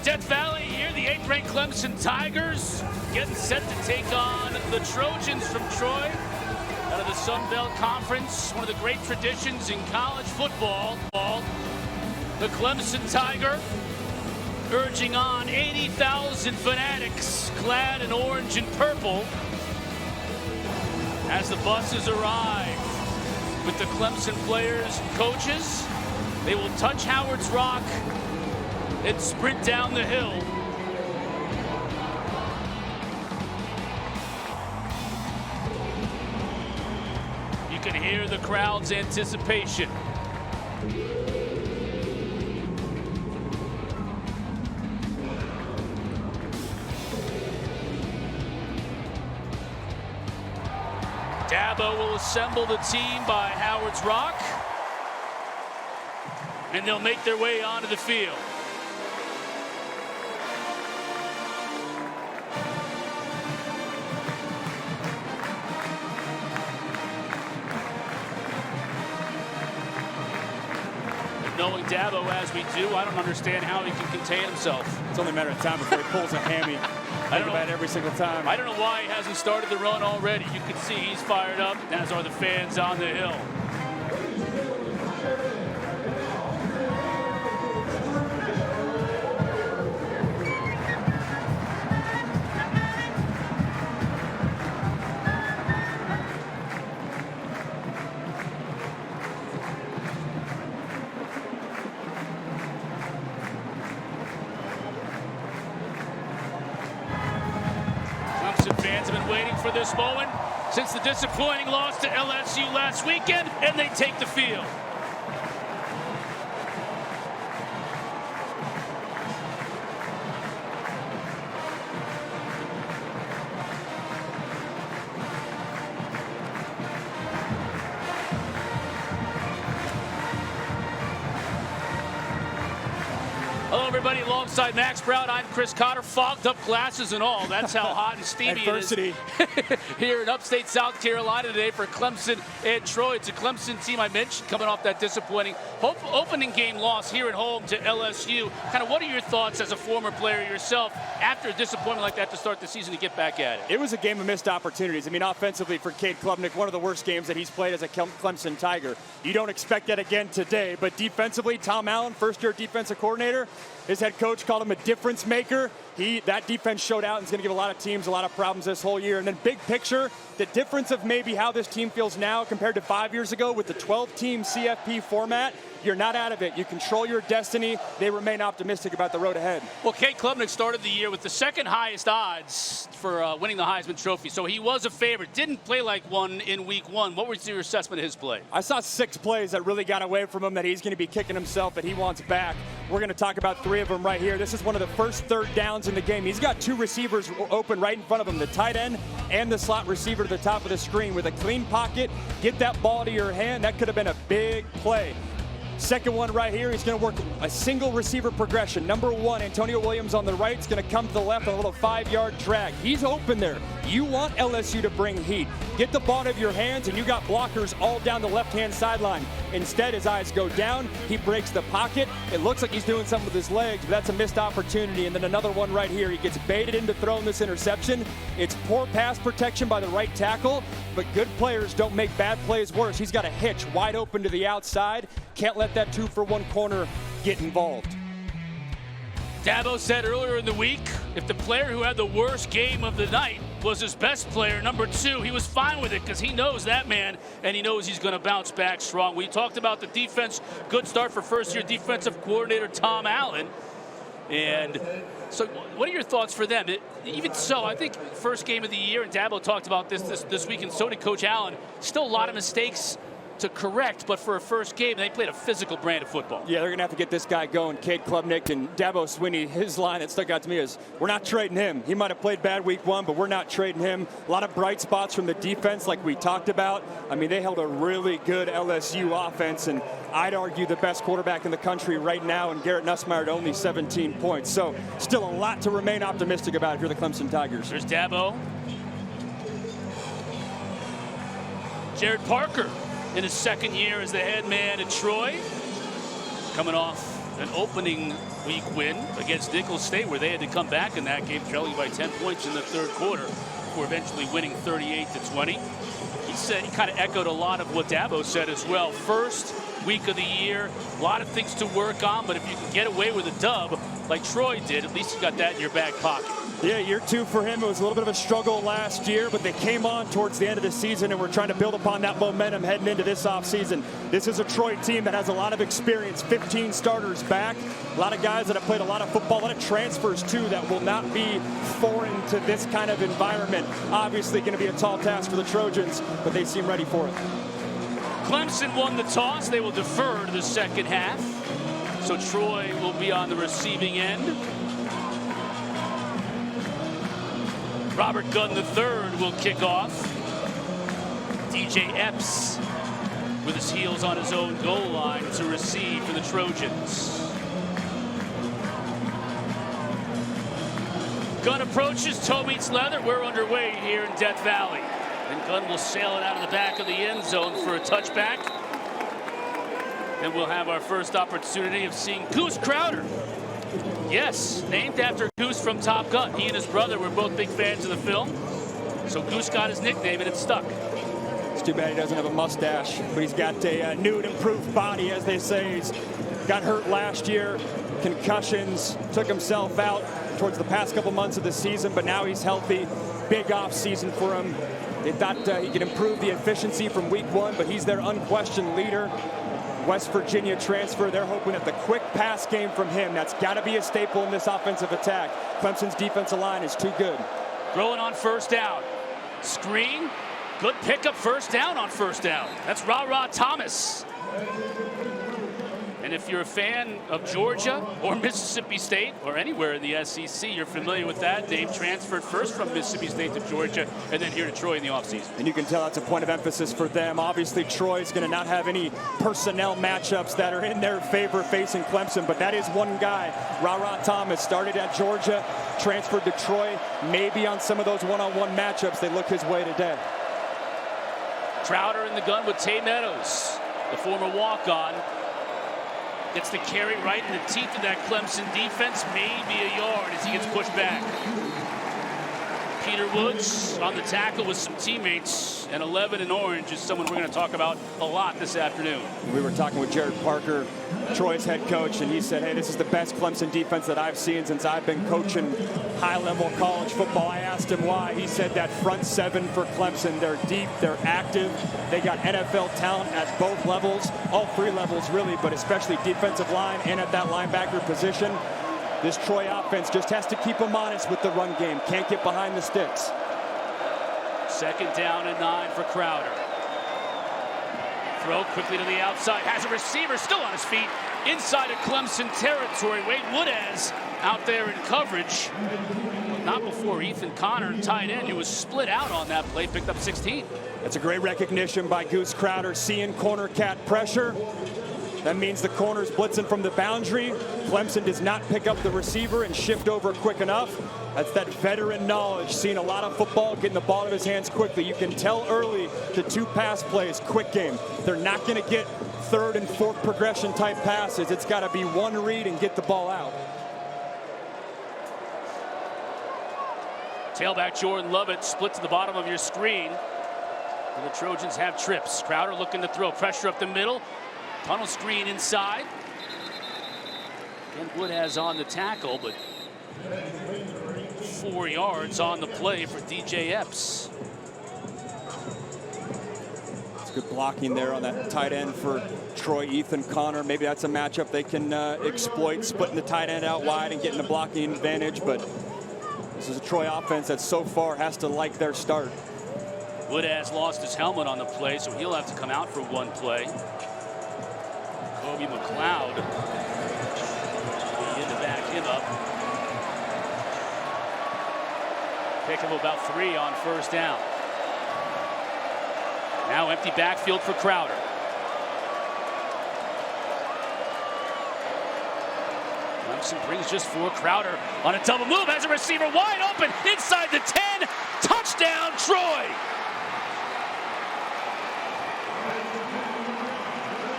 Death Valley here, the 8th-ranked Clemson Tigers getting set to take on the Trojans from Troy out of the Sun Belt Conference. One of the great traditions in college football. The Clemson Tiger urging on 80,000 fanatics clad in orange and purple as the buses arrive with the Clemson players and coaches. They will touch Howard's Rock and sprint down the hill. You can hear the crowd's anticipation. Dabo will assemble the team by Howard's Rock, and they'll make their way onto the field. Knowing Dabo as we do, I don't understand how he can contain himself. It's only a matter of time before he pulls a hammy. I don't know about every single time. I don't know why he hasn't started the run already. You can see he's fired up, as are the fans on the hill. Fans have been waiting for this moment since the disappointing loss to LSU last weekend, and they take the field. Hello, everybody. Alongside Max Brown, I'm Chris Cotter. Fogged up glasses and all. That's how hot and steamy Adversity. it is here in upstate South Carolina today for Clemson and Troy. It's a Clemson team I mentioned coming off that disappointing opening game loss here at home to LSU. Kind of what are your thoughts as a former player yourself after a disappointment like that to start the season to get back at it? It was a game of missed opportunities. I mean, offensively for Cade Klubnik, one of the worst games that he's played as a Clemson Tiger. You don't expect that again today, but defensively, Tom Allen, first-year defensive coordinator, his head coach called him a difference maker. That defense showed out and is going to give a lot of teams a lot of problems this whole year. And then big picture, the difference of maybe how this team feels now compared to 5 years ago with the 12-team CFP format, you're not out of it. You control your destiny. They remain optimistic about the road ahead. Well, Cade Klubnik started the year with the second highest odds for winning the Heisman Trophy. So he was a favorite. Didn't play like one in week one. What was your assessment of his play? I saw 6 plays that really got away from him that he's going to be kicking himself, that he wants back. We're going to talk about 3 of them right here. This is one of the first third downs in the game. He's got 2 receivers open right in front of him, the tight end and the slot receiver to the top of the screen with a clean pocket. Get that ball to your hand. That could have been a big play. Second one right here, he's going to work a single receiver progression. Number 1, Antonio Williams on the right is going to come to the left on a little 5-yard drag. He's open there. You want LSU to bring heat. Get the ball out of your hands, and you got blockers all down the left-hand sideline. Instead, his eyes go down. He breaks the pocket. It looks like he's doing something with his legs, but that's a missed opportunity. And then another one right here. He gets baited into throwing this interception. It's poor pass protection by the right tackle, but good players don't make bad plays worse. He's got a hitch wide open to the outside. Can't let that 2-for-1 corner get involved. Dabo said earlier in the week, if the player who had the worst game of the night was his best player, number 2, he was fine with it because he knows that man and he knows he's going to bounce back strong. We talked about the defense, good start for first-year defensive coordinator Tom Allen. And so what are your thoughts for them? Even so, I think first game of the year, and Dabo talked about this week, and so did Coach Allen, still a lot of mistakes to correct, but for a first game, they played a physical brand of football. Yeah, they're going to have to get this guy going, Cade Klubnik, and Dabo Swinney. His line that stuck out to me is, we're not trading him. He might have played bad week 1, but we're not trading him. A lot of bright spots from the defense like we talked about. I mean, they held a really good LSU offense, and I'd argue the best quarterback in the country right now, and Garrett Nussmeier at only 17 points. So still a lot to remain optimistic about if you're the Clemson Tigers. There's Dabo. Jared Parker in his second year as the head man at Troy, coming off an opening week win against Nicholls State, where they had to come back in that game, trailing by 10 points in the third quarter, before eventually winning 38-20. He kind of echoed a lot of what Dabo said as well. First week of the year, a lot of things to work on, but if you can get away with a dub like Troy did, at least you got that in your back pocket. Yeah, year two for him. It was a little bit of a struggle last year, but they came on towards the end of the season, and we're trying to build upon that momentum heading into this offseason. This is a Troy team that has a lot of experience, 15 starters back, a lot of guys that have played a lot of football, a lot of transfers too that will not be foreign to this kind of environment. Obviously going to be a tall task for the Trojans, but they seem ready for it. Clemson won the toss. They will defer to the second half. So Troy will be on the receiving end. Robert Gunn III will kick off. DJ Epps with his heels on his own goal line to receive for the Trojans. Gunn approaches, toe meets leather. We're underway here in Death Valley. And Gunn will sail it out of the back of the end zone for a touchback. Then we'll have our first opportunity of seeing Goose Crowder. Yes, named after Goose from Top Gun. He and his brother were both big fans of the film. So Goose got his nickname and it stuck. It's too bad he doesn't have a mustache, but he's got a new and improved body, as they say. He's got hurt last year, concussions, took himself out towards the past couple months of the season, but now he's healthy. Big off season for him. They thought he could improve the efficiency from week one, but he's their unquestioned leader. West Virginia transfer. They're hoping that the quick pass game from him, that's got to be a staple in this offensive attack. Clemson's defensive line is too good. Throwing on first down. Screen. Good pickup first down on first down. That's Ra Thomas. And if you're a fan of Georgia or Mississippi State or anywhere in the SEC, you're familiar with that. Dave transferred first from Mississippi State to Georgia and then here to Troy in the offseason. And you can tell that's a point of emphasis for them. Obviously, Troy's going to not have any personnel matchups that are in their favor facing Clemson, but that is one guy. Ra Thomas started at Georgia, transferred to Troy. Maybe on some of those one-on-one matchups, they look his way today. Crowder in the gun with Tay Meadows, the former walk-on. Gets the carry right in the teeth of that Clemson defense, maybe a yard as he gets pushed back. Peter Woods on the tackle with some teammates, and 11 in orange is someone we're going to talk about a lot this afternoon. We were talking with Jared Parker, Troy's head coach, and he said, hey, this is the best Clemson defense that I've seen since I've been coaching high-level college football. I asked him why. He said that front seven for Clemson, they're deep, they're active, they got NFL talent at both levels, all three levels really, but especially defensive line and at that linebacker position. This Troy offense just has to keep them honest with the run game. Can't get behind the sticks. Second down and 9 for Crowder. Throw quickly to the outside. Has a receiver still on his feet inside of Clemson territory. Wade Woodaz out there in coverage. Not before Ethan Connor, tight end, who was split out on that play, picked up 16. That's a great recognition by Goose Crowder, seeing corner cat pressure. That means the corner's blitzing from the boundary. Clemson does not pick up the receiver and shift over quick enough. That's that veteran knowledge, seeing a lot of football, getting the ball out of his hands quickly. You can tell early the two pass plays, quick game. They're not going to get third and fourth progression type passes. It's got to be one read and get the ball out. Tailback Jordan Lovett split to the bottom of your screen. And the Trojans have trips. Crowder looking to throw pressure up the middle. Tunnel screen inside. Again, Wood has on the tackle, but 4 yards on the play for DJ Epps. It's good blocking there on that tight end for Troy, Ethan Connor. Maybe that's a matchup they can exploit, splitting the tight end out wide and getting the blocking advantage. But this is a Troy offense that so far has to like their start. Wood has lost his helmet on the play, so he'll have to come out for one play. Kobe McLeod in to back him up. Pick of about 3 on first down. Now empty backfield for Crowder. Clemson brings just 4. Crowder on a double move, has a receiver wide open inside the 10. Touchdown, Troy!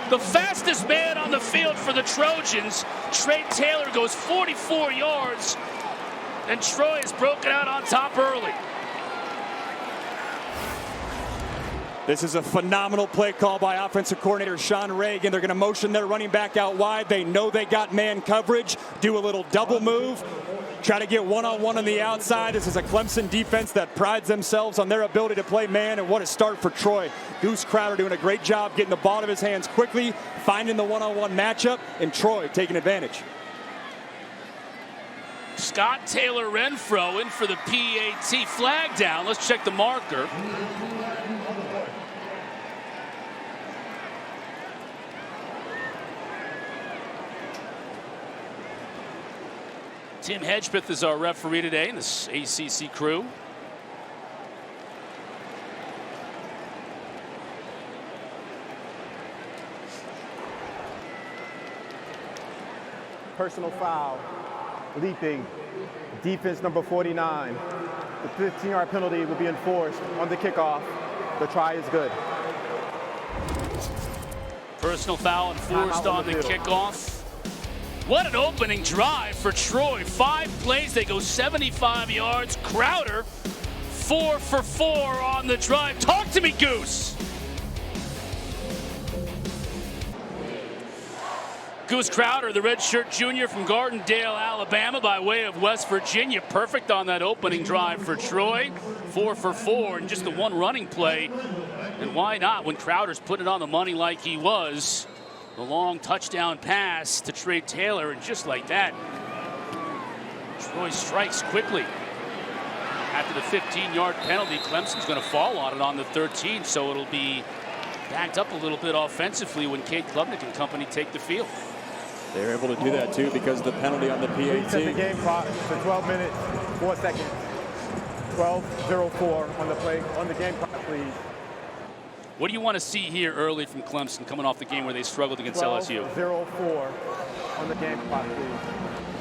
The fastest man on the field for the Trojans, Trey Taylor, goes 44 yards, and Troy is broken out on top early. This is a phenomenal play call by offensive coordinator Sean Reagan. They're going to motion their running back out wide. They know they got man coverage. Do a little double move. Try to get one-on-one on the outside. This is a Clemson defense that prides themselves on their ability to play man, and what a start for Troy. Goose Crowder doing a great job getting the ball out of his hands quickly, finding the one-on-one matchup, and Troy taking advantage. Scott Taylor Renfro in for the PAT. Flag down. Let's check the marker. Tim Hedgepeth is our referee today in this ACC crew. Personal foul, leaping, defense number 49. The 15-yard penalty will be enforced on the kickoff. The try is good. Personal foul enforced on the kickoff. What an opening drive for Troy. 5 plays, they go 75 yards. Crowder, 4 for 4 on the drive. Talk to me, Goose. Goose Crowder, the redshirt junior from Gardendale, Alabama, by way of West Virginia. Perfect on that opening drive for Troy. 4 for 4 and just the one running play. And why not when Crowder's putting it on the money like he was? The long touchdown pass to Trey Taylor, and just like that, Troy strikes quickly. After the 15-yard penalty, Clemson's going to fall on it on the 13, so it'll be backed up a little bit offensively when Cade Klubnik and company take the field. They were able to do that, too, because of the penalty on the PAT. Set the game clock for 12 minutes, 4 seconds. 12:04 on the play, on the game clock, please. What do you want to see here early from Clemson coming off the game where they struggled against LSU? 12:04 on the game clock, please.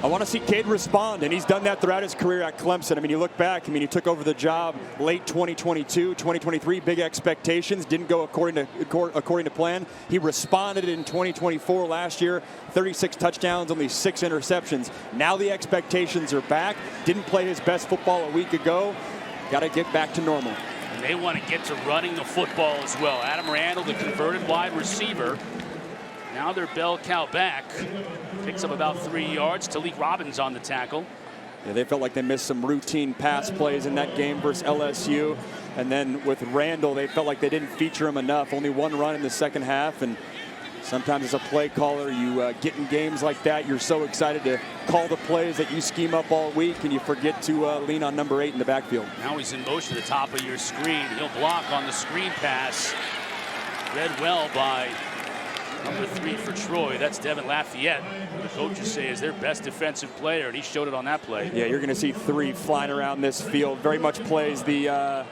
I want to see Cade respond, and he's done that throughout his career at Clemson. I mean, you look back, he took over the job late 2022, 2023, big expectations, didn't go according to plan. He responded in 2024 last year, 36 touchdowns, only 6 interceptions. Now the expectations are back. Didn't play his best football a week ago. Got to get back to normal. They want to get to running the football as well. Adam Randall, the converted wide receiver. Now their bell cow back. Picks up about 3 yards. Talik Robbins on the tackle. Yeah, they felt like they missed some routine pass plays in that game versus LSU. And then with Randall, they felt like they didn't feature him enough. Only one run in the second half. And sometimes as a play caller, you get in games like that, you're so excited to call the plays that you scheme up all week, and you forget to lean on number 8 in the backfield. Now he's in motion at the top of your screen. He'll block on the screen pass. Read well by number 3 for Troy. That's Devin Lafayette, who the coaches say is their best defensive player, and he showed it on that play. Yeah, you're going to see 3 flying around this field. Very much plays the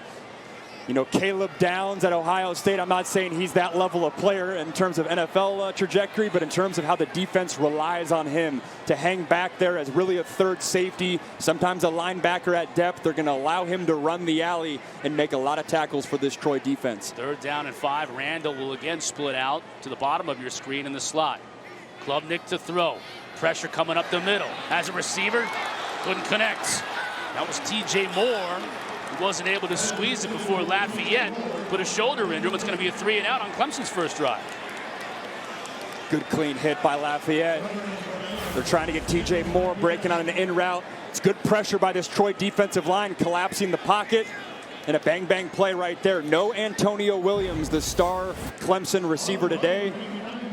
Caleb Downs at Ohio State. I'm not saying he's that level of player in terms of NFL trajectory, but in terms of how the defense relies on him to hang back there as really a third safety, sometimes a linebacker at depth. They're going to allow him to run the alley and make a lot of tackles for this Troy defense. 3rd down and 5. Randall will again split out to the bottom of your screen in the slot. Klubnik to throw. Pressure coming up the middle. As a receiver, couldn't connect. That was TJ Moore. He wasn't able to squeeze it before Lafayette put a shoulder into him. It's going to be a 3 and out on Clemson's first drive. Good clean hit by Lafayette. They're trying to get TJ Moore breaking on an in route. It's good pressure by this Troy defensive line, collapsing the pocket. And a bang-bang play right there. No Antonio Williams, the star Clemson receiver today.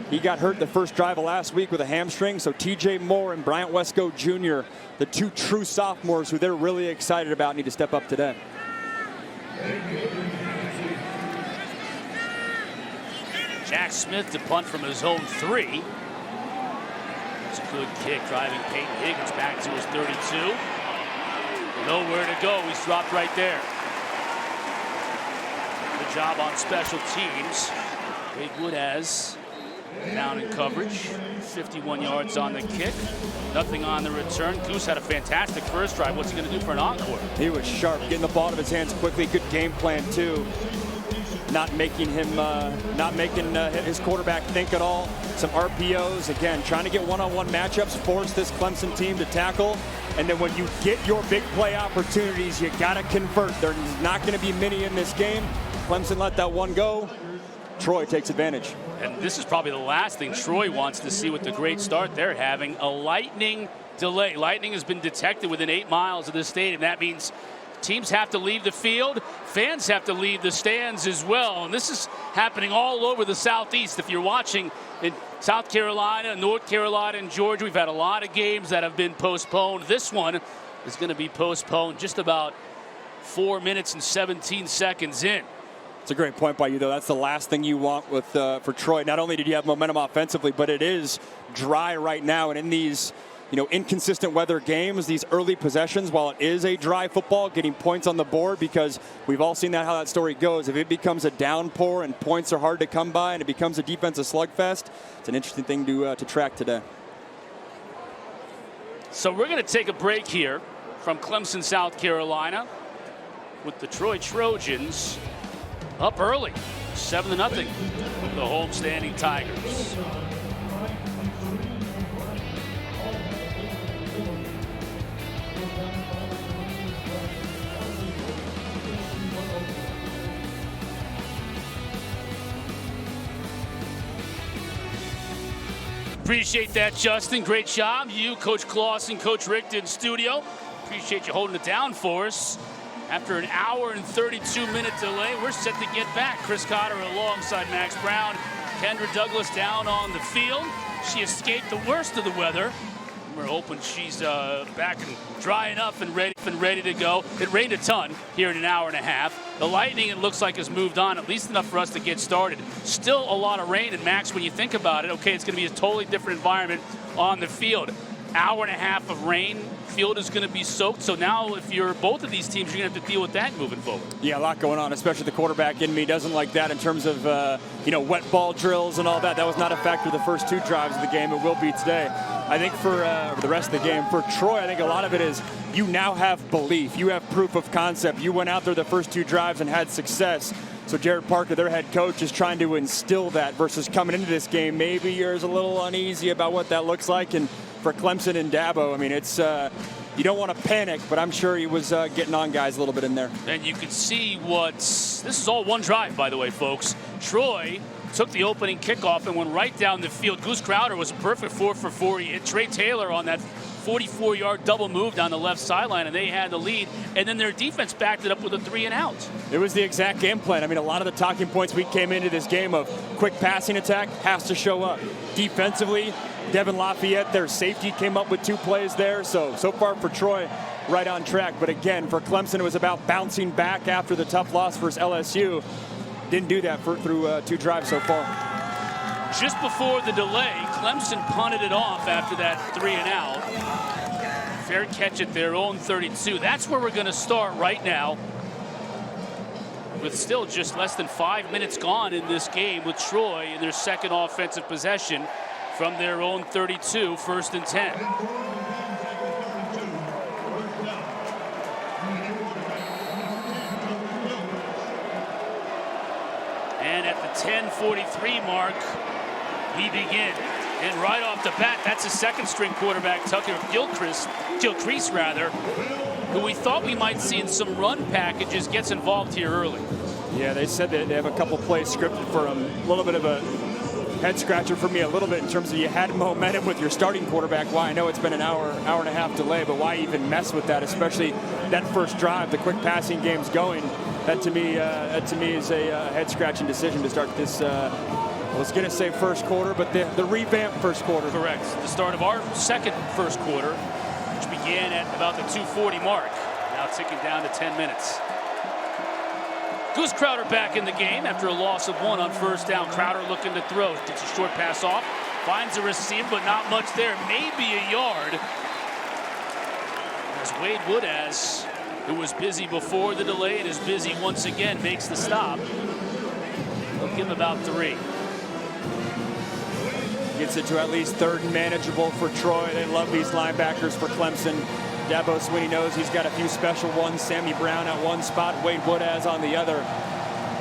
He got hurt the first drive of last week with a hamstring. So TJ Moore and Bryant Wesco Jr., the 2 true sophomores who they're really excited about, need to step up today. Jack Smith to punt from his own 3. It's a good kick, driving Peyton Higgins back to his 32. Nowhere to go. He's dropped right there. Good job on special teams. Big Woodaz down in coverage. 51 yards on the kick. Nothing on the return. Goose had a fantastic first drive. What's he going to do for an encore? He was sharp, getting the ball out of his hands quickly. Good game plan, too. not making his quarterback think at all. Some RPOs, again, trying to get one-on-one matchups, force this Clemson team to tackle. And then when you get your big play opportunities, you got to convert. There's not going to be many in this game. Clemson let that one go. Troy takes advantage. And this is probably the last thing Troy wants to see with the great start they're having, a lightning delay. Lightning has been detected within 8 miles of the stadium. That means teams have to leave the field. Fans have to leave the stands as well. And this is happening all over the Southeast. If you're watching in South Carolina, North Carolina, and Georgia, we've had a lot of games that have been postponed. This one is going to be postponed just about 4 minutes and 17 seconds in. It's a great point by you, though. That's the last thing you want with for Troy. Not only did you have momentum offensively, but it is dry right now. And in these inconsistent weather games, these early possessions, while it is a dry football, getting points on the board, because we've all seen how that story goes. If it becomes a downpour and points are hard to come by and it becomes a defensive slugfest, it's an interesting thing to track today. So we're going to take a break here from Clemson, South Carolina, with the Troy Trojans up early, 7-0, the homestanding Tigers. Appreciate that, Justin. Great job. You, Coach Clausen, Coach Rick in studio. Appreciate you holding it down for us. After an hour and 32-minute delay, we're set to get back. Chris Cotter alongside Max Brown. Kendra Douglas down on the field. She escaped the worst of the weather. We're hoping she's back and dry enough and ready to go. It rained a ton here in an hour and a half. The Lightning, it looks like, has moved on, at least enough for us to get started. Still a lot of rain, and Max, when you think about it, okay, it's going to be a totally different environment on the field. Hour and a half of rain, field is going to be soaked. So now if you're both of these teams, you're going to have to deal with that moving forward. Yeah, a lot going on, especially the quarterback in me doesn't like that in terms of, wet ball drills and all that. That was not a factor the first 2 drives of the game. It will be today. I think for the rest of the game, for Troy, I think a lot of it is you now have belief. You have proof of concept. You went out there the first 2 drives and had success. So Jared Parker, their head coach, is trying to instill that versus coming into this game. Maybe you're a little uneasy about what that looks like. And for Clemson and Dabo, I mean, it's you don't want to panic, but I'm sure he was getting on guys a little bit in there. And you can see this is all one drive, by the way, folks. Troy took the opening kickoff and went right down the field. Goose Crowder was a perfect 4 for 4. He hit Trey Taylor on that 44-yard double move down the left sideline, and they had the lead. And then their defense backed it up with a 3-and-out. It was the exact game plan. I mean, a lot of the talking points we came into this game of quick passing attack has to show up. Defensively, Devin Lafayette, their safety, came up with 2 plays there. So far for Troy, right on track. But again, for Clemson, it was about bouncing back after the tough loss versus LSU. Didn't do that through 2 drives so far. Just before the delay, Clemson punted it off after that 3-and-out. Fair catch at their own 32. That's where we're going to start right now, with still just less than 5 minutes gone in this game, with Troy in their second offensive possession from their own 32, 1st and 10. And at the 10:43 mark, we begin. And right off the bat, that's a second-string quarterback, Tucker Gilchrist, who we thought we might see in some run packages, gets involved here early. Yeah, they said that they have a couple plays scripted for him. A little bit of a head-scratcher for me a little bit in terms of you had momentum with your starting quarterback. Why? I know it's been an hour and a half delay, but why even mess with that, especially that first drive, the quick passing game's going. That to me is a head-scratching decision to start this. I was going to say first quarter, but the revamped first quarter. Correct. The start of our second first quarter, which began at about the 2:40 mark. Now ticking down to 10 minutes. Goose Crowder back in the game after a loss of 1 on first down. Crowder looking to throw. Gets a short pass off. Finds a receiver, but not much there. Maybe a yard. As Wade Woodaz, who was busy before the delay and is busy once again, makes the stop. They'll give him about 3. Gets it to at least 3rd and manageable for Troy. They love these linebackers for Clemson. Dabo Swinney knows he's got a few special ones. Sammy Brown at one spot, Wade Woodaz on the other.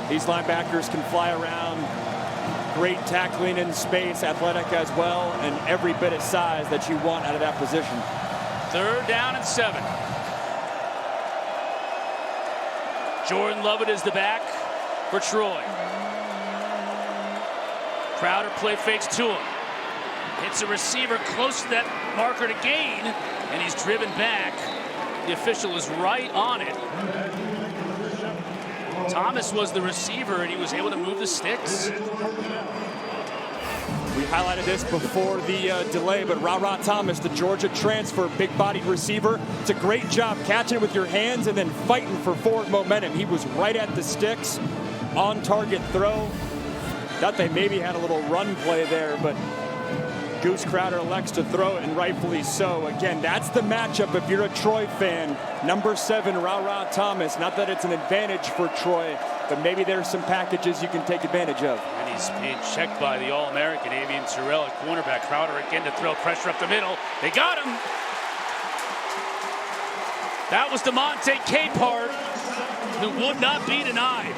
These linebackers can fly around. Great tackling in space, athletic as well, and every bit of size that you want out of that position. 3rd down and 7. Jordan Lovett is the back for Troy. Crowder play fakes to him. Hits a receiver close to that marker to gain, and he's driven back. The official is right on it. Thomas was the receiver, and he was able to move the sticks. We highlighted this before the delay, but Ra Thomas, the Georgia transfer, big-bodied receiver. It's a great job catching it with your hands and then fighting for forward momentum. He was right at the sticks, on-target throw. Thought they maybe had a little run play there, but Goose Crowder elects to throw it, and rightfully so. Again, that's the matchup if you're a Troy fan. Number 7, Ra Thomas. Not that it's an advantage for Troy, but maybe there's some packages you can take advantage of. And he's being checked by the All-American Avian Terrell at cornerback. Crowder again to throw pressure up the middle. They got him. That was DeMonte Capehart, who would not be denied.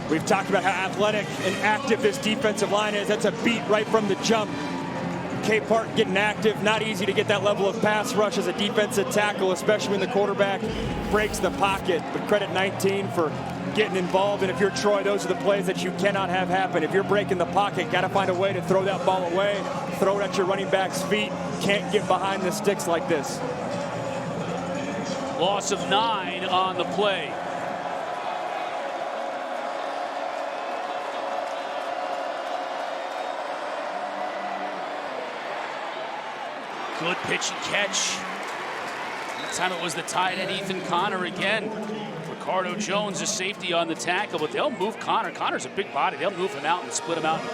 We've talked about how athletic and active this defensive line is. That's a beat right from the jump. Capehart getting active. Not easy to get that level of pass rush as a defensive tackle, especially when the quarterback breaks the pocket. But credit 19 for getting involved. And if you're Troy, those are the plays that you cannot have happen. If you're breaking the pocket, got to find a way to throw that ball away. Throw it at your running back's feet. Can't get behind the sticks like this. Loss of 9 on the play. Good pitch and catch. That time it was the tight end Ethan Connor again. Ricardo Jones, a safety on the tackle, but they'll move Connor. Connor's a big body. They'll move him out and split him out and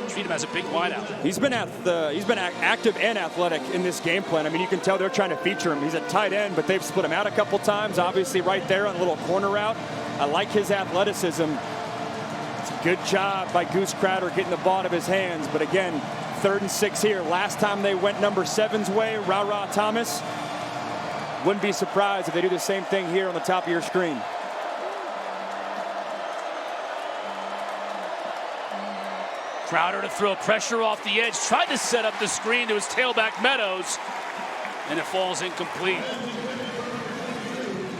treat him as a big wideout. He's been active and athletic in this game plan. I mean, you can tell they're trying to feature him. He's a tight end, but they've split him out a couple times. Obviously right there on a little corner route. I like his athleticism. It's a good job by Goose Crowder getting the ball out of his hands, but again, 3rd and 6 here. Last time they went number 7's way, Ra Thomas. Wouldn't be surprised if they do the same thing here on the top of your screen. Crowder to throw pressure off the edge. Tried to set up the screen to his tailback Meadows, and it falls incomplete.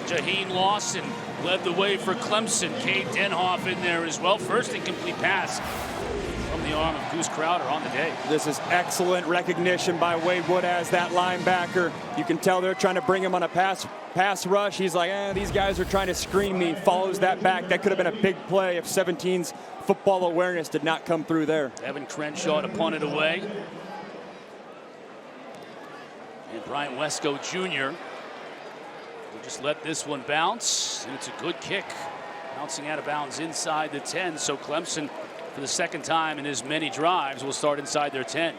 Jaheim Lawson led the way for Clemson. Cade Denhoff in there as well. First incomplete pass from the arm of Goose Crowder on the day. This is excellent recognition by Wade Wood as that linebacker. You can tell they're trying to bring him on a pass rush. He's like, these guys are trying to screen me. Follows that back. That could have been a big play if 17's football awareness did not come through there. Evan Crenshaw to punt it away. And Brian Wesco Jr. will just let this one bounce, and it's a good kick. Bouncing out of bounds inside the 10, so Clemson, for the 2nd time in as many drives, will start inside their 10.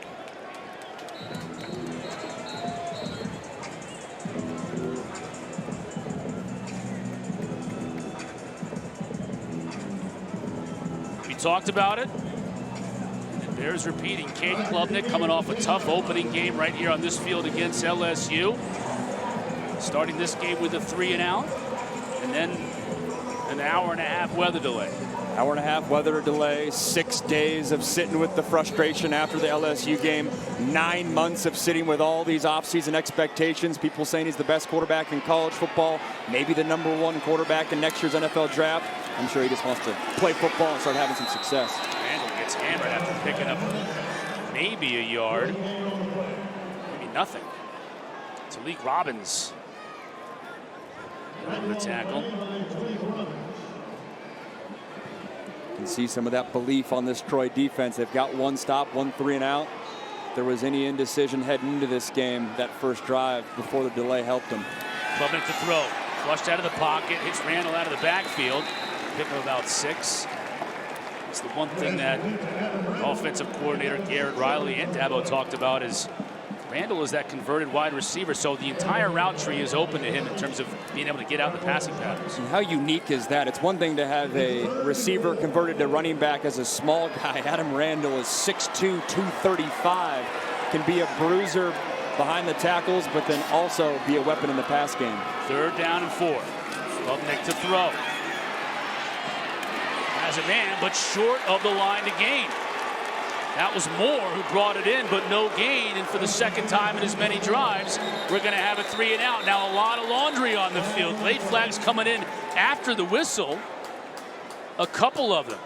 We talked about it. It bears repeating. Cade Klubnik coming off a tough opening game right here on this field against LSU. Starting this game with a 3-and-out, and then an hour-and-a-half weather delay. Hour-and-a-half weather delay, 6 days of sitting with the frustration after the LSU game, 9 months of sitting with all these offseason expectations, people saying he's the best quarterback in college football, maybe the #1 quarterback in next year's NFL draft. I'm sure he just wants to play football and start having some success. Randall gets hammered after picking up maybe a yard, maybe nothing. Talik Robbins the tackle. You can see some of that belief on this Troy defense. They've got 1 stop, 1 3-and-out. If there was any indecision heading into this game, that first drive before the delay helped them. Klubnik to throw. Flushed out of the pocket, hits Randall out of the backfield. Pick of about 6. It's the one thing that offensive coordinator Garrett Riley and Dabo talked about is Randall is that converted wide receiver, so the entire route tree is open to him in terms of being able to get out the passing patterns. And how unique is that? It's one thing to have a receiver converted to running back as a small guy. Adam Randall is 6'2", 235, can be a bruiser behind the tackles, but then also be a weapon in the pass game. 3rd down and 4. Klubnik to throw. Has a man, but short of the line to gain. That was Moore who brought it in, but no gain. And for the second time in as many drives, we're going to have a 3 and out. Now a lot of laundry on the field. Late flags coming in after the whistle. A couple of them.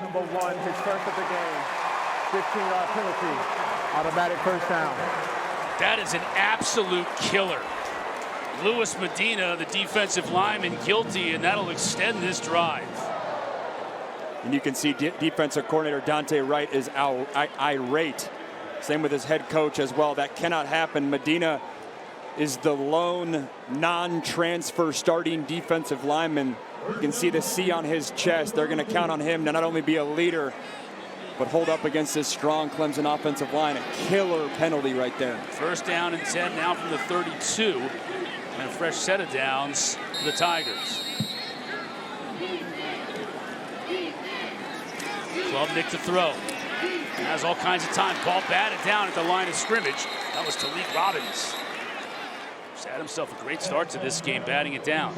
Number 1, his first of the game. 15-yard penalty. Automatic first down. That is an absolute killer. Luis Medina, the defensive lineman, guilty, and that'll extend this drive. And you can see defensive coordinator Dante Wright is irate. Same with his head coach as well. That cannot happen. Medina is the lone non-transfer starting defensive lineman. You can see the C on his chest. They're going to count on him to not only be a leader, but hold up against this strong Clemson offensive line. A killer penalty right there. First down and 10 now from the 32. And a fresh set of downs for the Tigers. Klubnik to throw. Has all kinds of time. Ball batted down at the line of scrimmage. That was Talik Robbins. He's had himself a great start to this game, batting it down.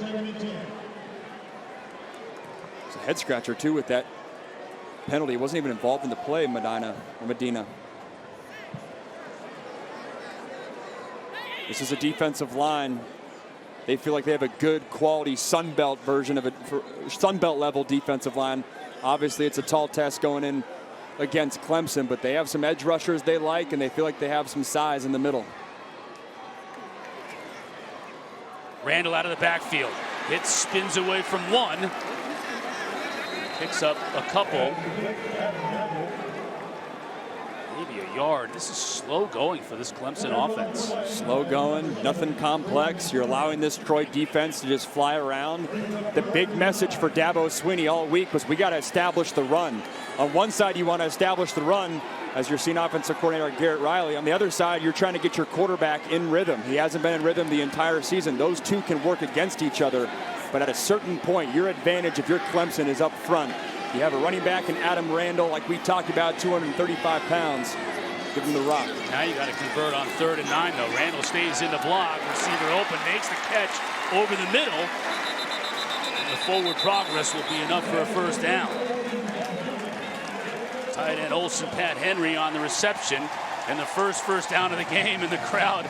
It's a head scratcher too with that penalty. He wasn't even involved in the play, Medina. This is a defensive line. They feel like they have a good quality Sun Belt version of it, Sun Belt level defensive line. Obviously, it's a tall test going in against Clemson, but they have some edge rushers they like, and they feel like they have some size in the middle. Randall out of the backfield. Hits, spins away from one. Picks up a couple. Maybe a yard. This is slow going for this Clemson offense. Slow going, nothing complex. You're allowing this Troy defense to just fly around. The big message for Dabo Swinney all week was we got to establish the run. On one side, you want to establish the run as you're seeing offensive coordinator Garrett Riley. On the other side, you're trying to get your quarterback in rhythm. He hasn't been in rhythm the entire season. Those two can work against each other. But at a certain point, your advantage if you're Clemson is up front. You have a running back in Adam Randall, like we talked about, 235 pounds. Give him the rock. Now you got to convert on 3rd and 9, though. Randall stays in the block. Receiver open, makes the catch over the middle. And the forward progress will be enough for a first down. Tight end Olsen, Pat Henry on the reception. And the first down of the game, and the crowd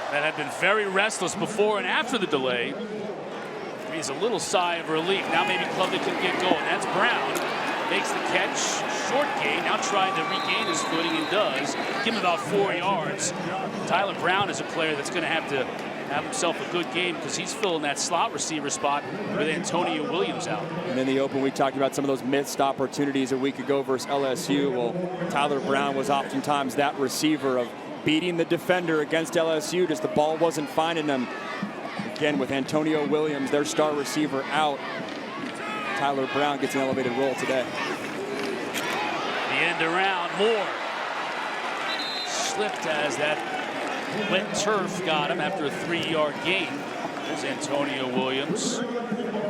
that had been very restless before and after the delay is a little sigh of relief. Now maybe Klubnik can get going. That's Brown. Makes the catch. Short gain. Now trying to regain his footing and does. Give him about 4 yards. Tyler Brown is a player that's going to have himself a good game because he's filling that slot receiver spot with Antonio Williams out. And in the open, we talked about some of those missed opportunities a week ago versus LSU. Well, Tyler Brown was oftentimes that receiver of beating the defender against LSU, just the ball wasn't finding them. Again, with Antonio Williams, their star receiver, out, Tyler Brown gets an elevated role today. The end around, Moore slipped as that wet turf got him after a 3-yard gain. There's Antonio Williams.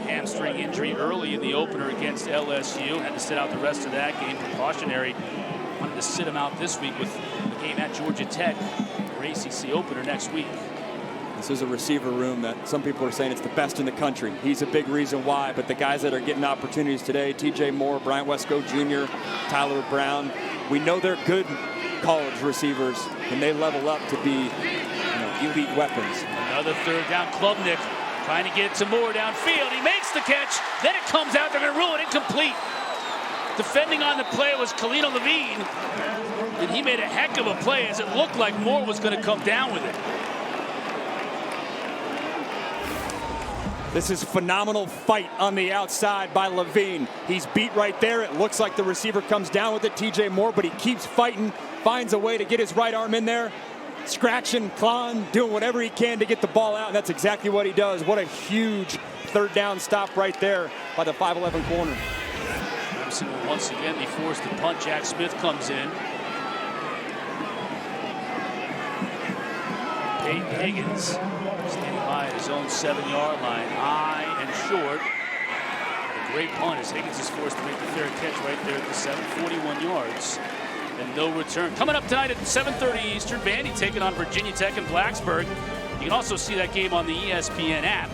Hamstring injury early in the opener against LSU. Had to sit out the rest of that game. Precautionary. Wanted to sit him out this week with the game at Georgia Tech. Their ACC opener next week. This is a receiver room that some people are saying it's the best in the country. He's a big reason why, but the guys that are getting opportunities today, TJ Moore, Bryant Wesco Jr., Tyler Brown, we know they're good college receivers, and they level up to be elite weapons. Another 3rd down. Klubnik trying to get it to Moore downfield. He makes the catch. Then it comes out. They're going to rule it incomplete. Defending on the play was Kalina Levine, and he made a heck of a play as it looked like Moore was going to come down with it. This is a phenomenal fight on the outside by Levine. He's beat right there. It looks like the receiver comes down with it, TJ Moore, but he keeps fighting, finds a way to get his right arm in there, scratching, clawing, doing whatever he can to get the ball out, and that's exactly what he does. What a huge 3rd down stop right there by the 5'11" corner. Clemson will once again be forced to punt. Jack Smith comes in. Peyton Higgins standing by at his own 7-yard line, high and short. A great punt as Higgins is forced to make the fair catch right there at the 7, 41 yards. and no return. Coming up tonight at 7:30 Eastern, Vandy taking on Virginia Tech in Blacksburg. You can also see that game on the ESPN app.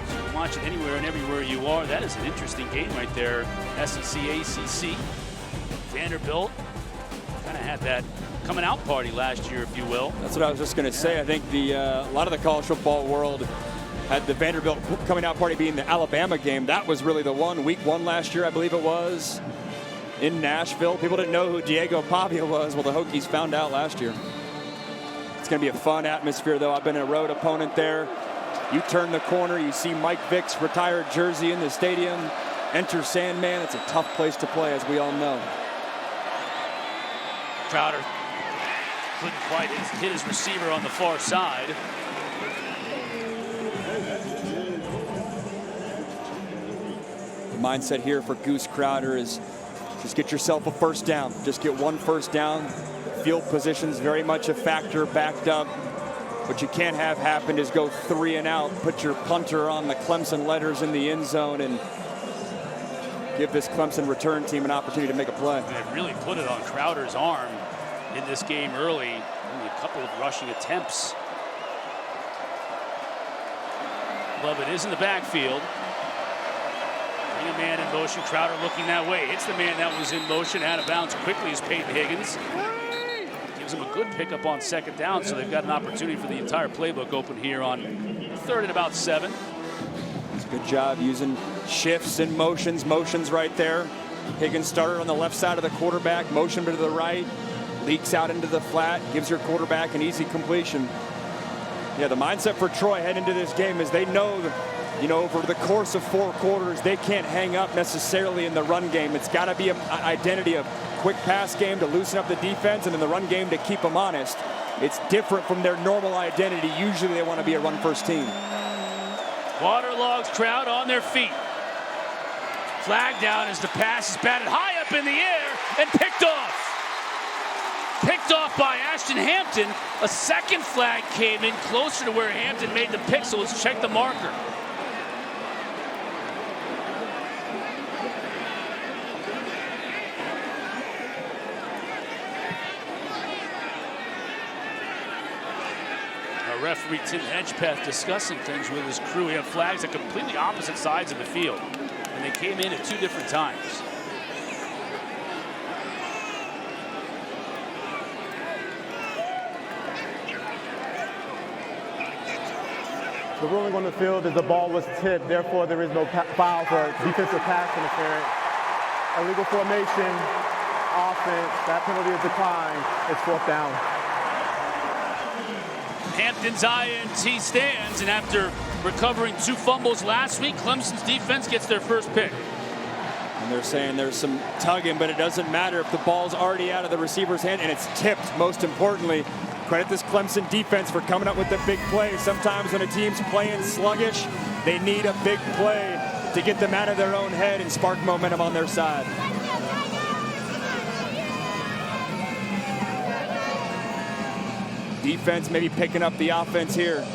So you can watch it anywhere and everywhere you are. That is an interesting game right there. SEC, ACC. Vanderbilt kind of had that coming out party last year, if you will. That's what I was just going to say. I think a lot of the college football world had the Vanderbilt coming out party being the Alabama game. That was really the one. Week 1 last year, I believe it was, in Nashville. People didn't know who Diego Pavia was. Well, the Hokies found out last year. It's going to be a fun atmosphere, though. I've been a road opponent there. You turn the corner, you see Mike Vick's retired jersey in the stadium. Enter Sandman. It's a tough place to play, as we all know. Crowder couldn't quite hit his receiver on the far side. The mindset here for Goose Crowder is just get yourself a first down. Just get one first down. Field position's very much a factor, backed up. What you can't have happen is go 3 and out, put your punter on the Clemson letters in the end zone, and give this Clemson return team an opportunity to make a play. They really put it on Crowder's arm in this game early. Only a couple of rushing attempts. Lovett is in the backfield. Bring a man in motion. Crowder looking that way. Hits the man that was in motion. Out of bounds quickly is Peyton Higgins. Gives him a good pickup on second down, so they've got an opportunity for the entire playbook open here on 3rd and about 7. Good job using shifts and motions right there. Higgins started on the left side of the quarterback, motion to the right, leaks out into the flat, gives your quarterback an easy completion. Yeah, the mindset for Troy heading into this game is they know that, over the course of 4 quarters, they can't hang up necessarily in the run game. It's got to be an identity of quick pass game to loosen up the defense, and in the run game to keep them honest. It's different from their normal identity. Usually they want to be a run-first team. Waterlogged crowd on their feet. Flag down as the pass is batted high up in the air and picked off. Picked off by Ashton Hampton. A second flag came in closer to where Hampton made the pick, so let's check the marker. Referee Tim Hedgepeth discussing things with his crew. We have flags at completely opposite sides of the field, and they came in at 2 different times. The ruling on the field is the ball was tipped, therefore there is no foul for defensive pass interference. Illegal formation, offense, that penalty is declined. It's 4th down. Hampton's INT stands, and after recovering 2 fumbles last week, Clemson's defense gets their first pick. And they're saying there's some tugging, but it doesn't matter if the ball's already out of the receiver's hand and it's tipped. Most importantly, credit this Clemson defense for coming up with the big play. Sometimes when a team's playing sluggish, they need a big play to get them out of their own head and spark momentum on their side. Defense maybe picking up the offense here.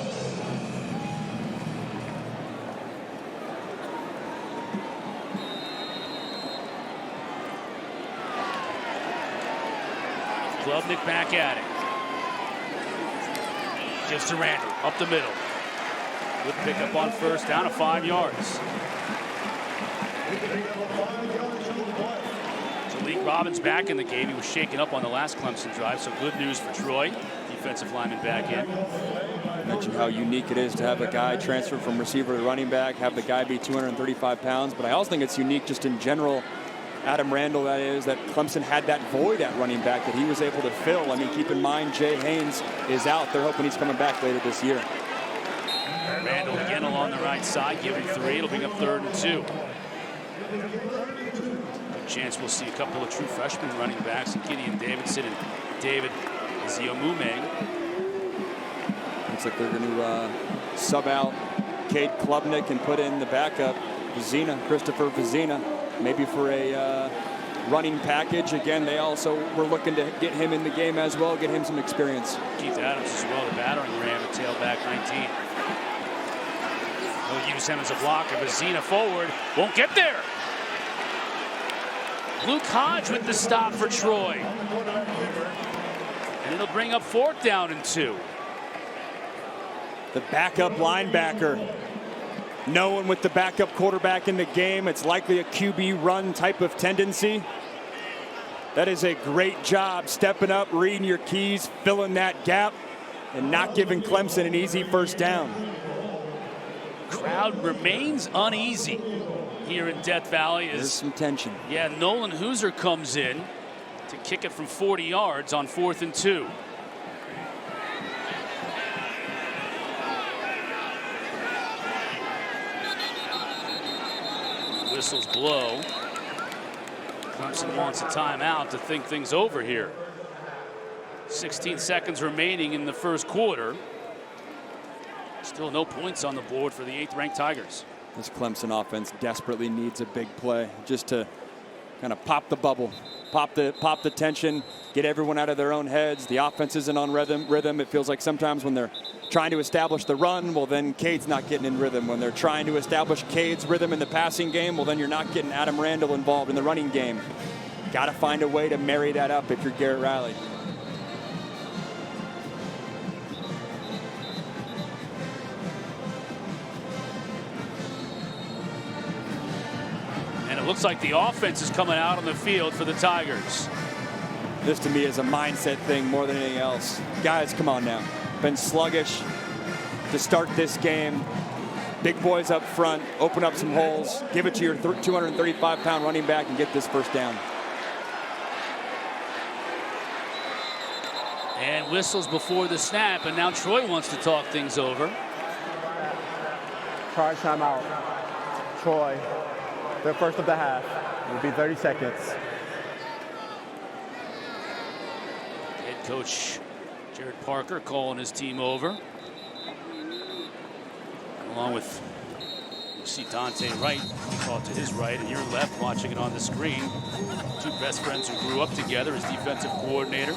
Klubnik back at it. Gives to Randall, up the middle. Good pickup on first down of 5 yards. Malik Robbins back in the game. He was shaken up on the last Clemson drive, so good news for Troy. Defensive lineman back in. Mentioned how unique it is to have a guy transfer from receiver to running back, have the guy be 235 pounds, but I also think it's unique just in general. Adam Randall, that is, that Clemson had that void at running back that he was able to fill. I mean, keep in mind, Jay Haynes is out. They're hoping he's coming back later this year. Randall again along the right side, giving 3. It'll bring up 3rd and 2. Good chance we'll see a couple of true freshman running backs, Gideon Davidson and David Ziamume. Looks like they're going to sub out Cade Klubnik and put in the backup, Christopher Vizina, maybe for a running package. Again, they also were looking to get him in the game as well, get him some experience. Keith Adams as well, the battering ram at tailback 19. They'll use him as a blocker. Vizina forward, won't get there. Luke Hodge with the stop for Troy. it'll bring up 4th down and 2. The backup linebacker. Knowing with the backup quarterback in the game, it's likely a QB run type of tendency. That is a great job stepping up, reading your keys, filling that gap, and not giving Clemson an easy 1st down. Crowd remains uneasy here in Death Valley. There's some tension. Yeah, Nolan Hooser comes in to kick it from 40 yards on 4th and 2. Whistles blow. Clemson wants a timeout to think things over here. 16 seconds remaining in the 1st quarter. Still no points on the board for the 8th-ranked Tigers. This Clemson offense desperately needs a big play just to kind of pop the bubble, pop the tension, get everyone out of their own heads. The offense isn't on rhythm. It feels like sometimes when they're trying to establish the run, well, then Cade's not getting in rhythm. When they're trying to establish Cade's rhythm in the passing game, well, then you're not getting Adam Randall involved in the running game. Got to find a way to marry that up if you're Garrett Riley. And it looks like the offense is coming out on the field for the Tigers. This to me is a mindset thing more than anything else. Guys, come on now. Been sluggish to start this game. Big boys up front, open up some holes, give it to your 235-pound running back and get this 1st down. And whistles before the snap, and now Troy wants to talk things over. Charge timeout. Troy, the 1st of the half. It'll be 30 seconds. Head coach Jared Parker calling his team over. Along with, you see Dante Wright called to his right and your left, watching it on the screen. 2 best friends who grew up together as defensive coordinator.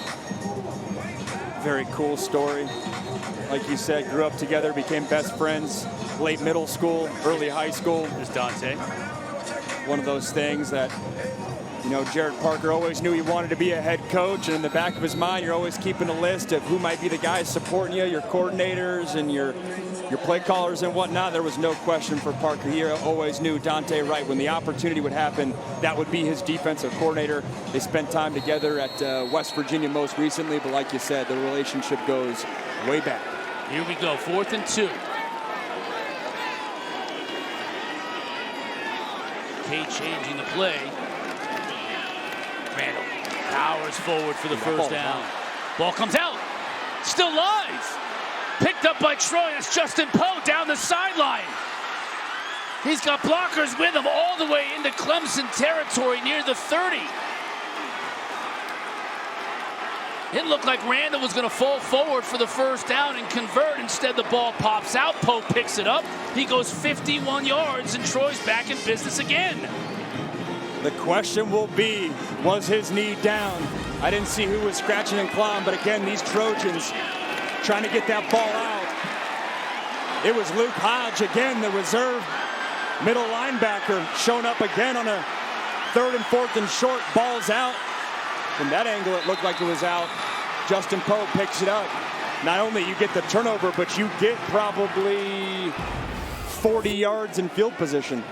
Very cool story. Like you said, grew up together, became best friends, late middle school, early high school. There's Dante. One of those things that, you know, Jared Parker always knew he wanted to be a head coach, and in the back of his mind, you're always keeping a list of who might be the guys supporting you, your coordinators and your play callers and whatnot. There was no question for Parker. He always knew Dante Wright, when the opportunity would happen, that would be his defensive coordinator. They spent time together at West Virginia most recently, but like you said, the relationship goes way back. Here we go, 4th and 2. Cade changing the play. Randall powers forward for the 1st down. Ball comes out. Still live. Picked up by Troy. That's Justin Poe down the sideline. He's got blockers with him all the way into Clemson territory near the 30. It looked like Randall was going to fall forward for the 1st down and convert. Instead, the ball pops out. Poe picks it up. He goes 51 yards, and Troy's back in business again. The question will be, was his knee down? I didn't see who was scratching and clawing, but again, these Trojans trying to get that ball out. It was Luke Hodge, again, the reserve middle linebacker, showing up again on a 3rd and 4th and short. Ball's out. From that angle, it looked like it was out. Justin Poe picks it up. Not only you get the turnover, but you get probably 40 yards in field position.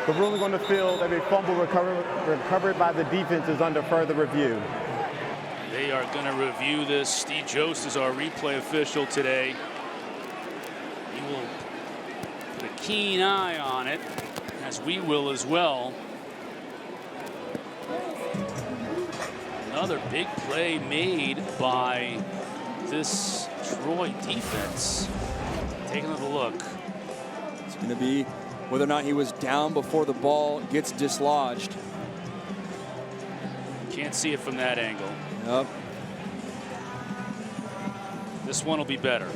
The ruling on the field of a fumble recovered by the defense is under further review. They are going to review this. Steve Jost is our replay official today. He will put a keen eye on it, as we will as well. Another big play made by this Troy defense. Taking a look. It's going to be whether or not he was down before the ball gets dislodged. Can't see it from that angle. Yep. This one will be better.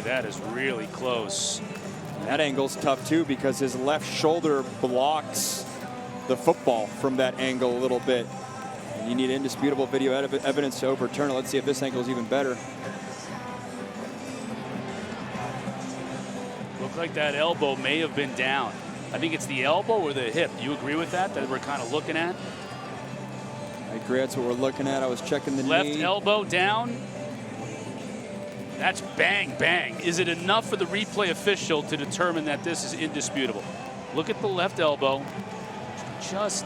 That is really close. That angle's tough too, because his left shoulder blocks the football from that angle a little bit. And you need indisputable video evidence to overturn it. Let's see if this angle is even better. Looks like that elbow may have been down. I think it's the elbow or the hip. Do you agree with that we're kind of looking at? I agree. That's what we're looking at. I was checking the left knee. elbow down. That's bang, bang. Is it enough for the replay official to determine that this is indisputable? Look at the left elbow. Just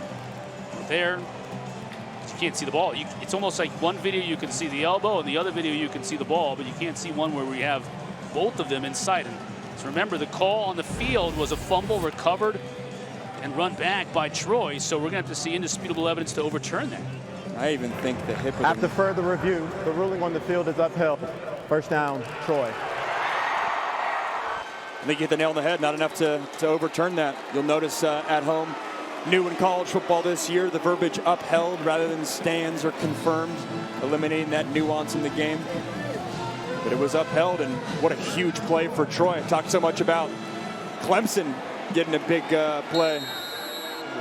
there. You can't see the ball. It's almost like one video you can see the elbow and the other video you can see the ball, but you can't see one where we have both of them inside. And so remember, the call on the field was a fumble recovered and run back by Troy, so we're going to have to see indisputable evidence to overturn that. I even think the hip of After further review, the ruling on the field is upheld. First down, Troy. I think you hit the nail on the head. Not enough to overturn that. You'll notice at home, new in college football this year, the verbiage upheld rather than stands or confirmed, eliminating that nuance in the game. But it was upheld, and what a huge play for Troy. I talked so much about Clemson getting a big play.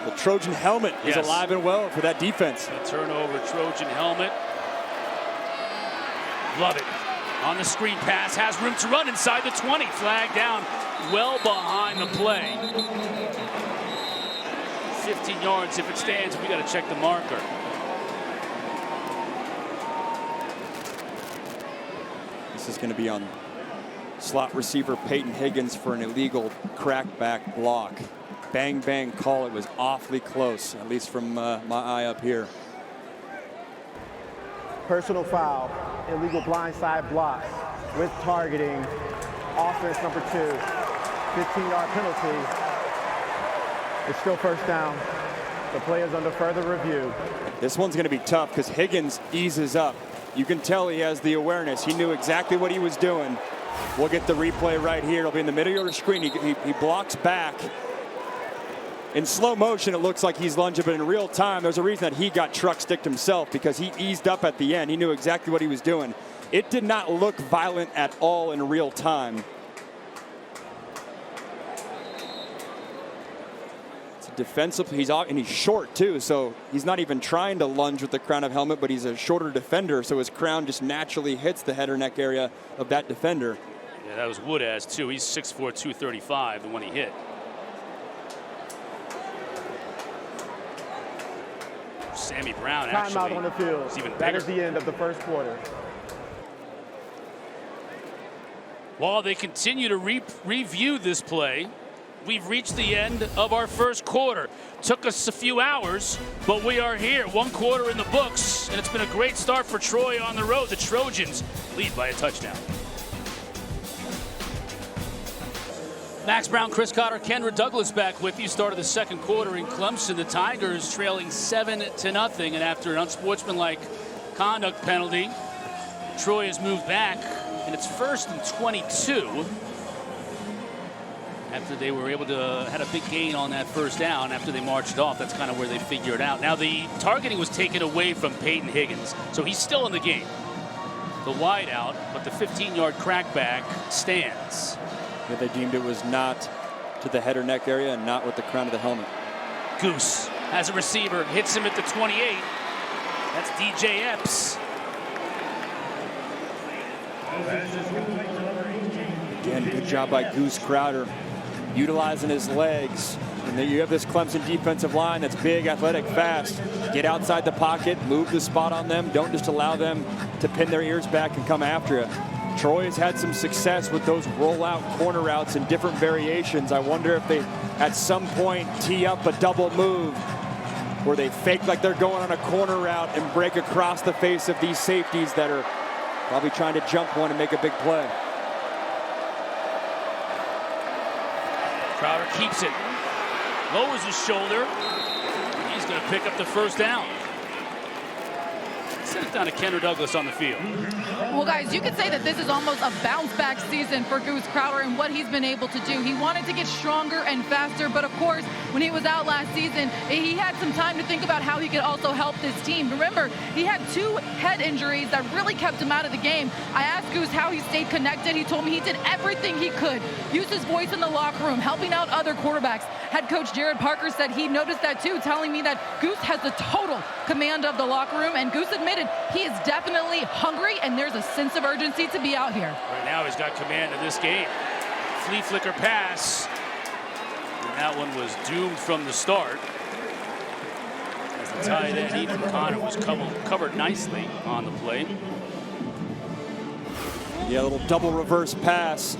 The Trojan helmet is alive and well for that defense. A turnover, Trojan helmet. Love it. On the screen pass, has room to run inside the 20. Flag down, well behind the play. 15 yards if it stands. We got to check the marker. This is going to be on slot receiver Peyton Higgins for an illegal crackback block. Bang, bang call. It was awfully close, at least from my eye up here. Personal foul, illegal blindside blocks with targeting, offense number 2, 15-yard penalty. It's still first down. The play is under further review. This one's going to be tough because Higgins eases up. You can tell he has the awareness. He knew exactly what he was doing. We'll get the replay right here. It'll be in the middle of the screen. He blocks back. In slow motion, it looks like he's lunging, but in real time, there's a reason that he got truck sticked himself, because he eased up at the end. He knew exactly what he was doing. It did not look violent at all in real time. It's a defensive, and he's short too, so he's not even trying to lunge with the crown of helmet, but he's a shorter defender, so his crown just naturally hits the head or neck area of that defender. Yeah, that was Woodaz too. He's 6'4", 235, the one he hit. Sammy Brown actually. Timeout on the field. Even that bigger. is the end of the first quarter. While they continue to review this play, we've reached the end of our first quarter. Took us a few hours, but we are here. One quarter in the books, and it's been a great start for Troy on the road. The Trojans lead by a touchdown. Max Brown, Chris Cotter, Kendra Douglas back with you. Start of the second quarter in Clemson. The Tigers trailing 7-0, and after an unsportsmanlike conduct penalty, Troy has moved back, and it's 1st and 22. After they were able to had a big gain on that first down after they marched off. That's kind of where they figured it out. Now the targeting was taken away from Peyton Higgins, so he's still in the game. The wide out, but the 15-yard crackback stands. Yeah, they deemed it was not to the head or neck area and not with the crown of the helmet. Goose has a receiver, hits him at the 28. That's DJ Epps. Again, good job by Goose Crowder, utilizing his legs. And then you have this Clemson defensive line that's big, athletic, fast. Get outside the pocket, move the spot on them. Don't just allow them to pin their ears back and come after you. Troy has had some success with those rollout corner routes in different variations. I wonder if they, at some point, tee up a double move where they fake like they're going on a corner route and break across the face of these safeties that are probably trying to jump one and make a big play. Crowder keeps it, lowers his shoulder. He's going to pick up the first down. Send it down to Kendra Douglas on the field. Well, guys, you could say that this is almost a bounce-back season for Goose Crowder and what he's been able to do. He wanted to get stronger and faster, but of course, when he was out last season, he had some time to think about how he could also help this team. Remember, he had 2 head injuries that really kept him out of the game. I asked Goose how he stayed connected. He told me he did everything he could. Used his voice in the locker room, helping out other quarterbacks. Head coach Jared Parker said he noticed that too, telling me that Goose has the total command of the locker room, and Goose admitted he is definitely hungry, and there's a sense of urgency to be out here. Right now, he's got command of this game. flea flicker pass. And that one was doomed from the start. As the tight end, Ethan Connor, was covered nicely on the play. Yeah, a little double reverse pass.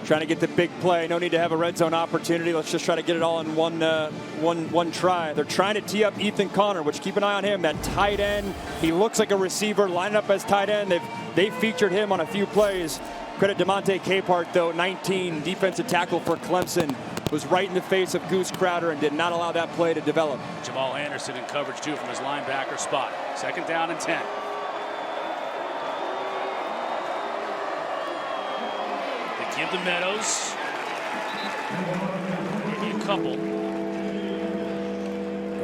Trying to get the big play. No need to have a red zone opportunity. Let's just try to get it all in one try. They're trying to tee up Ethan Connor, which keep an eye on him. That tight end. He looks like a receiver, lining up as tight end. They've featured him on a few plays. Credit DeMonte Capehart, though, 19, defensive tackle for Clemson, was right in the face of Goose Crowder and did not allow that play to develop. Jamal Anderson in coverage, too, from his linebacker spot. 2nd down and 10. They give the Meadows. Maybe a couple.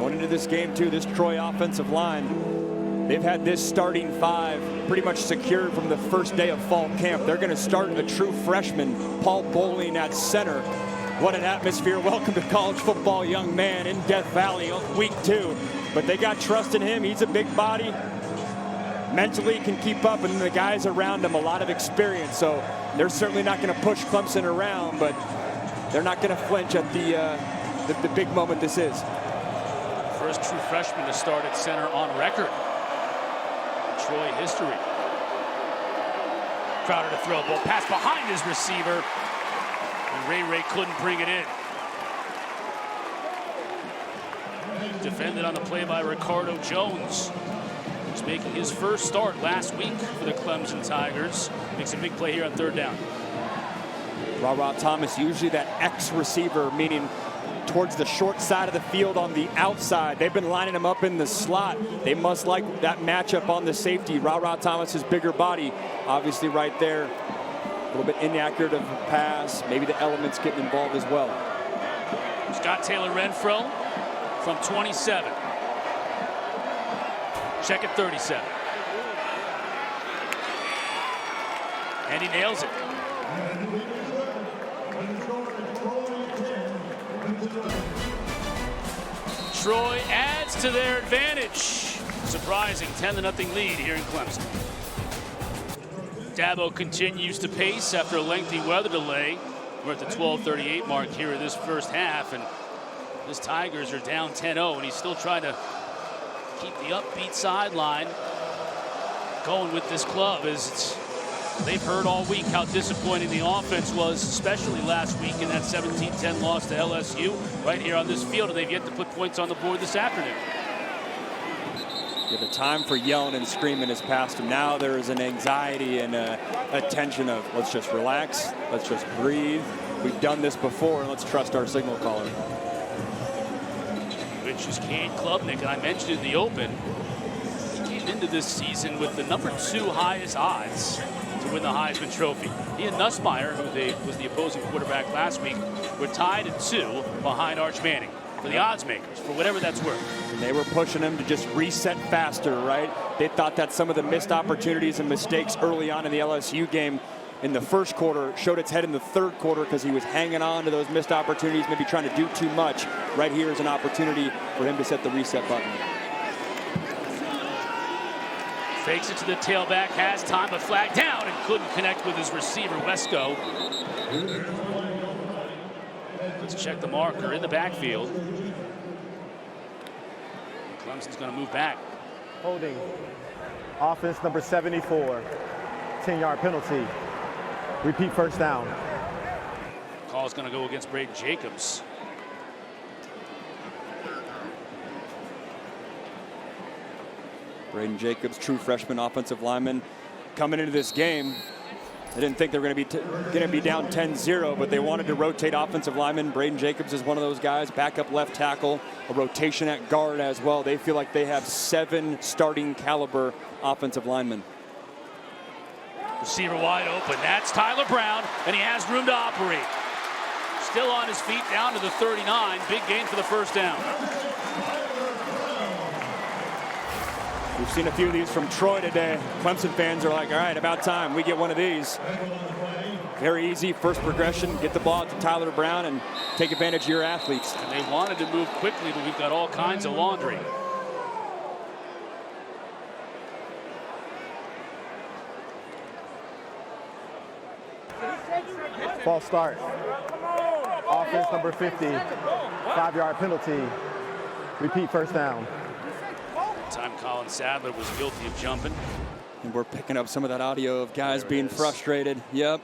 Going into this game, too, this Troy offensive line, they've had this starting 5 pretty much secured from the first day of fall camp. They're going to start a true freshman, Paul Bowling, at center. What an atmosphere. Welcome to college football, young man, in Death Valley, week 2. But they got trust in him. He's a big body. Mentally can keep up, and the guys around him, a lot of experience. So they're certainly not going to push Clemson around, but they're not going to flinch at the big moment this is. First true freshman to start at center on record in Troy history. Crowder to throw, ball pass behind his receiver, and Ray couldn't bring it in. Defended on the play by Ricardo Jones. He's making his first start last week for the Clemson Tigers. Makes a big play here on 3rd down. Ra Thomas, usually that X receiver, meaning towards the short side of the field on the outside. They've been lining him up in the slot. They must like that matchup on the safety. Ra Thomas's bigger body, obviously right there. A little bit inaccurate of a pass. Maybe the elements getting involved as well. Scott Taylor Renfro from 27. Check at 37. And he nails it. Troy adds to their advantage. Surprising 10-0 lead here in Clemson. Dabo continues to pace after a lengthy weather delay. We're at the 12:38 mark here in this first half, and his Tigers are down 10-0, and he's still trying to keep the upbeat sideline going with this club, as they've heard all week how disappointing the offense was, especially last week in that 17-10 loss to LSU right here on this field, and they've yet to put points on the board this afternoon. Yeah, the time for yelling and screaming has passed him. Now there is an anxiety and a tension of let's just relax, let's just breathe. We've done this before, and let's trust our signal caller. Which is Cade Klubnik, and I mentioned in the open, he came into this season with the #2 highest odds to win the Heisman Trophy. He and Nussmeier, who was the opposing quarterback last week, were tied at 2 behind Arch Manning for the odds makers, for whatever that's worth. And they were pushing him to just reset faster, right? They thought that some of the missed opportunities and mistakes early on in the LSU game in the first quarter showed its head in the 3rd quarter because he was hanging on to those missed opportunities, maybe trying to do too much. Right here is an opportunity for him to set the reset button. Fakes it to the tailback, has time, but flagged down and couldn't connect with his receiver, Wesco. Let's check the marker in the backfield. Clemson's going to move back. Holding. Offense number 74. 10-yard penalty. Repeat first down. Call's going to go against Braden Jacobs. Braden Jacobs, true freshman offensive lineman, coming into this game. They didn't think they were going to be down 10-0, but they wanted to rotate offensive linemen. Braden Jacobs is one of those guys, backup left tackle, a rotation at guard as well. They feel like they have 7 starting caliber offensive linemen. Receiver wide open. That's Tyler Brown, and he has room to operate. Still on his feet, down to the 39. Big gain for the first down. We've seen a few of these from Troy today. Clemson fans are like, all right, about time we get one of these. Very easy, first progression, get the ball to Tyler Brown and take advantage of your athletes. And they wanted to move quickly, but we've got all kinds of laundry. False start. Offense number 50. 5-yard penalty. Repeat first down. Time Colin Sadler was guilty of jumping. And we're picking up some of that audio of guys being frustrated. Yep.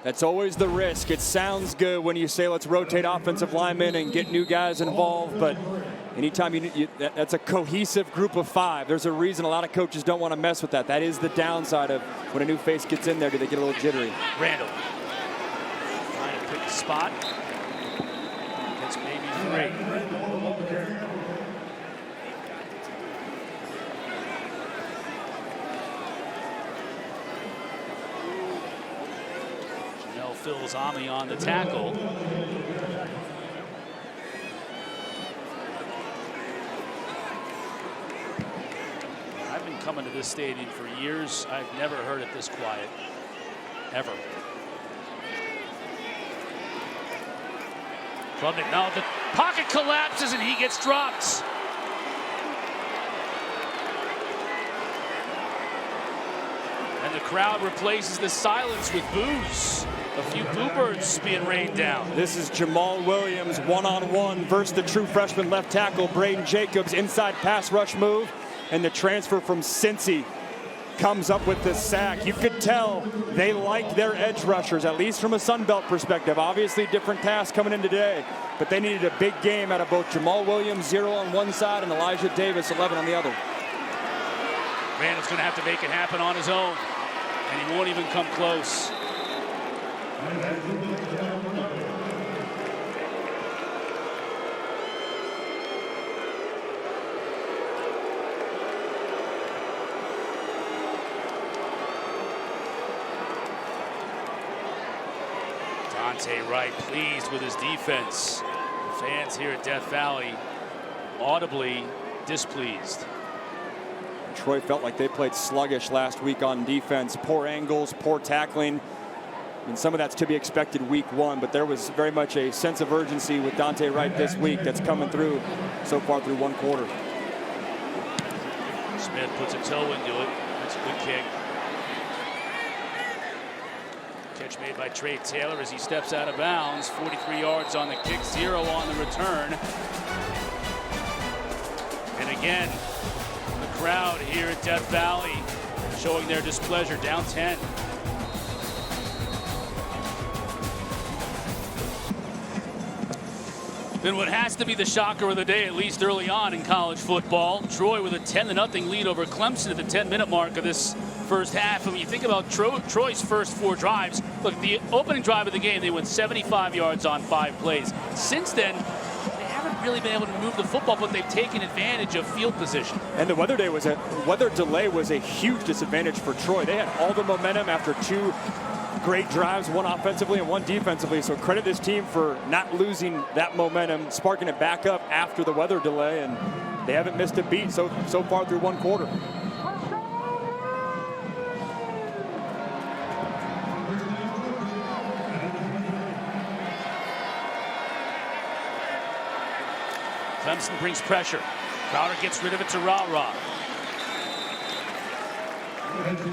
That's always the risk. It sounds good when you say let's rotate offensive linemen and get new guys involved, but anytime that's a cohesive group of 5. There's a reason a lot of coaches don't want to mess with that. That is the downside of when a new face gets in there. Do they get a little jittery? Randall trying to pick a spot. That's maybe 3. Phil's Ami on the tackle. I've been coming to this stadium for years. I've never heard it this quiet, ever. Klubnik, now the pocket collapses and he gets dropped. And the crowd replaces the silence with boos. A few bluebirds being rained down. This is Jamal Williams one-on-one versus the true freshman left tackle Braden Jacobs. Inside pass rush move, and the transfer from Cincy comes up with the sack. You could tell they like their edge rushers, at least from a Sun Belt perspective. Obviously different task coming in today, but they needed a big game out of both Jamal Williams 0 on one side and Elijah Davis 11 on the other. Randall's going to have to make it happen on his own, and he won't even come close. Dante Wright pleased with his defense. The fans here at Death Valley audibly displeased. Troy felt like they played sluggish last week on defense. Poor angles, poor tackling. And some of that's to be expected week 1, but there was very much a sense of urgency with Dante Wright this week that's coming through so far through one quarter. Smith puts a toe into it. That's a good kick. Catch made by Trey Taylor as he steps out of bounds. 43 yards on the kick, 0 on the return. And again, the crowd here at Death Valley showing their displeasure, down 10. Then what has to be the shocker of the day, at least early on in college football, Troy with a 10-0 lead over Clemson at the 10-minute mark of this first half. And when you think about Troy's first 4 drives, look, the opening drive of the game, they went 75 yards on 5 plays. Since then, they haven't really been able to move the football, but they've taken advantage of field position. And the weather delay was a huge disadvantage for Troy. They had all the momentum after 2 great drives, one offensively and one defensively. So credit this team for not losing that momentum, sparking it back up after the weather delay, and they haven't missed a beat so far through one quarter. Clemson brings pressure. Crowder gets rid of it to Ra-Ra.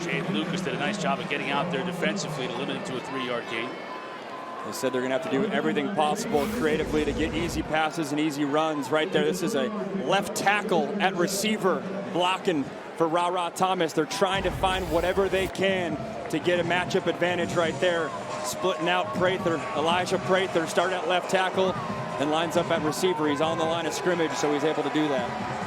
Jade Lucas did a nice job of getting out there defensively to limit it to a 3-yard gain. They said they're going to have to do everything possible creatively to get easy passes and easy runs right there. This is a left tackle at receiver blocking for Ra-Ra Thomas. They're trying to find whatever they can to get a matchup advantage right there. Splitting out Prather, Elijah Prather started at left tackle and lines up at receiver. He's on the line of scrimmage, so he's able to do that.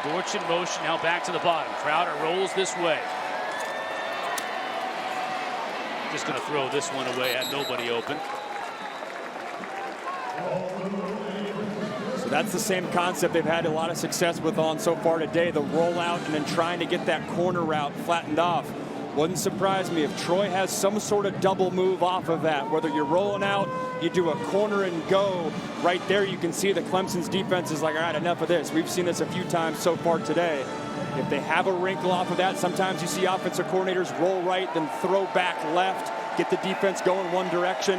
Dortch in motion, now back to the bottom. Crowder rolls this way. Just going to throw this one away, had nobody open. So that's the same concept they've had a lot of success with on so far today, the rollout and then trying to get that corner route flattened off. Wouldn't surprise me if Troy has some sort of double move off of that. Whether you're rolling out, you do a corner and go. Right there, you can see the Clemson's defense is like, all right, enough of this. We've seen this a few times so far today. If they have a wrinkle off of that, sometimes you see offensive coordinators roll right, then throw back left, get the defense going one direction.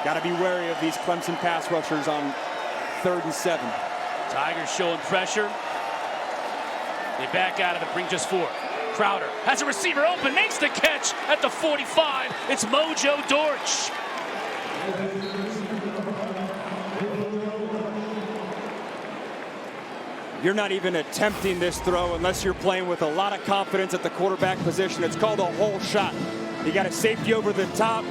Got to be wary of these Clemson pass rushers on 3rd and 7. Tigers showing pressure. They back out of it, bring just 4. Crowder has a receiver open, makes the catch at the 45. It's Mojo Dortch. You're not even attempting this throw unless you're playing with a lot of confidence at the quarterback position. It's called a hole shot. You got a safety over the top,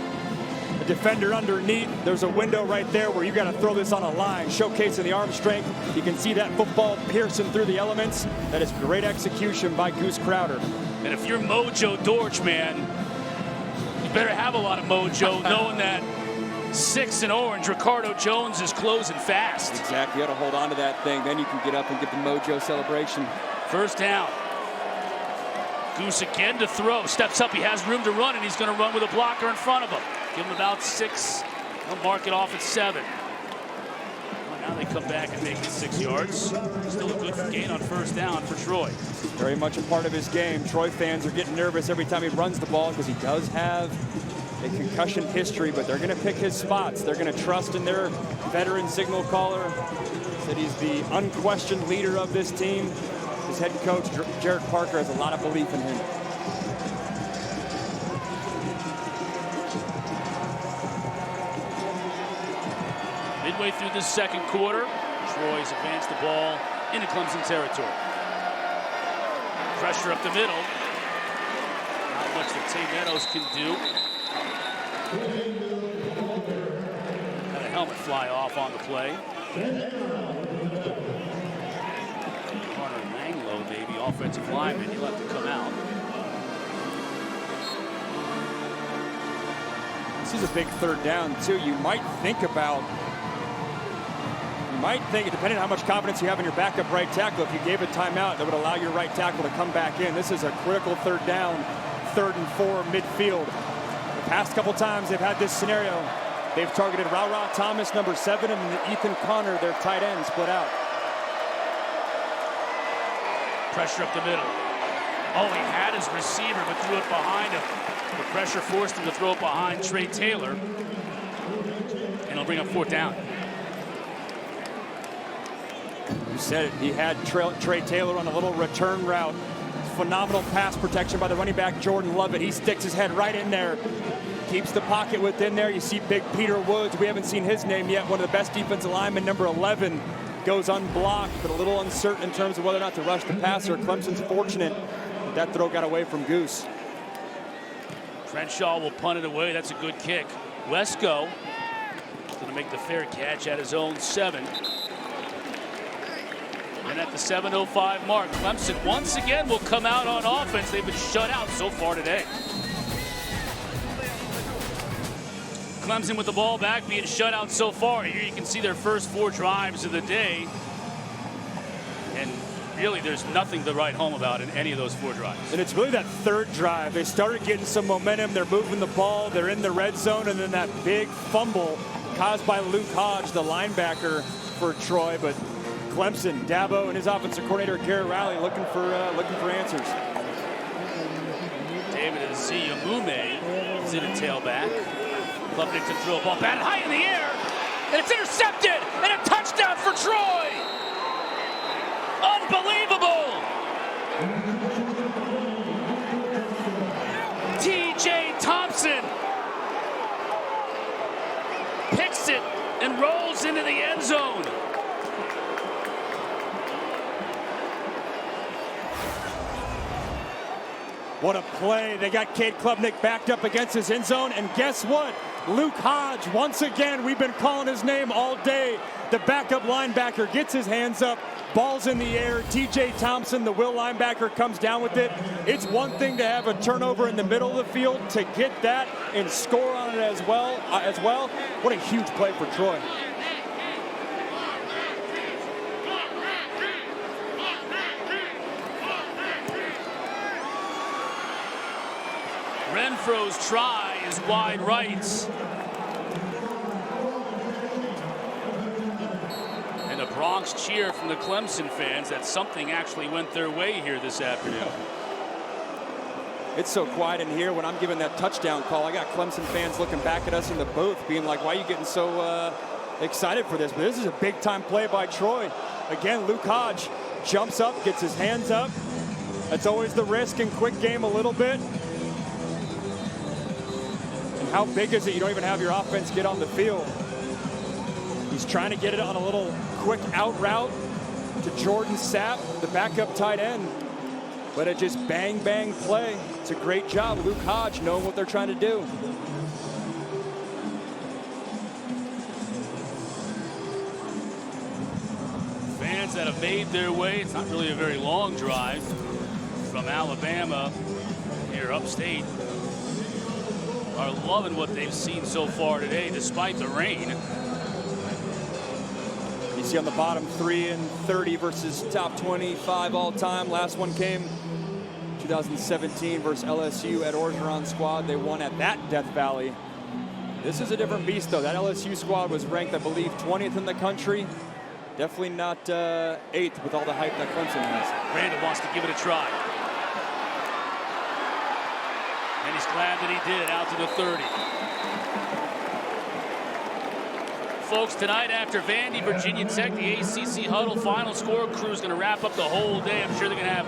a defender underneath. There's a window right there where you got to throw this on a line, showcasing the arm strength. You can see that football piercing through the elements. That is great execution by Goose Crowder. And if you're Mojo Dortch, man, you better have a lot of mojo, knowing that 6 in orange, Ricardo Jones is closing fast. Exactly. You got to hold on to that thing. Then you can get up and get the mojo celebration. First down. Goose again to throw. Steps up. He has room to run, and he's going to run with a blocker in front of him. Give him about 6. He'll mark it off at 7. Well, now they come back and make it 6 yards. Still a good gain on first down for Troy. Very much a part of his game. Troy fans are getting nervous every time he runs the ball because he does have a concussion history, but they're going to pick his spots. They're going to trust in their veteran signal caller. Said he's the unquestioned leader of this team. His head coach, Jared Parker, has a lot of belief in him. Midway through the second quarter, Troy's advanced the ball into Clemson territory. Pressure up the middle. Not much that Tay Meadows can do. Had a helmet fly off on the play. Connor Langlow, baby, offensive lineman. He'll have to come out. This is a big third down, too. You might think, depending on how much confidence you have in your backup right tackle, if you gave a timeout, that would allow your right tackle to come back in. This is a critical third down, 3rd and 4 midfield. The past couple times they've had this scenario, they've targeted Ra Thomas, number 7, and Ethan Connor, their tight end, split out. Pressure up the middle. Oh, he had his receiver, but threw it behind him. The pressure forced him to throw it behind Trey Taylor. And he'll bring up 4th down. You said it. He had Trey Taylor on a little return route. Phenomenal pass protection by the running back, Jordan Lovett. He sticks his head right in there. Keeps the pocket within there. You see big Peter Woods. We haven't seen his name yet. One of the best defensive linemen, number 11, goes unblocked, but a little uncertain in terms of whether or not to rush the passer. Clemson's fortunate that throw got away from Goose. Crenshaw will punt it away. That's a good kick. Wesco is going to make the fair catch at his own 7. And at the 7:05 mark, Clemson once again will come out on offense. They've been shut out so far today. Clemson with the ball back, being shut out so far. Here you can see their first 4 drives of the day. And really, there's nothing to write home about in any of those 4 drives. And it's really that 3rd drive. They started getting some momentum. They're moving the ball. They're in the red zone. And then that big fumble caused by Luke Hodge, the linebacker for Troy. But Clemson, Dabo, and his offensive coordinator, Garrett Riley, looking for answers. David Aziamume is in a tailback. Klubnik to throw a ball batted high in the air. And it's intercepted. And a touchdown for Troy. Unbelievable. T.J. Thompson picks it and rolls into the end zone. What a play. They got Cade Klubnik backed up against his end zone. And guess what? Luke Hodge, once again, we've been calling his name all day. The backup linebacker gets his hands up. Ball's in the air. T.J. Thompson, the will linebacker, comes down with it. It's one thing to have a turnover in the middle of the field. To get that and score on it as well. What a huge play for Troy. Renfro's try is wide right. And a Bronx cheer from the Clemson fans that something actually went their way here this afternoon. It's so quiet in here when I'm giving that touchdown call. I got Clemson fans looking back at us in the booth being like, why are you getting so excited for this? But this is a big time play by Troy. Again, Luke Hodge jumps up, gets his hands up. That's always the risk in quick game a little bit. And how big is it? You don't even have your offense get on the field. He's trying to get it on a little quick out route to Jordan Sapp, the backup tight end. But it just bang, bang play. It's a great job. Luke Hodge knowing what they're trying to do. Fans that have made their way, it's not really a very long drive from Alabama here upstate, are loving what they've seen so far today despite the rain. You see on the bottom 3 and 30 versus top 25 all time. Last one came 2017 versus LSU at Orgeron squad. They won at that Death Valley. This is a different beast though. That LSU squad was ranked, I believe, 20th in the country. Definitely not 8th with all the hype that Clemson has. Randall wants to give it a try. And he's glad that he did it out to the 30. Folks, tonight after Vandy, Virginia Tech, the ACC Huddle final score crew is going to wrap up the whole day. I'm sure they're going to have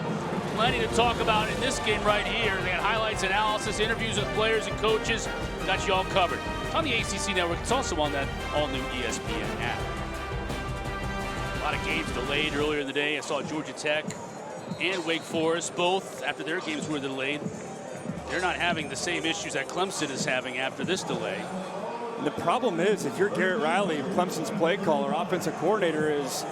plenty to talk about in this game right here. They got highlights, analysis, interviews with players and coaches. Got you all covered. It's on the ACC Network. It's also on that all-new ESPN app. A lot of games delayed earlier in the day. I saw Georgia Tech and Wake Forest, both after their games were delayed. They're not having the same issues that Clemson is having after this delay. And the problem is, if you're Garrett Riley, Clemson's play caller, offensive coordinator, is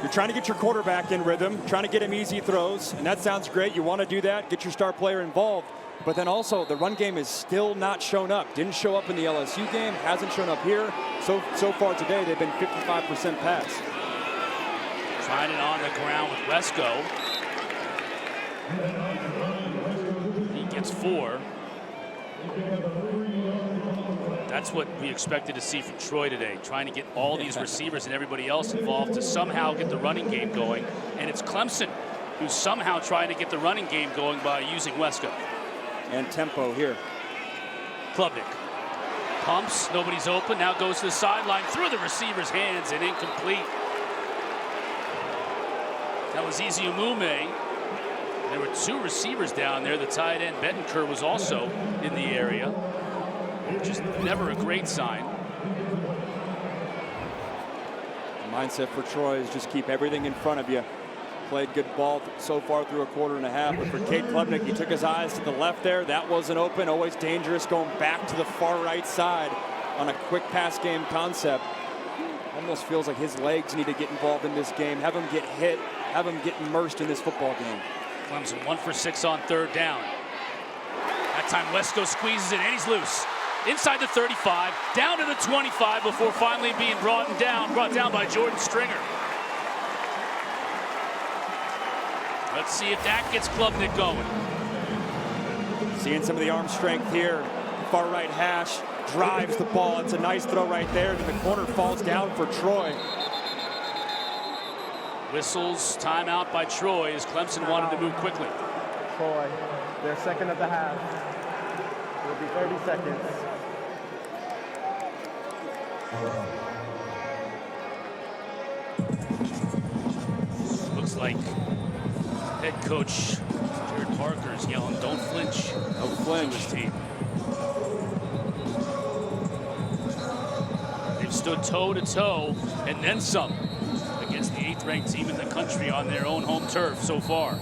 you're trying to get your quarterback in rhythm, trying to get him easy throws, and that sounds great. You want to do that, get your star player involved. But then also, the run game is still not shown up. Didn't show up in the LSU game, hasn't shown up here. So far today, they've been 55% pass. Trying it on the ground with Wesco. He gets 4. That's what we expected to see from Troy today, trying to get all these receivers and everybody else involved to somehow get the running game going. And it's Clemson who's somehow trying to get the running game going by using Wesco. And tempo here. Klubnik pumps, nobody's open, now goes to the sideline through the receiver's hands and incomplete. That was Easy Umume. There were 2 receivers down there. The tight end, Betancourt, was also in the area, which is never a great sign. The mindset for Troy is just keep everything in front of you. Played good ball so far through a quarter and a half, but for Cade Klubnik, he took his eyes to the left there. That wasn't open, always dangerous going back to the far right side on a quick pass game concept. Almost feels like his legs need to get involved in this game, have him get hit, have him get immersed in this football game. Clemson 1 for 6 on 3rd down. That time Wesco squeezes it and he's loose. Inside the 35, down to the 25 before finally being brought down by Jordan Stringer. Let's see if that gets Klubnik going. Seeing some of the arm strength here. Far right hash, drives the ball. It's a nice throw right there. Then the corner falls down for Troy. Whistles, timeout by Troy as Clemson wanted to move quickly. Troy, their second of the half. It'll be 30 seconds. Looks like head coach Jared Parker is yelling, "Don't flinch." Don't flinch. To his team. They've stood toe-to-toe and then some against the 8th-ranked team in the country on their own home turf so far.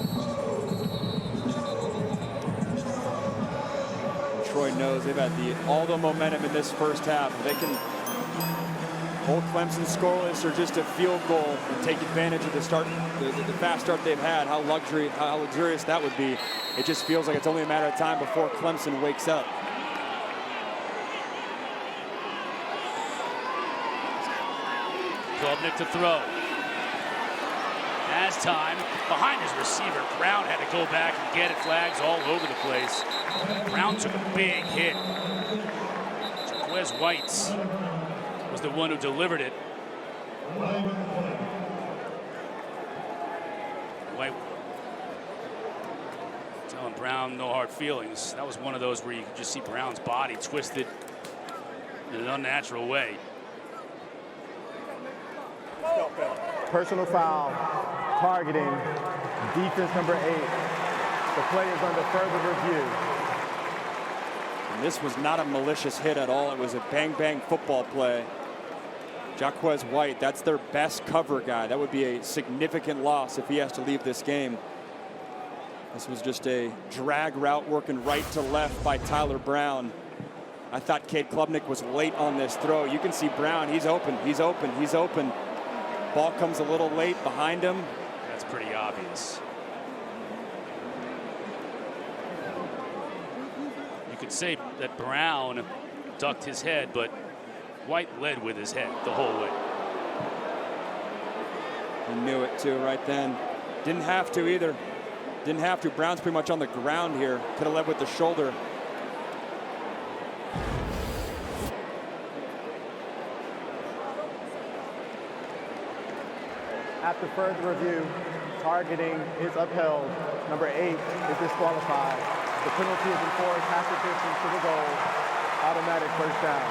Troy knows they've had all the momentum in this first half. They can hold Clemson scoreless or just a field goal and take advantage of the start, the fast start they've had. How luxurious that would be. It just feels like it's only a matter of time before Clemson wakes up. Klubnik to throw. Has time. Behind his receiver, Brown had to go back and get it. Flags all over the place. Brown took a big hit. Wes White was the one who delivered it. White telling Brown no hard feelings. That was one of those where you could just see Brown's body twisted in an unnatural way. personal foul, targeting defense number 8. The play is under further review. And this was not a malicious hit at all. It was a bang-bang football play. GWES White, that's their best cover guy. That would be a significant loss if he has to leave this game. This was just a drag route working right to left by Tyler Brown. I thought Cade Klubnik was late on this throw. You can see Brown, he's open, he's open, he's open. Ball comes a little late behind him. That's pretty obvious. You could say that Brown ducked his head, but White led with his head the whole way. He knew it too right then. Didn't have to either. Didn't have to. Brown's pretty much on the ground here. Could have led with the shoulder. After further review, targeting is upheld. Number 8 is disqualified. The penalty is enforced, half the distance to the goal. Automatic first down.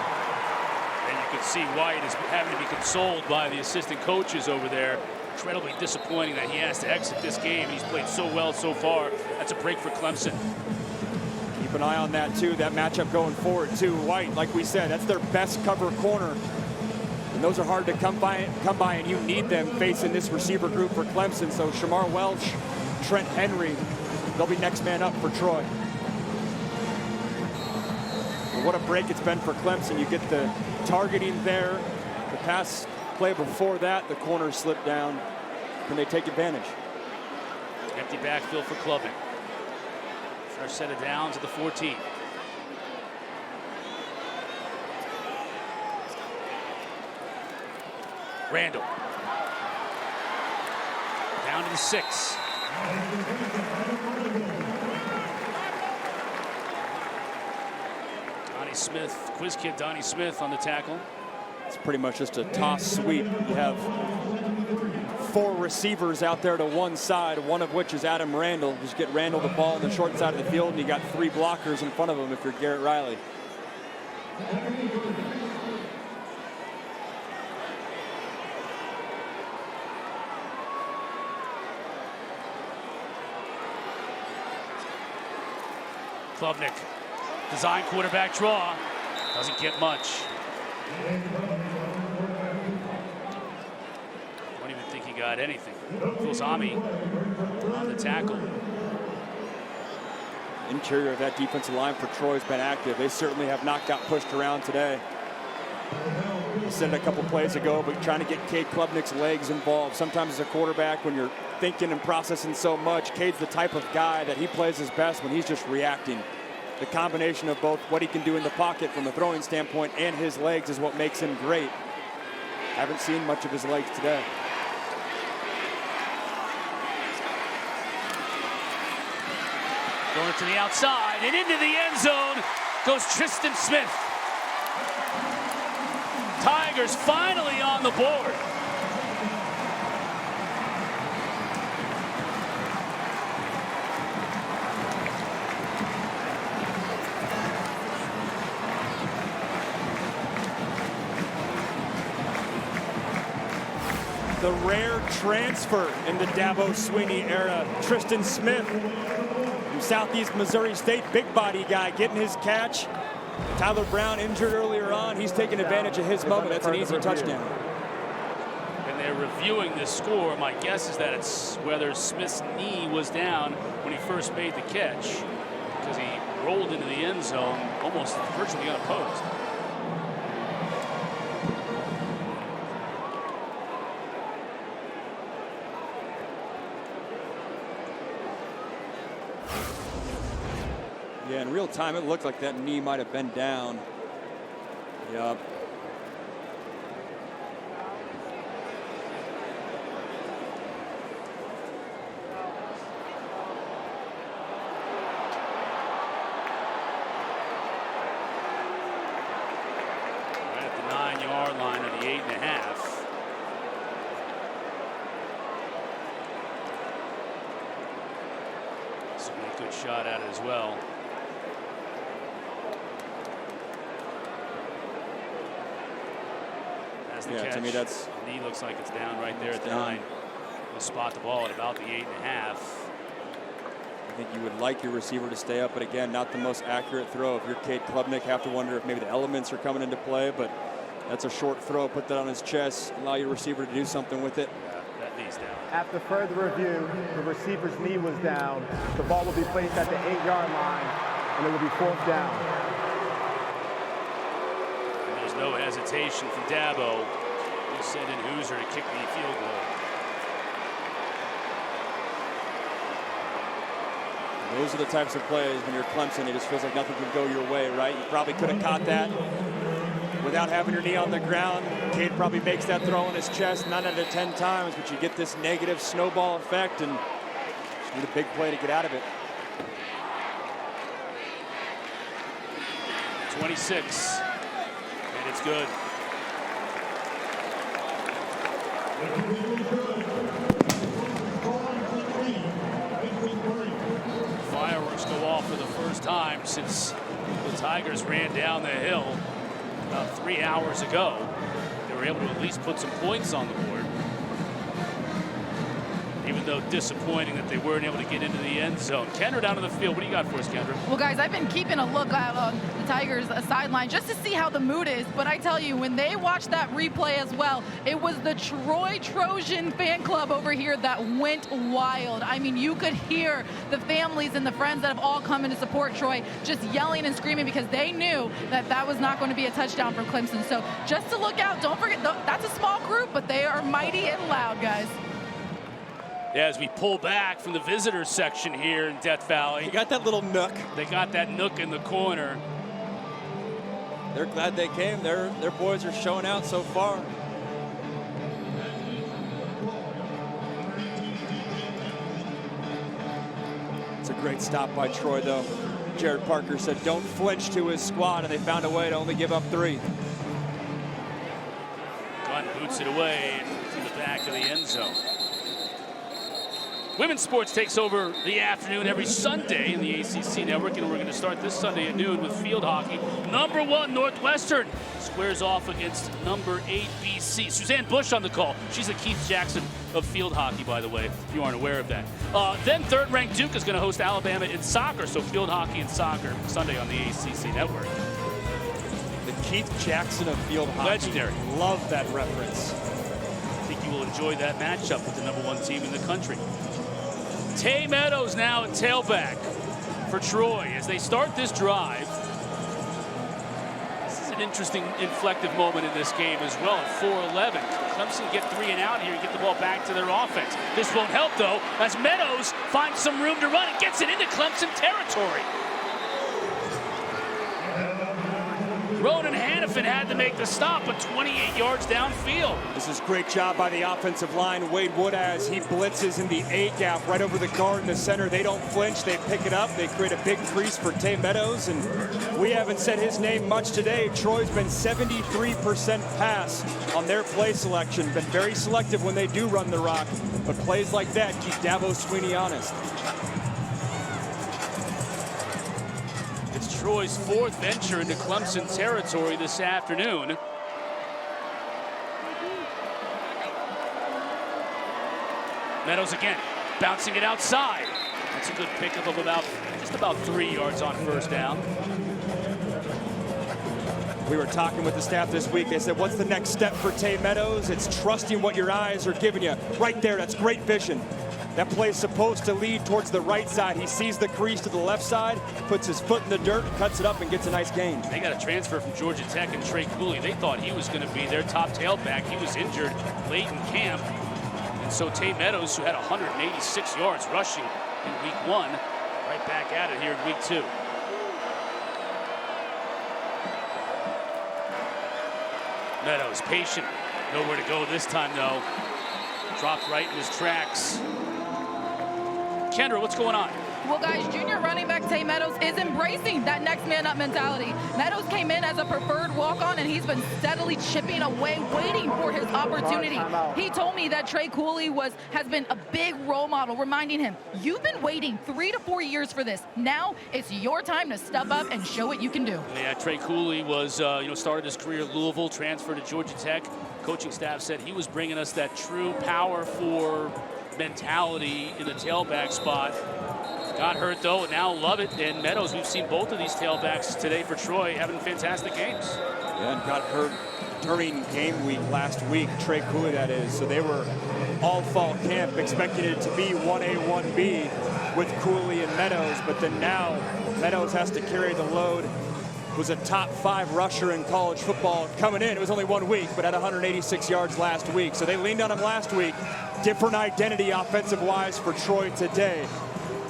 And you can see White is having to be consoled by the assistant coaches over there. Incredibly disappointing that he has to exit this game. He's played so well so far. That's a break for Clemson. Keep an eye on that too, that matchup going forward too. White, like we said, that's their best cover corner. And those are hard to come by, and you need them facing this receiver group for Clemson. So Shamar Welch, Trent Henry, they'll be next man up for Troy. But what a break it's been for Clemson. You get the targeting there, the pass play before that, the corner slipped down. Can they take advantage? Empty backfield for Klubnik. Fresh set of downs at the 14. Randall. Down to the 6. Donnie Smith, quiz kid Donnie Smith on the tackle. It's pretty much just a toss sweep. You have 4 receivers out there to one side, one of which is Adam Randall. Just get Randall the ball on the short side of the field, and you got 3 blockers in front of him if you're Garrett Riley. Klubnik, design quarterback draw, doesn't get much. Don't even think he got anything. Fulsami on the tackle. Interior of that defensive line for Troy has been active. They certainly have not got pushed around today. I said it a couple plays ago, but trying to get Cade Klubnik's legs involved. Sometimes as a quarterback, when you're thinking and processing so much, Cade's the type of guy that he plays his best when he's just reacting. The combination of both what he can do in the pocket from a throwing standpoint and his legs is what makes him great. Haven't seen much of his legs today. Going to the outside and into the end zone goes Tristan Smith. Tigers finally on the board. The rare transfer in the Dabo Swinney era. Tristan Smith from Southeast Missouri State, big body guy, getting his catch. Tyler Brown injured earlier on. He's taking advantage of his moment. That's an easy touchdown. And they're reviewing this score. My guess is that it's whether Smith's knee was down when he first made the catch, because he rolled into the end zone almost virtually unopposed. Yeah, in real time, it looked like that knee might have been down. Yep. Right at the 9-yard line of the 8.5. This will be a good shot at it as well. Has the Yeah, catch. to me that's... Knee looks like it's down right there at the 9. We'll spot the ball at about the 8.5. I think you would like your receiver to stay up, but again, not the most accurate throw. If you're Cade Klubnik, have to wonder if maybe the elements are coming into play, but that's a short throw. Put that on his chest, allow your receiver to do something with it. Yeah, that knee's down. After further review, the receiver's knee was down. The ball will be placed at the 8-yard line, and it will be 4th down. And there's no hesitation from Dabo. He'll send in Hoosier to kick the field goal. Those are the types of plays when you're Clemson, it just feels like nothing can go your way, right? You probably could have caught that without having your knee on the ground. Cade probably makes that throw on his chest 9 out of 10 times, but you get this negative snowball effect and just need a big play to get out of it. 26, and it's good. Fireworks go off for the first time since the Tigers ran down the hill about 3 hours ago. They were able to at least put some points on the board. Even though disappointing that they weren't able to get into the end zone. Kendra down to the field. What do you got for us, Kendra? Well, guys, I've been keeping a look out on the Tigers' sideline just to see how the mood is. But I tell you, when they watched that replay as well, it was the Trojan fan club over here that went wild. I mean, you could hear the families and the friends that have all come in to support Troy just yelling and screaming because they knew that that was not going to be a touchdown for Clemson. So just to look out, don't forget, that's a small group, but they are mighty and loud, guys. Yeah, as we pull back from the visitors section here in Death Valley. You got that little nook. They got that nook in the corner. They're glad they came. Their boys are showing out so far. It's a great stop by Troy, though. Jared Parker said, don't flinch to his squad, and they found a way to only give up 3. Gunn boots it away to the back of the end zone. Women's sports takes over the afternoon every Sunday in the ACC network, and we're going to start this Sunday at noon with field hockey. Number 1 Northwestern squares off against number 8 BC. Suzanne Bush on the call. She's the Keith Jackson of field hockey, by the way, if you aren't aware of that. Then third-ranked Duke is going to host Alabama in soccer, so field hockey and soccer Sunday on the ACC network. The Keith Jackson of field hockey. Legendary. Love that reference. I think you will enjoy that matchup with the number 1 team in the country. Tay Meadows now at tailback for Troy as they start this drive. This is an interesting inflective moment in this game as well at 4:11. Clemson get 3 and out here and get the ball back to their offense. This won't help though as Meadows finds some room to run and gets it into Clemson territory. Ronan Hannafin had to make the stop, but 28 yards downfield. This is great job by the offensive line. Wade Wood as he blitzes in the A gap right over the guard in the center. They don't flinch. They pick it up. They create a big crease for Tay Meadows, and we haven't said his name much today. Troy's been 73% pass on their play selection. Been very selective when they do run the rock, but plays like that keep Dabo Swinney honest. Troy's 4th venture into Clemson territory this afternoon. Meadows again, bouncing it outside. That's a good pickup of just about 3 yards on first down. We were talking with the staff this week. They said, what's the next step for Tay Meadows? It's trusting what your eyes are giving you. Right there, that's great vision. That play is supposed to lead towards the right side. He sees the crease to the left side, puts his foot in the dirt, cuts it up, and gets a nice gain. They got a transfer from Georgia Tech and Trey Cooley. They thought he was going to be their top tailback. He was injured late in camp. And so Tay Meadows, who had 186 yards rushing in week 1, right back at it here in week 2. Meadows, patient. Nowhere to go this time, though. Dropped right in his tracks. Kendra, what's going on? Well, guys, junior running back Tay Meadows is embracing that next man up mentality. Meadows came in as a preferred walk-on, and he's been steadily chipping away, waiting for his opportunity. He told me that Trey Cooley has been a big role model, reminding him, you've been waiting 3 to 4 years for this. Now it's your time to step up and show what you can do. Yeah, Trey Cooley was, started his career at Louisville, transferred to Georgia Tech, coaching staff said he was bringing us that true power four mentality in the tailback spot. Got hurt though, and now Lovett and Meadows. We've seen both of these tailbacks today for Troy having fantastic games. Yeah, and got hurt during game week last week, Trey Cooley that is. So they were all fall camp expecting it to be 1A, 1B with Cooley and Meadows, but then now Meadows has to carry the load. Was a top 5 rusher in college football coming in. It was only 1 week, but had 186 yards last week. So they leaned on him last week. Different identity offensive-wise for Troy today.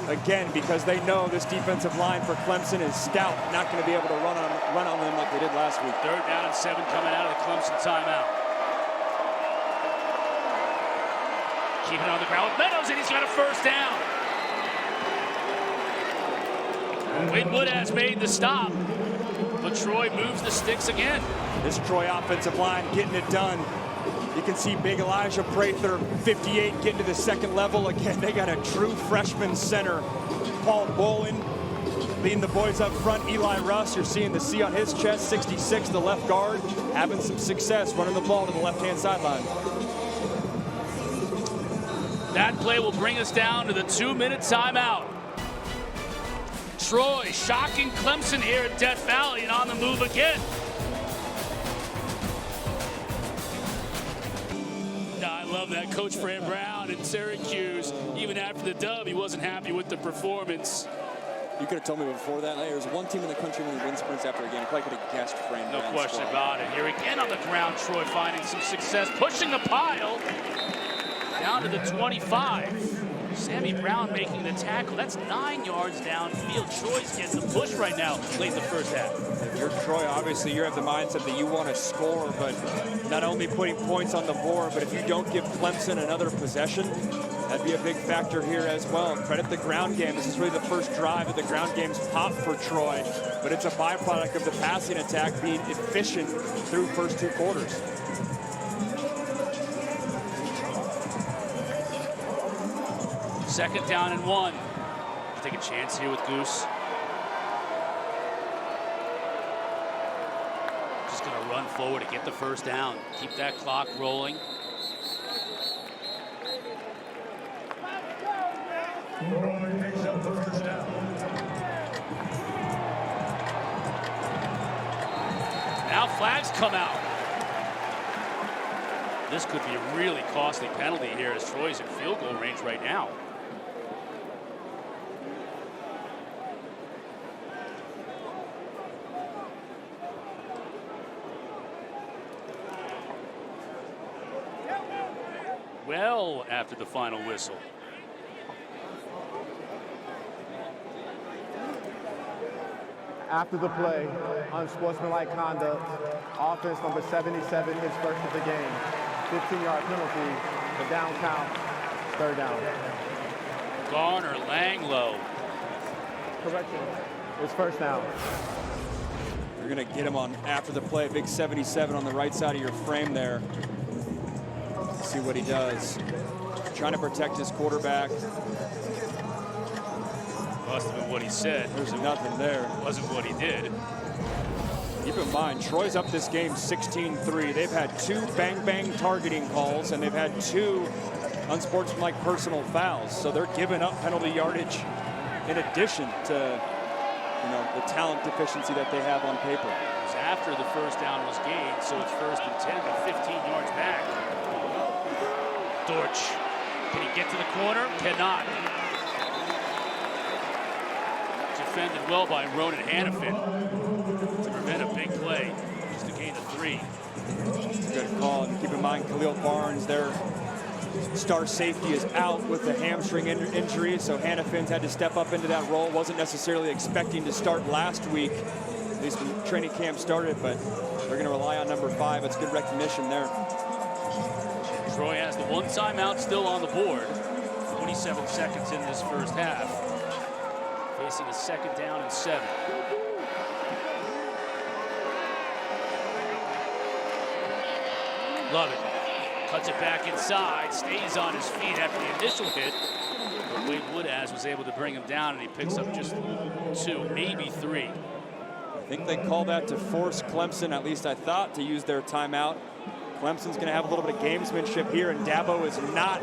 Again, because they know this defensive line for Clemson is stout, not going to be able to run on them like they did last week. 3rd down and 7 coming out of the Clemson timeout. Keeping it on the ground with Meadows, and he's got a 1st down. Winwood has made the stop, but Troy moves the sticks again. This Troy offensive line getting it done. You can see big Elijah Prather, 58, getting to the 2nd level. Again, they got a true freshman center. Paul Bolin leading the boys up front. Eli Russ, you're seeing the C on his chest, 66, the left guard, having some success running the ball to the left-hand sideline. That play will bring us down to the 2-minute timeout. Troy shocking Clemson here at Death Valley and on the move again. I love that. Coach Fran Brown in Syracuse, even after the dub, he wasn't happy with the performance. You could have told me before that. There's one team in the country when he wins sprints after a game. I probably could have guessed Fran Brown's No question squad. about it. Here again on the ground, Troy finding some success, pushing the pile down to the 25. Sammy Brown making the tackle. That's 9 yards downfield. Troy's getting the push right now late in the 1st half. If you're Troy, obviously you have the mindset that you want to score, but not only putting points on the board, but if you don't give Clemson another possession, that'd be a big factor here as well. Credit the ground game. This is really the first drive of the ground game's pop for Troy, but it's a byproduct of the passing attack being efficient through first 2 quarters. Second down and 1. Take a chance here with Goose. Just going to run forward to get the 1st down. Keep that clock rolling. Now flags come out. This could be a really costly penalty here as Troy's in field goal range right now. Well, after the final whistle. After the play, unsportsmanlike conduct, offense number 77 hits first of the game. 15-yard penalty, the down count, 3rd down. Garner Langlow. Correction, it's 1st down. You're going to get him on after the play. Big 77 on the right side of your frame there. See what he does. Trying to protect his quarterback. Must have been what he said. There's nothing there. Wasn't what he did. Keep in mind, Troy's up this game 16-3. They've had 2 bang-bang targeting calls, and they've had 2 unsportsmanlike personal fouls. So they're giving up penalty yardage in addition to, the talent deficiency that they have on paper. It was after the 1st down was gained, so it's 1st and 10 to 15 yards back. Dortch, can he get to the corner? Cannot. Defended well by Ronan Hannafin to prevent a big play. Just a gain of 3. Good call. And keep in mind, Khalil Barnes, their star safety, is out with a hamstring injury, so Hannafin's had to step up into that role. Wasn't necessarily expecting to start last week, at least when training camp started, but they're going to rely on number 5. It's good recognition there. Troy has the 1 timeout still on the board. 27 seconds in this 1st half. Facing a 2nd down and 7. Love it. Cuts it back inside. Stays on his feet after the initial hit. But Wade Woodaz was able to bring him down, and he picks up just 2, maybe 3. I think they call that to force Clemson, at least I thought, to use their timeout. Clemson's going to have a little bit of gamesmanship here, and Dabo is not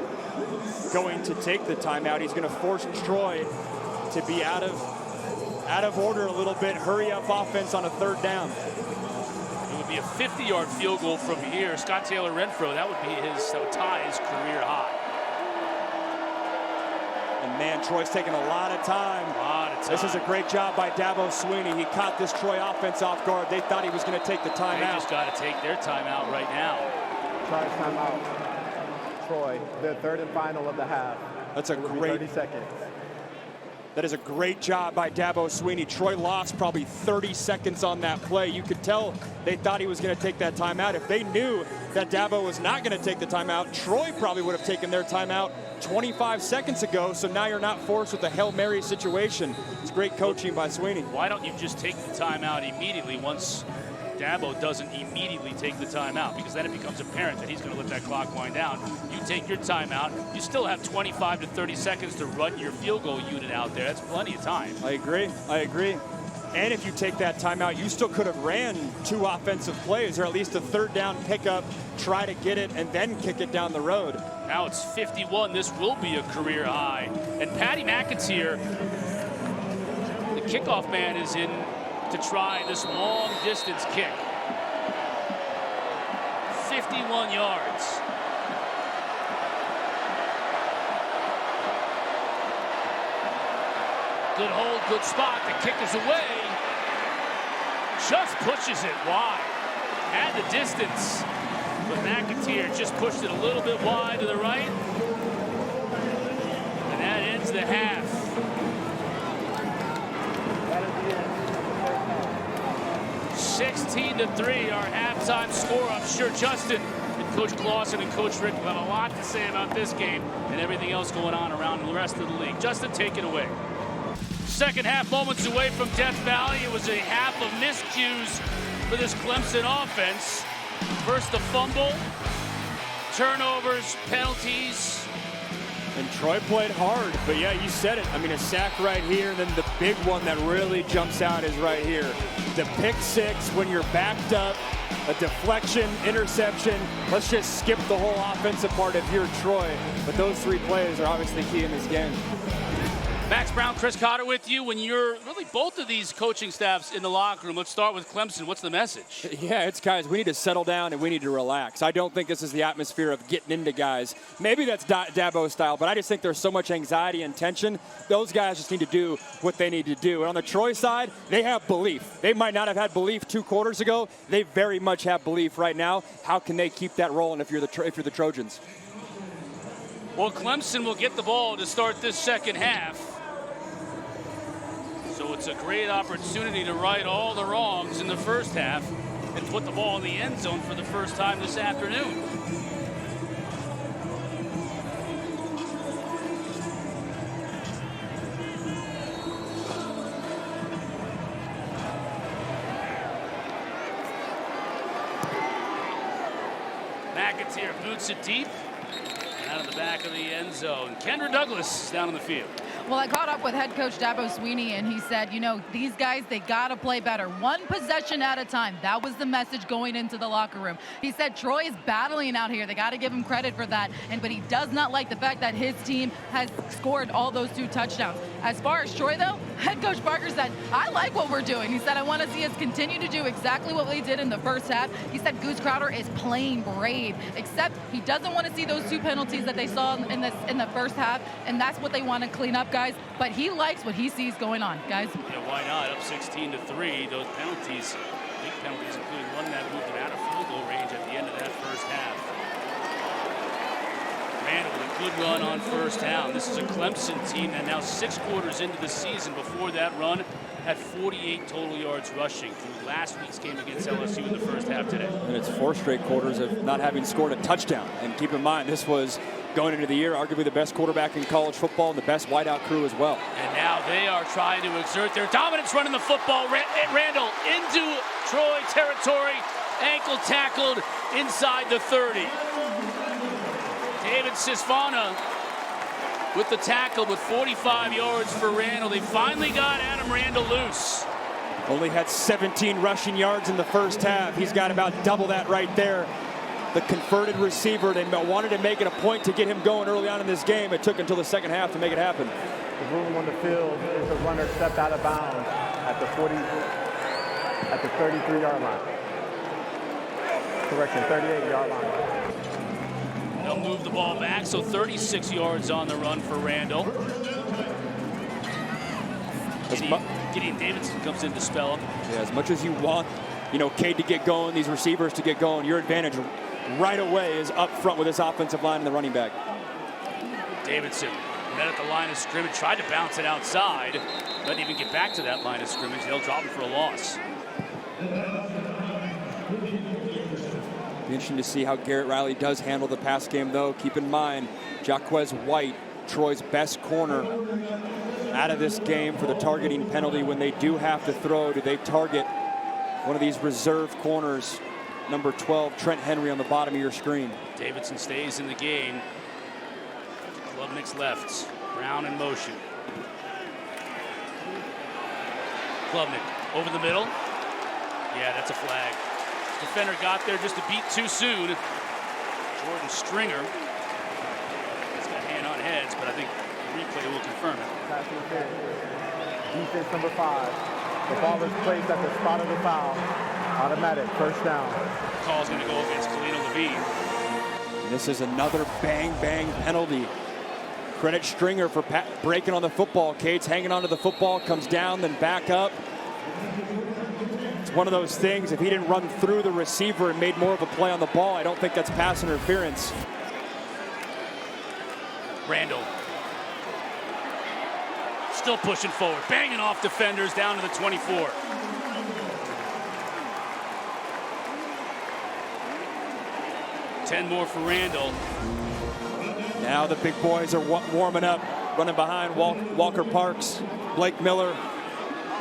going to take the timeout. He's going to force Troy to be out of order a little bit. Hurry up offense on a third down. It would be a 50-yard field goal from here. Scott Taylor Renfro, that would tie his career high. And man, Troy's taking a lot of time. This is a great job by Dabo Swinney. He caught this Troy offense off guard. They thought he was going to take the timeout. They just got to take their timeout right now. Charge timeout. Troy, the third and final of the half. That's a great 30 seconds. That is a great job by Dabo Swinney. Troy lost probably 30 seconds on that play. You could tell they thought he was going to take that timeout. If they knew that Dabo was not going to take the timeout, Troy probably would have taken their timeout 25 seconds ago. So now you're not forced with a Hail Mary situation. It's great coaching by Swinney. Why don't you just take the timeout immediately once Dabo doesn't immediately take the timeout? Because then it becomes apparent that he's going to let that clock wind down. You take your timeout. You still have 25 to 30 seconds to run your field goal unit out there. That's plenty of time. I agree. And if you take that timeout, you still could have ran 2 offensive plays, or at least a third down pickup, try to get it, and then kick it down the road. Now it's 51. This will be a career high. And Patty McAteer, the kickoff man, is in to try this long distance kick. 51 yards. Good hold, good spot. The kick is away. Just pushes it wide. Had the distance, but McAteer just pushed it a little bit wide to the right. And that ends the half. 16-3, our halftime score. I'm sure Justin and Coach Clausen and Coach Rick have a lot to say about this game and everything else going on around the rest of the league. Justin, take it away. Second half, moments away from Death Valley. It was a half of miscues for this Clemson offense. First the fumble, turnovers, penalties. And Troy played hard, but yeah, you said it. I mean, a sack right here, and then the big one that really jumps out is right here. The pick six when you're backed up, a deflection, interception. Let's just skip the whole offensive part if you're Troy. But those 3 plays are obviously key in this game. Max Brown, Chris Cotter with you. When you're really both of these coaching staffs in the locker room, let's start with Clemson. What's the message? Yeah, it's guys, we need to settle down and we need to relax. I don't think this is the atmosphere of getting into guys. Maybe that's Dabo style, but I just think there's so much anxiety and tension. Those guys just need to do what they need to do. And on the Troy side, they have belief. They might not have had belief 2 quarters ago. They very much have belief right now. How can they keep that rolling if you're the Trojans? Well, Clemson will get the ball to start this second half. So it's a great opportunity to right all the wrongs in the first half and put the ball in the end zone for the first time this afternoon. McAteer boots it deep and out of the back of the end zone. Kendra Douglas is down on the field. Well, I caught up with head coach Dabo Swinney, and he said, you know, these guys, they got to play better. 1 possession at a time. That was the message going into the locker room. He said Troy is battling out here. They got to give him credit for that. But he does not like the fact that his team has scored all those 2 touchdowns. As far as Troy, though, head coach Parker said, I like what we're doing. He said, I want to see us continue to do exactly what we did in the first half. He said Goose Crowder is playing brave, except he doesn't want to see those 2 penalties that they saw in the first half, and that's what they want to clean up, guys. But he likes what he sees going on, guys. Yeah, why not? Up 16-3. Those penalties, big penalties, including one that moved him out of field goal range at the end of that first half. Randall with a good run on first down. This is a Clemson team that now 6 quarters into the season before that run had 48 total yards rushing through last week's game against LSU in the first half today. And it's 4 straight quarters of not having scored a touchdown. And keep in mind, this was going into the year, arguably the best quarterback in college football and the best wideout crew as well. And now they are trying to exert their dominance running the football. Randall into Troy territory, ankle tackled inside the 30. David Cisvana with the tackle with 45 yards for Randall. They finally got Adam Randall loose. Only had 17 rushing yards in the first half. He's got about double that right there. the converted receiver. They wanted to make it a point to get him going early on in this game. It took until the second half to make it happen. The ruling on the field is the runner stepped out of bounds at the 33-yard line. Correction, 38-yard line. They'll move the ball back, so 36 yards on the run for Randall. Gideon Davidson comes in to spell him. Yeah, as much as you want, Cade to get going, these receivers to get going, your advantage right away is up front with this offensive line and the running back. Davidson met at the line of scrimmage, tried to bounce it outside, doesn't even get back to that line of scrimmage. They'll drop him for a loss. Be interesting to see how Garrett Riley does handle the pass game, though. Keep in mind, Jaquez White, Troy's best corner, out of this game for the targeting penalty. When they do have to throw, do they target one of these reserve corners? Number 12, Trent Henry, on the bottom of your screen. Davidson stays in the game. Klubnik's left. Brown in motion. Klubnik over the middle. Yeah, that's a flag. Defender got there just a beat too soon. Jordan Stringer. He's got hand on heads, but I think the replay will confirm it. Defense number 5. The ball is placed at the spot of the foul. Automatic, first down. Call's going to go against Kalino Levine. And this is another bang penalty. Credit Stringer for breaking on the football. Cade's hanging onto the football, comes down, then back up. It's one of those things, if he didn't run through the receiver and made more of a play on the ball, I don't think that's pass interference. Randall. Still pushing forward, banging off defenders down to the 24. Ten more for Randall. Now the big boys are warming up, running behind Walker Parks, Blake Miller,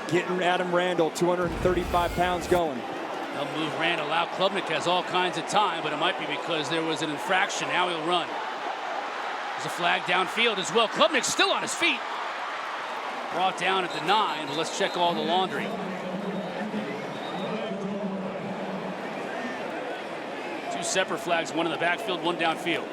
getting Adam Randall, 235 pounds going. They'll move Randall out. Klubnik has all kinds of time, but it might be because there was an infraction. Now he'll run. There's a flag downfield as well. Klubnik's still on his feet. Brought down at the 9, but let's check all the laundry. Two separate flags, one in the backfield, one downfield.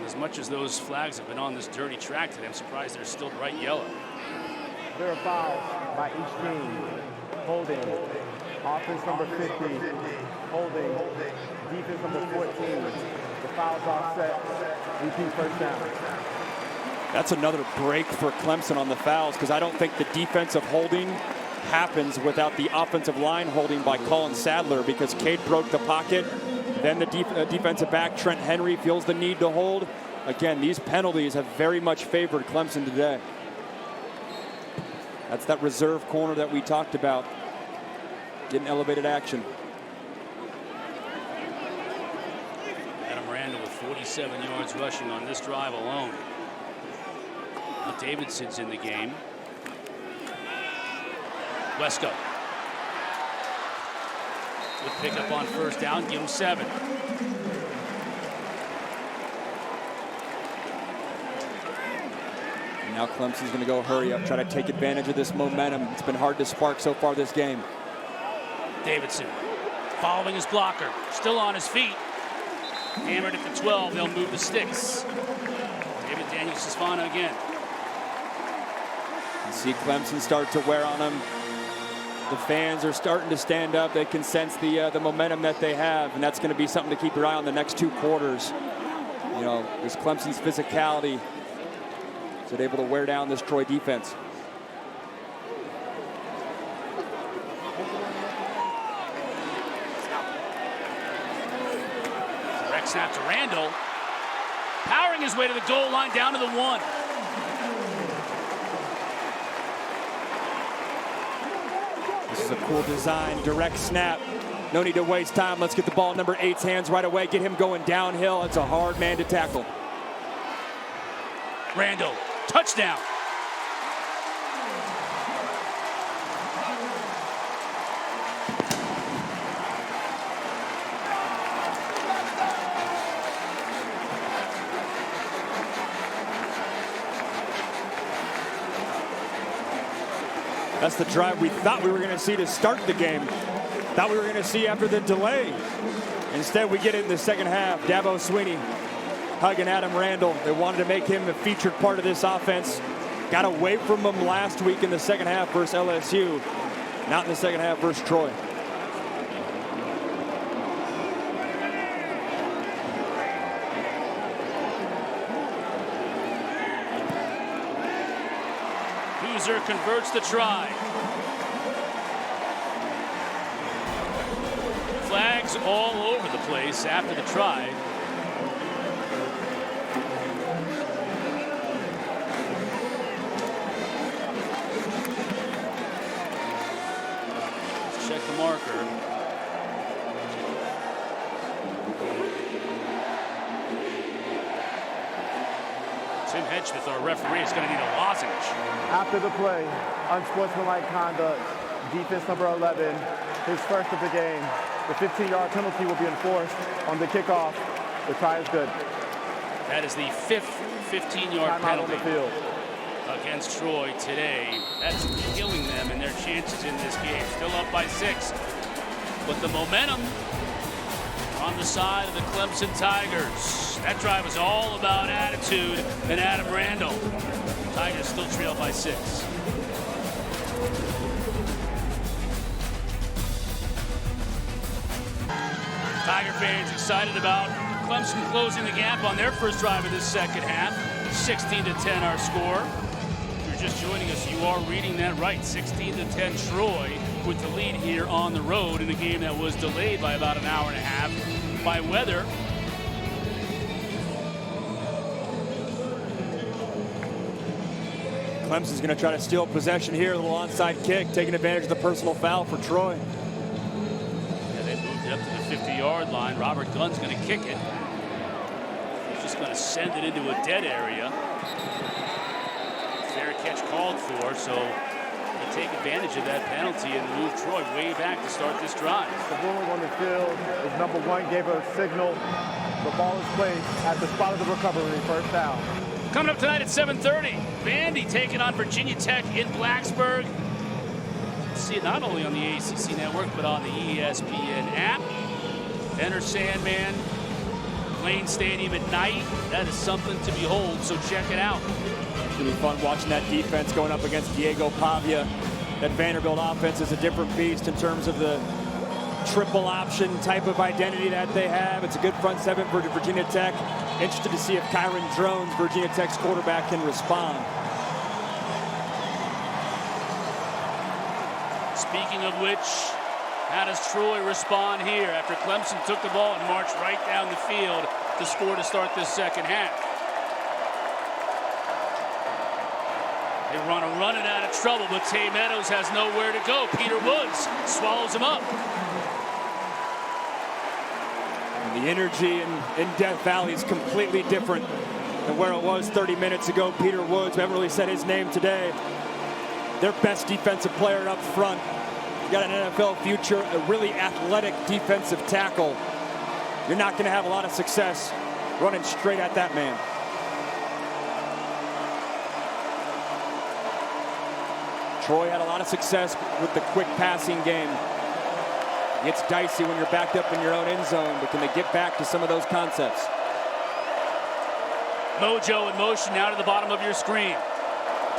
As much as those flags have been on this dirty track today, I'm surprised they're still bright yellow. There are fouls by each team. Holding. Offense number 50. Holding. Defense number 14. The fouls offset. Repeat first down. That's another break for Clemson on the fouls, because I don't think the defensive holding happens without the offensive line holding by Colin Sadler, because Cade broke the pocket. Then the defensive back, Trent Henry, feels the need to hold. Again, these penalties have very much favored Clemson today. That's that reserve corner that we talked about, getting elevated action. Adam Randall with 47 yards rushing on this drive alone. Now Davidson's in the game. Wesco. Good pickup on first down, give him 7. Now Clemson's going to go hurry up, try to take advantage of this momentum. It's been hard to spark so far this game. Davidson following his blocker, still on his feet. Hammered at the 12, they'll move the sticks. David Daniels-Sifana again. You see Clemson start to wear on him. The fans are starting to stand up. They can sense the momentum that they have, and that's going to be something to keep your eye on the next 2 quarters. You know, this Clemson's physicality. So they're able to wear down this Troy defense. Direct snap to Randall. Powering his way to the goal line, down to the 1. This is a cool design, direct snap. No need to waste time. Let's get the ball in number 8's hands right away. Get him going downhill. It's a hard man to tackle. Randall, touchdown. That's the drive we thought we were going to see to start the game. Thought we were going to see after the delay. Instead, we get it in the second half. Dabo Swinney hugging Adam Randall. They wanted to make him the featured part of this offense. Got away from him last week in the second half versus LSU. Not in the second half versus Troy. Hoosier converts the try. Flags all over the place after the try. Let's check the marker. Tim Hedgesmith, our referee, is going to need a lozenge. After the play, unsportsmanlike conduct, defense number 11, his first of the game. The 15-yard penalty will be enforced on the kickoff. The try is good. That is the fifth 15-yard penalty on the field against Troy today. That's killing them in their chances in this game. Still up by 6. But the momentum on the side of the Clemson Tigers. That drive was all about attitude and Adam Randall. Tigers still trail by 6. Tiger fans excited about Clemson closing the gap on their first drive of this second half. 16-10 our score. If you're just joining us, you are reading that right. 16-10 Troy with the lead here on the road in a game that was delayed by about an hour and a half by weather. Clemson's going to try to steal possession here. A little onside kick, taking advantage of the personal foul for Troy. Yeah, they moved it up to the 50-yard line. Robert Gunn's going to kick it. He's just going to send it into a dead area. Fair catch called for, so they take advantage of that penalty and move Troy way back to start this drive. The ruling on the field is number 1, gave a signal. The ball is placed at the spot of the recovery, first down. Coming up tonight at 7:30, Vandy taking on Virginia Tech in Blacksburg. See it not only on the ACC network, but on the ESPN app. Enter Sandman, Lane Stadium at night. That is something to behold, so check it out. It's going to be fun watching that defense going up against Diego Pavia. That Vanderbilt offense is a different beast in terms of the triple option type of identity that they have. It's a good front seven for Virginia Tech. Interested to see if Kyron Drones, Virginia Tech's quarterback, can respond. Speaking of which, how does Troy respond here after Clemson took the ball and marched right down the field to score to start this second half? They want to run it out of trouble, but Tay Meadows has nowhere to go. Peter Woods swallows him up. And the energy in Death Valley is completely different than where it was 30 minutes ago. Peter Woods, we haven't really said his name today, their best defensive player up front. You got an NFL future, a really athletic defensive tackle. You're not going to have a lot of success running straight at that man. Troy had a lot of success with the quick passing game. It's dicey when you're backed up in your own end zone, but can they get back to some of those concepts? Mojo in motion now to the bottom of your screen.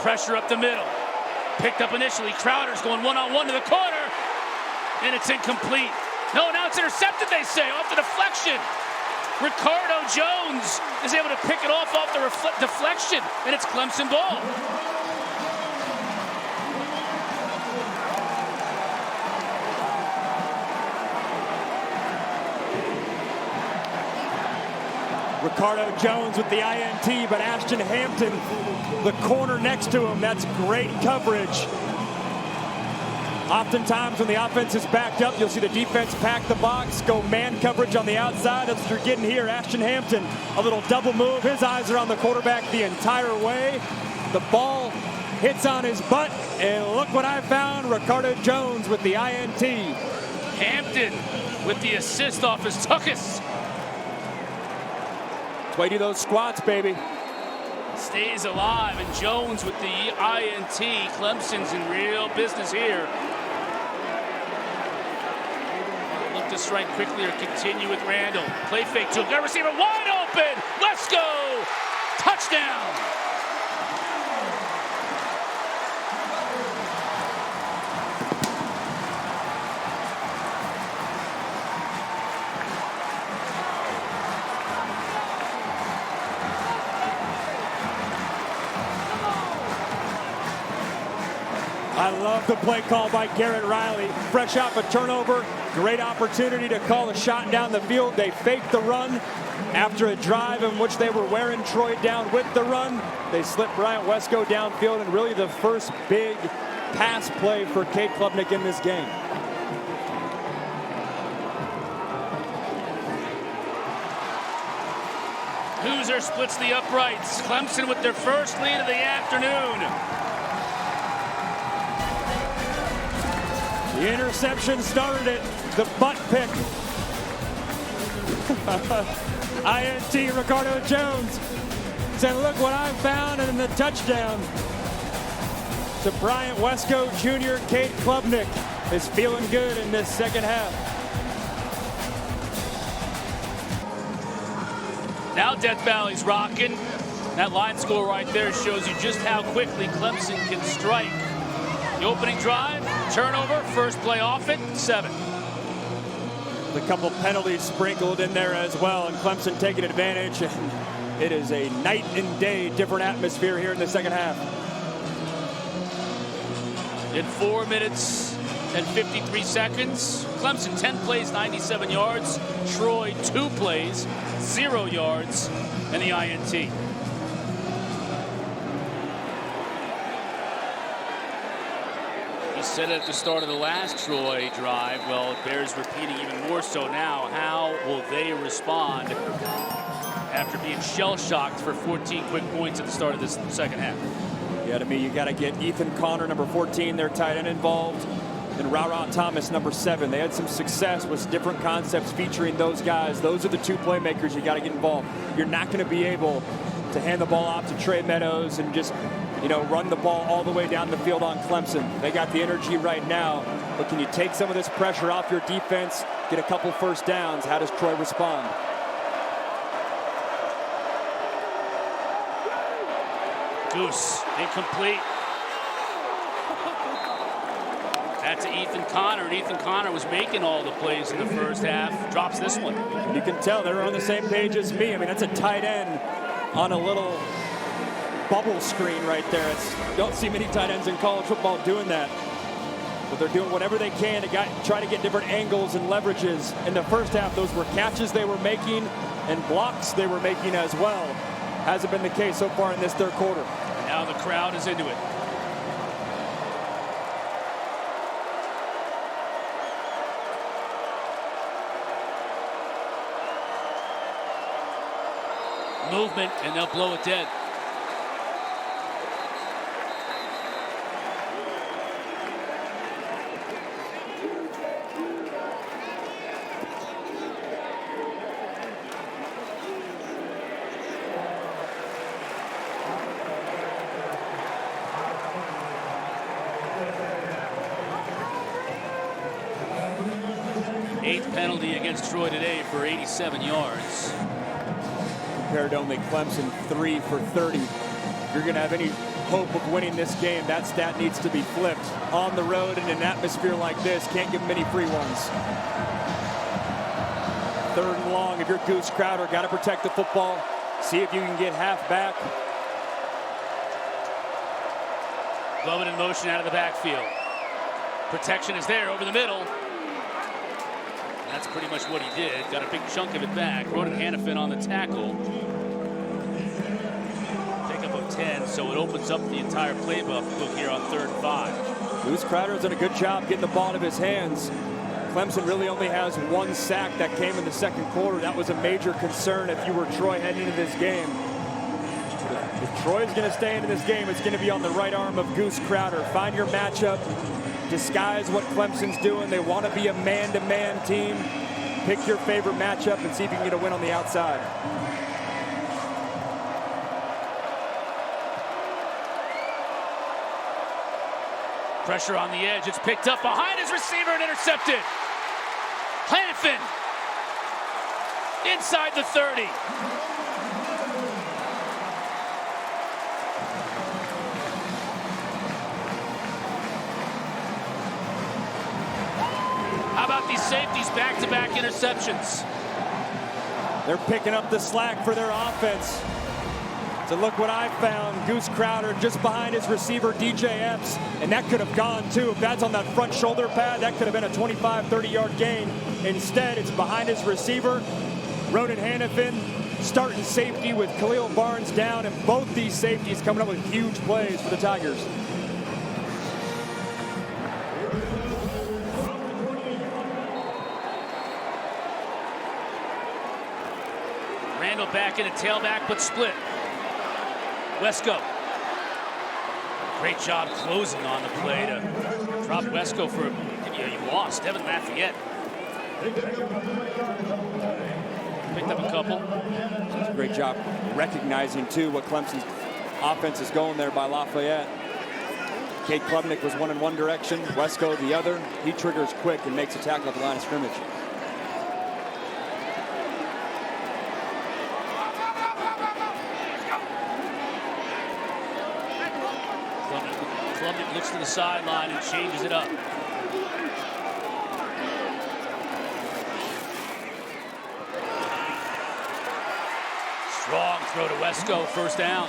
Pressure up the middle. Picked up initially. Crowder's going one-on-one to the corner, and it's incomplete. No, now it's intercepted, they say, off the deflection. Ricardo Jones is able to pick it off the deflection, and it's Clemson ball. Ricardo Jones with the INT, but Ashton Hampton, the corner next to him, that's great coverage. Oftentimes when the offense is backed up, you'll see the defense pack the box, go man coverage on the outside. That's what you're getting here. Ashton Hampton, a little double move. His eyes are on the quarterback the entire way. The ball hits on his butt, and look what I found. Ricardo Jones with the INT. Hampton with the assist off his tuchus. Way to do those squats, baby. stays alive, and Jones with the INT. Clemson's in real business here. Look to strike quickly or continue with Randall. Play fake to a receiver wide open. Let's go. Touchdown. I love the play call by Garrett Riley. Fresh off a turnover, great opportunity to call a shot down the field. They faked the run after a drive in which they were wearing Troy down with the run. They slipped Bryant Wesco downfield, and really the first big pass play for Cade Klubnik in this game. Hoosier splits the uprights. Clemson with their first lead of the afternoon. The interception started it. The butt pick. INT Ricardo Jones said, look what I found, and then the touchdown to Bryant Wesco Jr. Cade Klubnik is feeling good in this second half. Now Death Valley's rocking. That line score right there shows you just how quickly Clemson can strike. The opening drive, turnover, first play off it, 7. A couple penalties sprinkled in there as well, and Clemson taking advantage. And it is a night and day different atmosphere here in the second half. In 4 minutes and 53 seconds, Clemson 10 plays, 97 yards. Troy 2 plays, 0 yards, and the INT. He said it at the start of the last Troy drive. Well, it bears repeating even more so now. How will they respond after being shell-shocked for 14 quick points at the start of this second half? Yeah, to me, you got to get Ethan Connor, number 14, their tight end, involved, and Rara Thomas, number 7. They had some success with different concepts featuring those guys. Those are the 2 playmakers you got to get involved. You're not going to be able to hand the ball off to Trey Meadows and just, run the ball all the way down the field on Clemson. They got the energy right now, but can you take some of this pressure off your defense, get a couple first downs? How does Troy respond? Goose, incomplete. That's to Ethan Connor, and Ethan Connor was making all the plays in the first half. Drops this one. You can tell they're on the same page as me. I mean, that's a tight end on a little bubble screen right there. Don't see many tight ends in college football doing that. But they're doing whatever they can to try to get different angles and leverages. In the first half, those were catches they were making and blocks they were making as well. Hasn't been the case so far in this third quarter. Now the crowd is into it. Movement, and they'll blow it dead. Eighth penalty against Troy today for 87 yards. Compared to only Clemson, 3 for 30. If you're going to have any hope of winning this game, that stat needs to be flipped. On the road in an atmosphere like this, can't give them any free ones. 3rd and long. If you're Goose Crowder, got to protect the football. See if you can get half back. Glover in motion out of the backfield. Protection is there over the middle. That's pretty much what he did. Got a big chunk of it back. Ronan Hannafin on the tackle. Pickup of 10, so it opens up the entire playbook here on 3rd and 5. Goose Crowder's done a good job getting the ball out of his hands. Clemson really only has 1 sack that came in the second quarter. That was a major concern if you were Troy heading into this game. If Troy's going to stay into this game, it's going to be on the right arm of Goose Crowder. Find your matchup. Disguise what Clemson's doing. They want to be a man-to-man team. Pick your favorite matchup and see if you can get a win on the outside. Pressure on the edge. It's picked up behind his receiver and intercepted. Hannafin inside the 30. How about these safeties, back-to-back interceptions? They're picking up the slack for their offense. So look what I found. Goose Crowder just behind his receiver, DJ Epps. And that could have gone too. If that's on that front shoulder pad, that could have been a 25, 30-yard gain. Instead, it's behind his receiver. Ronan Hannafin starting safety with Khalil Barnes down. And both these safeties coming up with huge plays for the Tigers. Randall back in a tailback, but split. Wesco. Great job closing on the play to drop Wesco for you lost. Devin Lafayette. Picked up a couple. Great job recognizing, too, what Clemson's offense is going there by Lafayette. Cade Klubnik was one in one direction, Wesco the other. He triggers quick and makes a tackle at the line of scrimmage. Klubnik looks to the sideline and changes it up. Strong throw to Wesco, first down.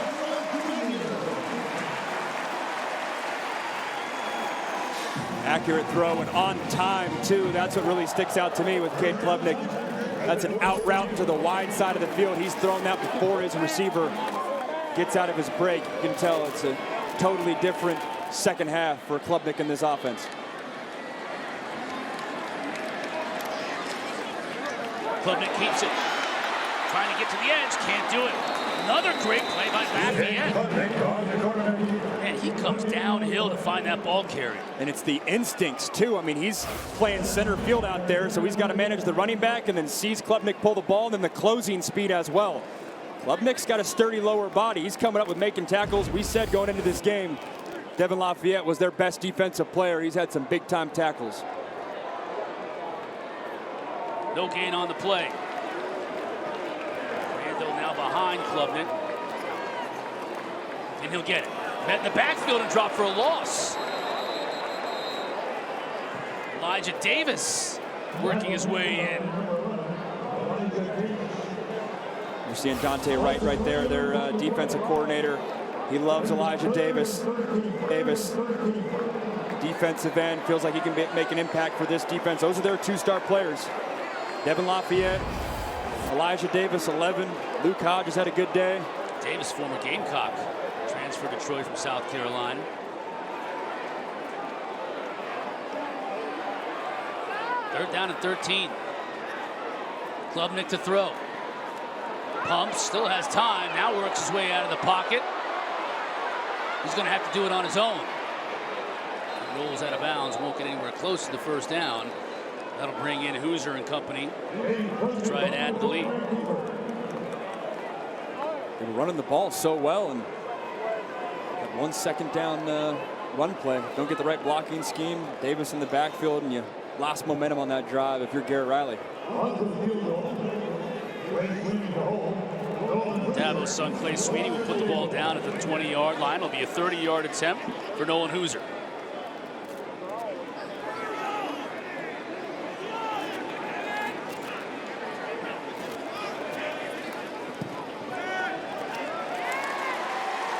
Accurate throw and on time, too. That's what really sticks out to me with Cade Klubnik. That's an out route to the wide side of the field. He's thrown that before his receiver gets out of his break. You can tell it's a totally different second half for Klubnik in this offense. Klubnik keeps it. Trying to get to the edge, can't do it. Another great play by Lafayette. And he comes downhill to find that ball carrier. And it's the instincts, too. I mean, he's playing center field out there, so he's got to manage the running back and then sees Klubnik pull the ball and then the closing speed as well. Klubnik's got a sturdy lower body. He's coming up with making tackles. We said going into this game, Devin Lafayette was their best defensive player. He's had some big-time tackles. No gain on the play. Randall now behind Klubnik. And he'll get it. Met in the backfield and dropped for a loss. Elijah Davis working his way in. You're seeing Dante Wright right there, their defensive coordinator. He loves Elijah Davis. Defensive end, feels like he can make an impact for this defense. Those are their two-star players. Devin Lafayette, Elijah Davis, 11. Luke Hodges had a good day. Davis, former Gamecock, transferred to Troy from South Carolina. Third down and 13. Klubnik to throw. Pumps, still has time, now works his way out of the pocket. He's going to have to do it on his own. He rolls out of bounds, won't get anywhere close to the first down. That'll bring in Hoosier and company to try and add to the lead. They were running the ball so well, and that 1 second down run play. Don't get the right blocking scheme. Davis in the backfield, and you lost momentum on that drive if you're Garrett Riley. Dabo's son Clay Sweeney will put the ball down at the 20-yard line. It'll be a 30-yard attempt for Nolan Hoosier.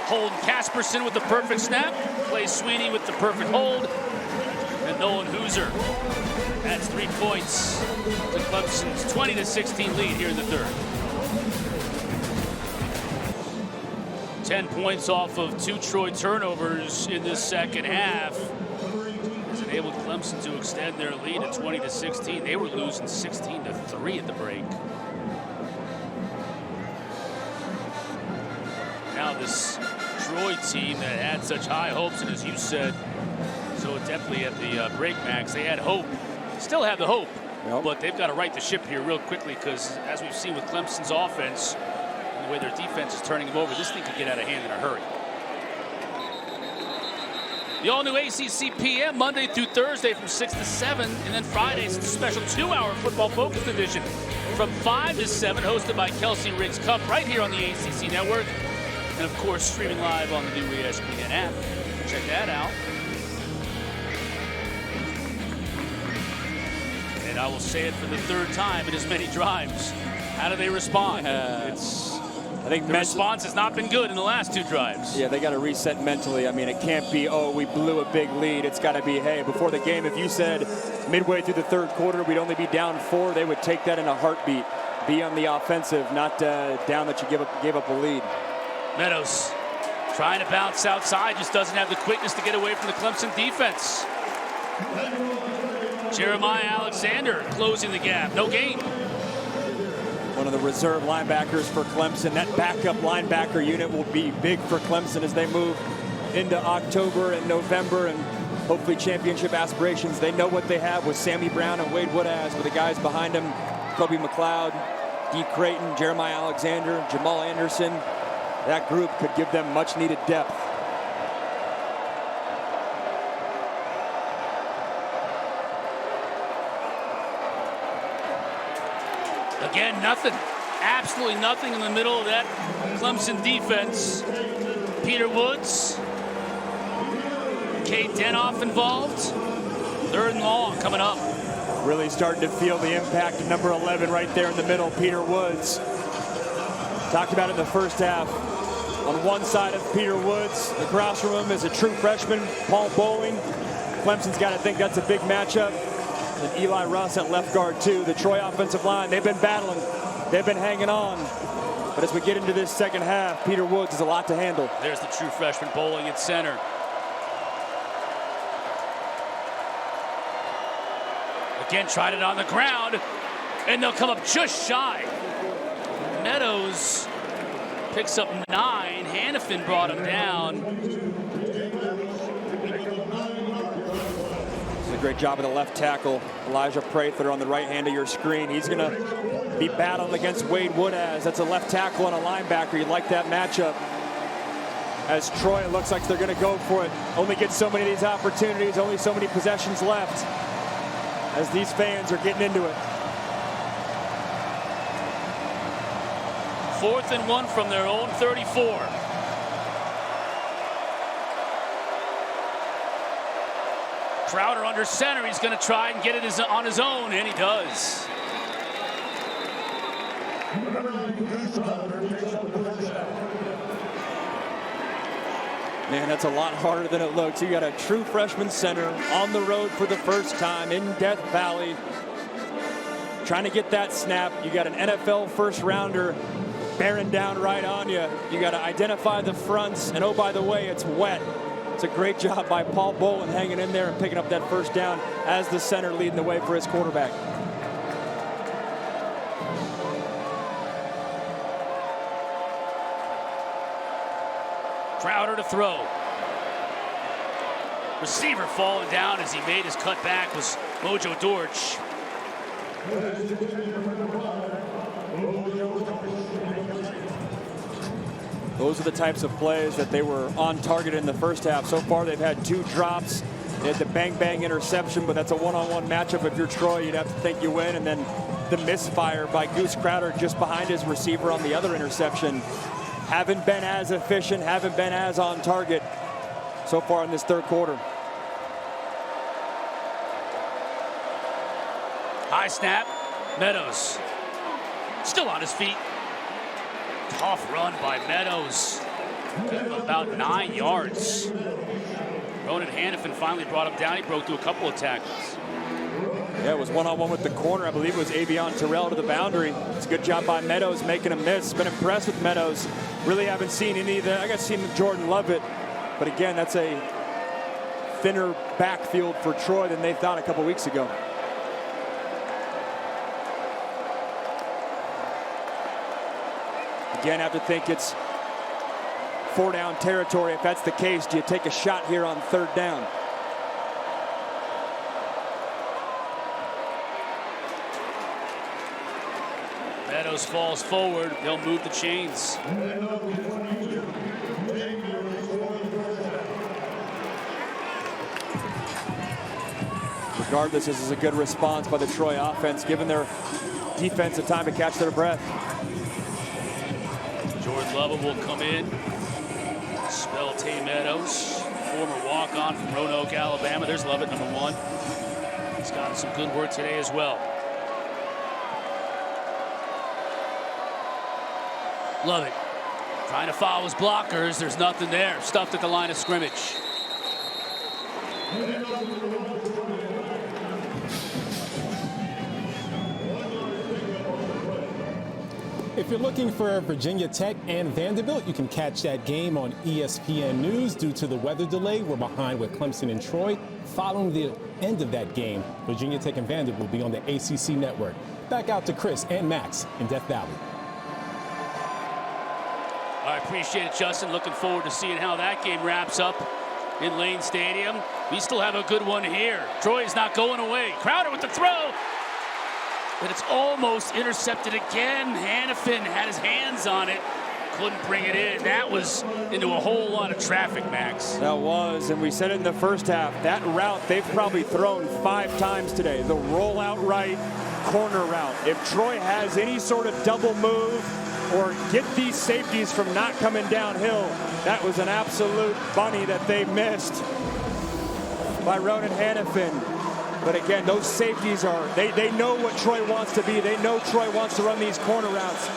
Holden Casperson with the perfect snap. Clay Sweeney with the perfect hold. And Nolan Hoosier adds 3 points to Clemson's 20-16 lead here in the third. 10 points off of 2 Troy turnovers in this second half has enabled Clemson to extend their lead at 20-16. They were losing 16-3 at the break. Now this Troy team that had such high hopes, and as you said so definitely at the break, Max, they had hope. Still have the hope, but they've got to right the ship here real quickly, because as we've seen with Clemson's offense, the way their defense is turning them over, this thing could get out of hand in a hurry. The all-new ACC PM, Monday through Thursday from 6 to 7, and then Fridays, it's a special 2-hour football-focused edition from 5 to 7, hosted by Kelsey Riggs Cup right here on the ACC Network, and of course, streaming live on the new ESPN app. Check that out. And I will say it for the third time in as many drives. How do they respond? I think the response has not been good in the last 2 drives. Yeah, they got to reset mentally. I mean, it can't be, oh, we blew a big lead. It's got to be, hey, before the game, if you said midway through the third quarter we'd only be down 4, they would take that in a heartbeat. Be on the offensive, not down that you gave up a lead. Meadows trying to bounce outside, just doesn't have the quickness to get away from the Clemson defense. Jeremiah Alexander closing the gap, no gain. One of the reserve linebackers for Clemson. That backup linebacker unit will be big for Clemson as they move into October and November and hopefully championship aspirations. They know what they have with Sammy Brown and Wade Woodaz, with the guys behind him, Kobe McLeod, D. Creighton, Jeremiah Alexander, Jamal Anderson. That group could give them much needed depth. Again, nothing. Absolutely nothing in the middle of that Clemson defense. Peter Woods. Kate Denoff involved. 3rd and long coming up. Really starting to feel the impact of number 11 right there in the middle, Peter Woods. Talked about it in the first half. On one side of Peter Woods, across from him is a true freshman, Paul Bowling. Clemson's got to think that's a big matchup. And Eli Russ at left guard too. The Troy offensive line, they've been battling. They've been hanging on. But as we get into this second half, Peter Woods is a lot to handle. There's the true freshman Bowling at center. Again, tried it on the ground, and they'll come up just shy. Meadows picks up 9. Hannafin brought him down. Great job of the left tackle, Elijah Prather, on the right hand of your screen. He's going to be battling against Wade Woodaz. That's a left tackle and a linebacker. You like that matchup. As Troy, it looks like they're going to go for it. Only get so many of these opportunities, only so many possessions left as these fans are getting into it. 4th and 1 from their own 34. Crowder under center. He's going to try and get it on his own, and he does. Man, that's a lot harder than it looks. You got a true freshman center on the road for the first time in Death Valley, trying to get that snap. You got an NFL first rounder bearing down right on you. You got to identify the fronts, and oh, by the way, it's wet. It's a great job by Paul Bolin hanging in there and picking up that first down as the center leading the way for his quarterback. Crowder to throw. Receiver falling down as he made his cut back was Mojo Dortch. Those are the types of plays that they were on target in the first half. So far, they've had 2 drops. They had the bang-bang interception, but that's a one-on-one matchup. If you're Troy, you'd have to think you win. And then the misfire by Goose Crowder just behind his receiver on the other interception. Haven't been as efficient, haven't been as on target so far in this third quarter. High snap. Meadows still on his feet. Tough run by Meadows. About 9 yards. Ronan Hannafin finally brought him down. He broke through a couple of tackles. Yeah, it was one-on-one with the corner. I believe it was Avion Terrell to the boundary. It's a good job by Meadows making him miss. Been impressed with Meadows. Really haven't seen any of that. I got seen Jordan Lovett. But again, that's a thinner backfield for Troy than they thought a couple weeks ago. Again, I have to think it's 4-down territory. If that's the case, do you take a shot here on 3rd down? Meadows falls forward. They'll move the chains. Regardless, this is a good response by the Troy offense, giving their defense a time to catch their breath. Jordan Lovett will come in. Spell Tay Meadows, former walk-on from Roanoke, Alabama. There's Lovett, number 1. He's gotten some good work today as well. Lovett trying to foul his blockers. There's nothing there. Stuffed at the line of scrimmage. If you're looking for Virginia Tech and Vanderbilt, you can catch that game on ESPN News. Due to the weather delay, we're behind with Clemson and Troy. Following the end of that game, Virginia Tech and Vanderbilt will be on the ACC network. Back out to Chris and Max in Death Valley. I appreciate it, Justin. Looking forward to seeing how that game wraps up in Lane Stadium. We still have a good one here. Troy is not going away. Crowder with the throw. But it's almost intercepted again. Hannafin had his hands on it. Couldn't bring it in. That was into a whole lot of traffic, Max. That was, and we said it in the first half. That route they've probably thrown 5 times today. The rollout right, corner route. If Troy has any sort of double move or get these safeties from not coming downhill, that was an absolute bunny that they missed by Ronan Hannafin. But again, those safeties they know what Troy wants to be. They know Troy wants to run these corner routes.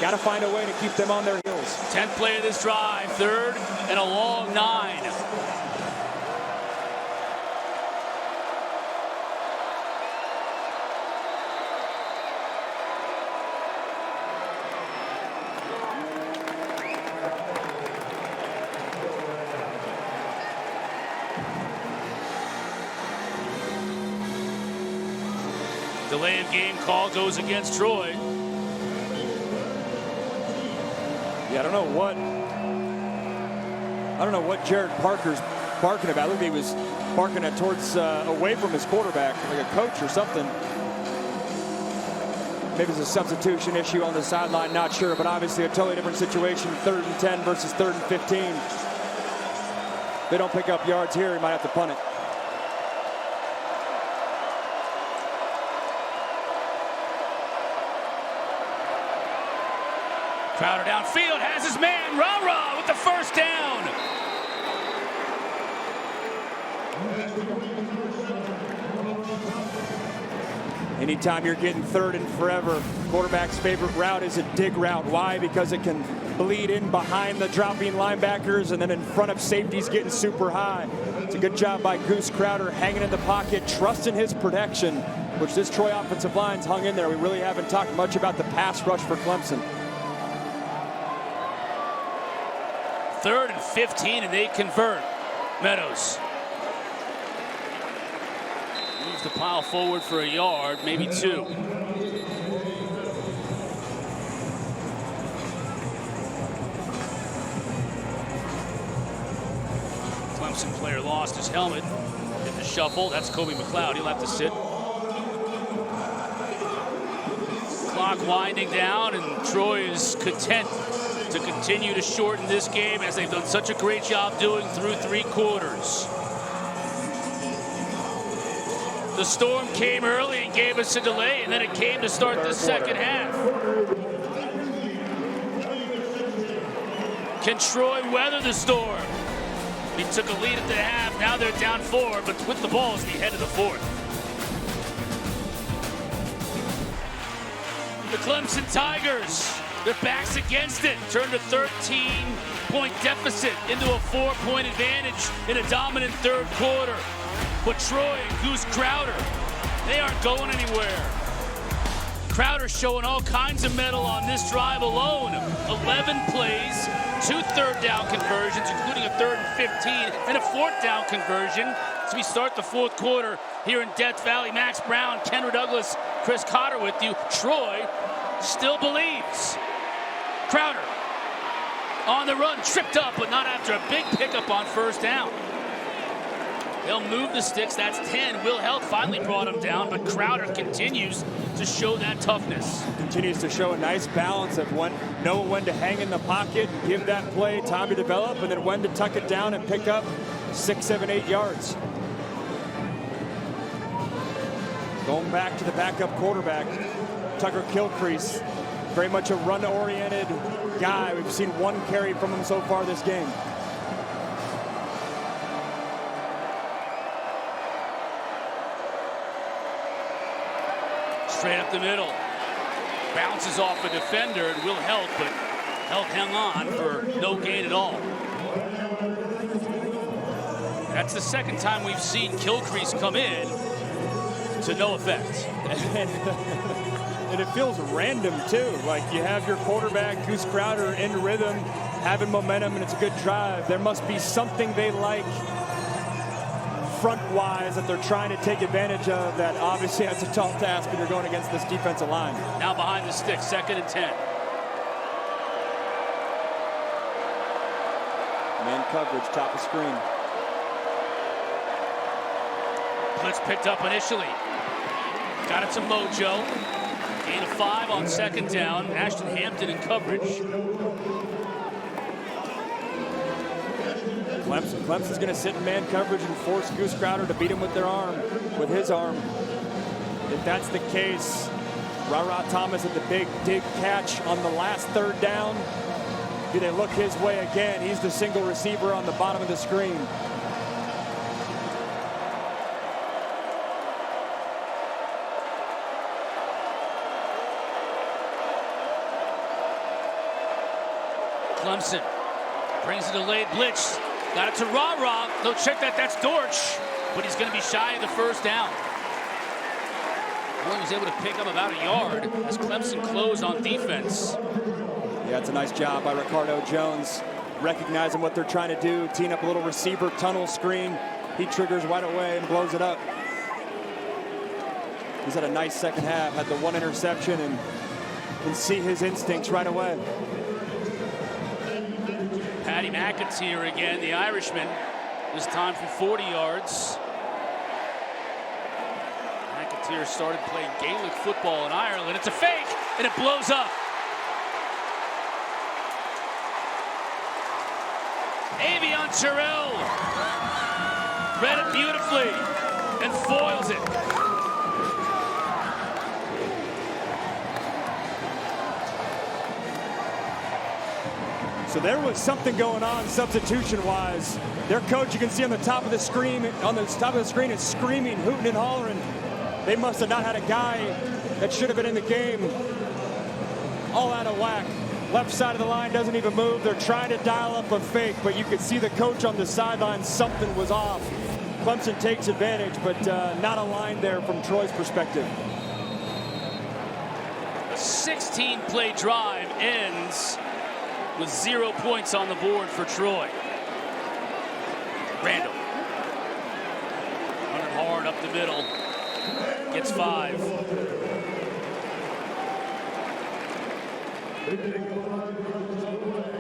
Got to find a way to keep them on their heels. 10th play of this drive, 3rd and a long 9. Delay of game call goes against Troy. Yeah, I don't know what Jared Parker's barking about. I think he was barking it towards away from his quarterback, like a coach or something. Maybe it's a substitution issue on the sideline, not sure, but obviously a totally different situation. 3rd and 10 versus 3rd and 15. If they don't pick up yards here, he might have to punt it. Crowder downfield, has his man, Rah-Rah with the first down. Anytime you're getting 3rd and forever, quarterback's favorite route is a dig route. Why? Because it can bleed in behind the dropping linebackers and then in front of safeties getting super high. It's a good job by Goose Crowder hanging in the pocket, trusting his protection, which this Troy offensive line's hung in there. We really haven't talked much about the pass rush for Clemson. 3rd and 15, and they convert. Meadows moves the pile forward for a yard, maybe 2. Clemson player lost his helmet in the shuffle. That's Kobe McLeod. He'll have to sit. Clock winding down, and Troy is content to continue to shorten this game as they've done such a great job doing through 3 quarters. The storm came early and gave us a delay, and then it came to start the second half. Can Troy weather the storm? He took a lead at the half. Now they're down 4, but with the ball is the head of the 4th. The Clemson Tigers, their backs against it, turned a 13-point deficit into a 4-point advantage in a dominant 3rd quarter. But Troy and Goose Crowder, they aren't going anywhere. Crowder showing all kinds of mettle on this drive alone. 11 plays, 2 3rd down conversions, including a 3rd and 15 and a 4th down conversion. As we start the 4th quarter here in Death Valley, Max Brown, Kenra Douglas, Chris Cotter with you. Troy still believes. Crowder on the run, tripped up, but not after a big pickup on 1st down. They'll move the sticks. That's 10. Will Helk finally brought him down, but Crowder continues to show that toughness. Continues to show a nice balance of know when to hang in the pocket, give that play time to develop, and then when to tuck it down and pick up 6, 7, 8 yards. Going back to the backup quarterback, Tucker Kilcrease. Very much a run-oriented guy. We've seen one carry from him so far this game. Straight up the middle. Bounces off a defender and will help, but Help hung on for no gain at all. That's the second time we've seen Kilcrease come in to no effect. And it feels random, too. Like, you have your quarterback, Goose Crowder, in rhythm, having momentum, and it's a good drive. There must be something they like front-wise that they're trying to take advantage of. That obviously that's a tall task when you're going against this defensive line. Now behind the stick, 2nd and 10. Man coverage, top of screen. Blitz picked up initially. Got it to Mojo. Gain of 5 on 2nd down. Ashton Hampton in coverage. Clemson's going to sit in man coverage and force Goose Crowder to beat him with their arm, with his arm. If that's the case, Ra Thomas at the big dig catch on the last 3rd down. Do they look his way again? He's the single receiver on the bottom of the screen. Clemson brings a delayed blitz. Got it to Ra. No, check that. That's Dortch. But he's going to be shy of the 1st down. Only was able to pick up about a yard as Clemson closed on defense. Yeah, it's a nice job by Ricardo Jones. Recognizing what they're trying to do. Teeing up a little receiver tunnel screen. He triggers right away and blows it up. He's had a nice 2nd half. Had the 1 interception and can see his instincts right away. Paddy McAteer again, the Irishman, this time from 40 yards. McAteer started playing Gaelic football in Ireland. It's a fake, and it blows up. Avion Terrell read it beautifully and foils it. So there was something going on substitution-wise. Their coach, you can see on the top of the screen, is screaming, hooting and hollering. They must have not had a guy that should have been in the game. All out of whack. Left side of the line doesn't even move. They're trying to dial up a fake, but you could see the coach on the sideline. Something was off. Clemson takes advantage, but not a line there from Troy's perspective. A 16-play drive ends with 0 points on the board for Troy. Randall. Running hard up the middle. Gets 5.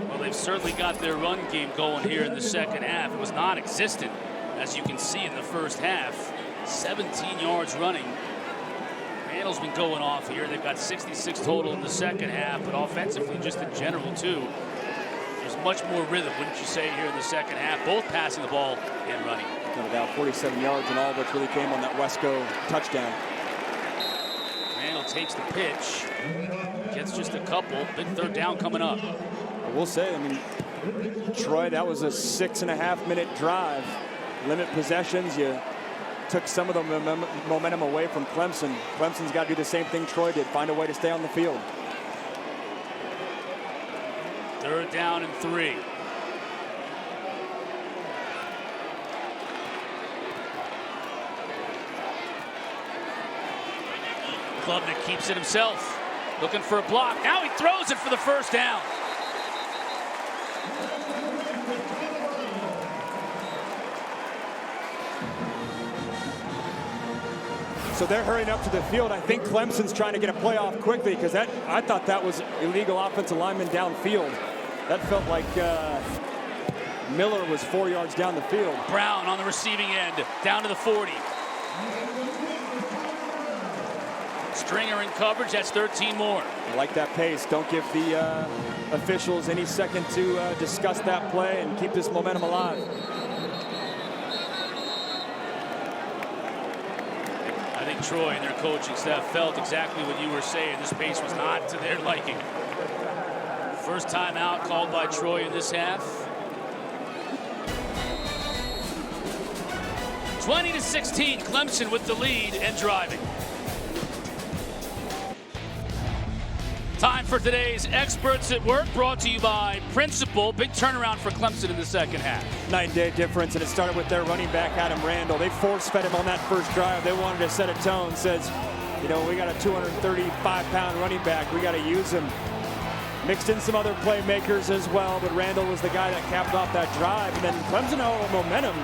Well, they've certainly got their run game going here in the 2nd half. It was non-existent, as you can see in the 1st half. 17 yards running. Randall's been going off here. They've got 66 total in the 2nd half, but offensively, just in general, too. There's much more rhythm, wouldn't you say, here in the 2nd half, both passing the ball and running. About 47 yards in all, which really came on that Wesco touchdown. Randall takes the pitch, gets just a couple. Big 3rd down coming up. I will say, I mean, Troy, that was a 6.5-minute drive. Limit possessions. You took some of the momentum away from Clemson. Clemson's got to do the same thing Troy did, find a way to stay on the field. 3rd down and 3. Klubnik keeps it himself, looking for a block. Now he throws it for the 1st down. So they're hurrying up to the field. I think Clemson's trying to get a play off quickly because I thought that was illegal offensive lineman downfield. That felt like Miller was 4 yards down the field. Brown on the receiving end, down to the 40. Stringer in coverage, that's 13 more. I like that pace. Don't give the officials any second to discuss that play and keep this momentum alive. I think and Troy and their coaching staff felt exactly what you were saying. This pace was not to their liking. First timeout called by Troy in this half. 20-16, Clemson with the lead and driving. Time for today's Experts at Work, brought to you by Principal. Big turnaround for Clemson in the second half. Night and day difference, and it started with their running back, Adam Randall. They force-fed him on that first drive. They wanted to set a tone. Says, you know, we got a 235-pound running back. We got to use him. Mixed in some other playmakers as well, but Randall was the guy that capped off that drive. And then Clemson had momentum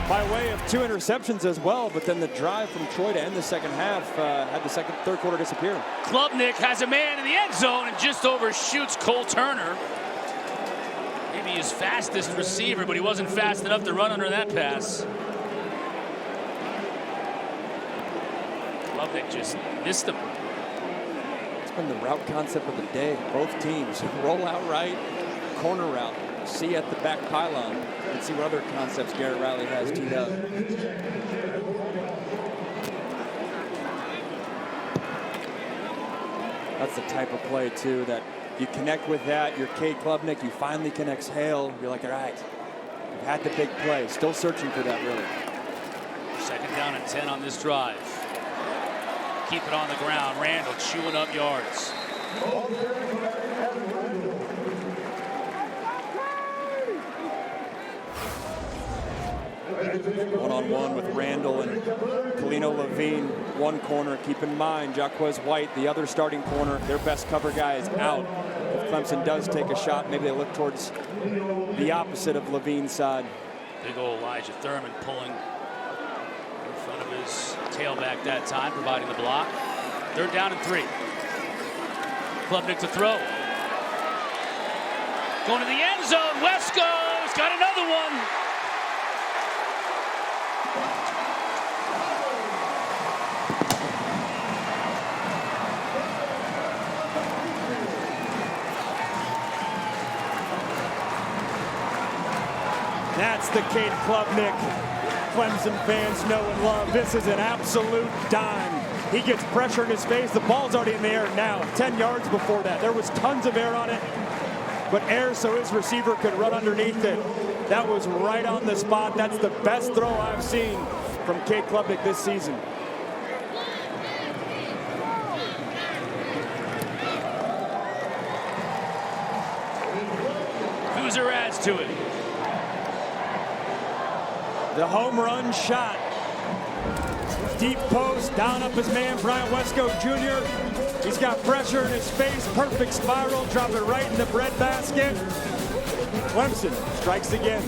by way of 2 interceptions as well, but then the drive from Troy to end the second half had the third quarter disappear. Klubnik has a man in the end zone and just overshoots Cole Turner. Maybe his fastest receiver, but he wasn't fast enough to run under that pass. Klubnik just missed him. It's been the route concept of the day. Both teams roll out right, corner route. See at the back pylon and see what other concepts Garrett Riley has teed up. That's the type of play too that you connect with that. You're Cade Klubnik, you finally can exhale. You're like, all right, you've had the big play. Still searching for that, really. Second down and 10 on this drive. Keep it on the ground. Randall chewing up yards. One-on-one with Randall and Kalino Levine. One corner. Keep in mind, GWES White, the other starting corner, their best cover guy is out. If Clemson does take a shot, maybe they look towards the opposite of Levine's side. Big old Elijah Thurman pulling in front of his tailback that time, providing the block. Third down and 3. Klubnik to throw. Going to the end zone. Wesco's got another one. That's the Cade Klubnik Clemson fans know and love. This is an absolute dime. He gets pressure in his face. The ball's already in the air now. 10 yards before that. There was tons of air on it, but air so his receiver could run underneath it. That was right on the spot. That's the best throw I've seen from Cade Klubnik this season. Boozer adds to it. The home run shot. Deep post, down up his man, Brian Wesco Jr. He's got pressure in his face, perfect spiral, drop it right in the breadbasket. Clemson strikes again.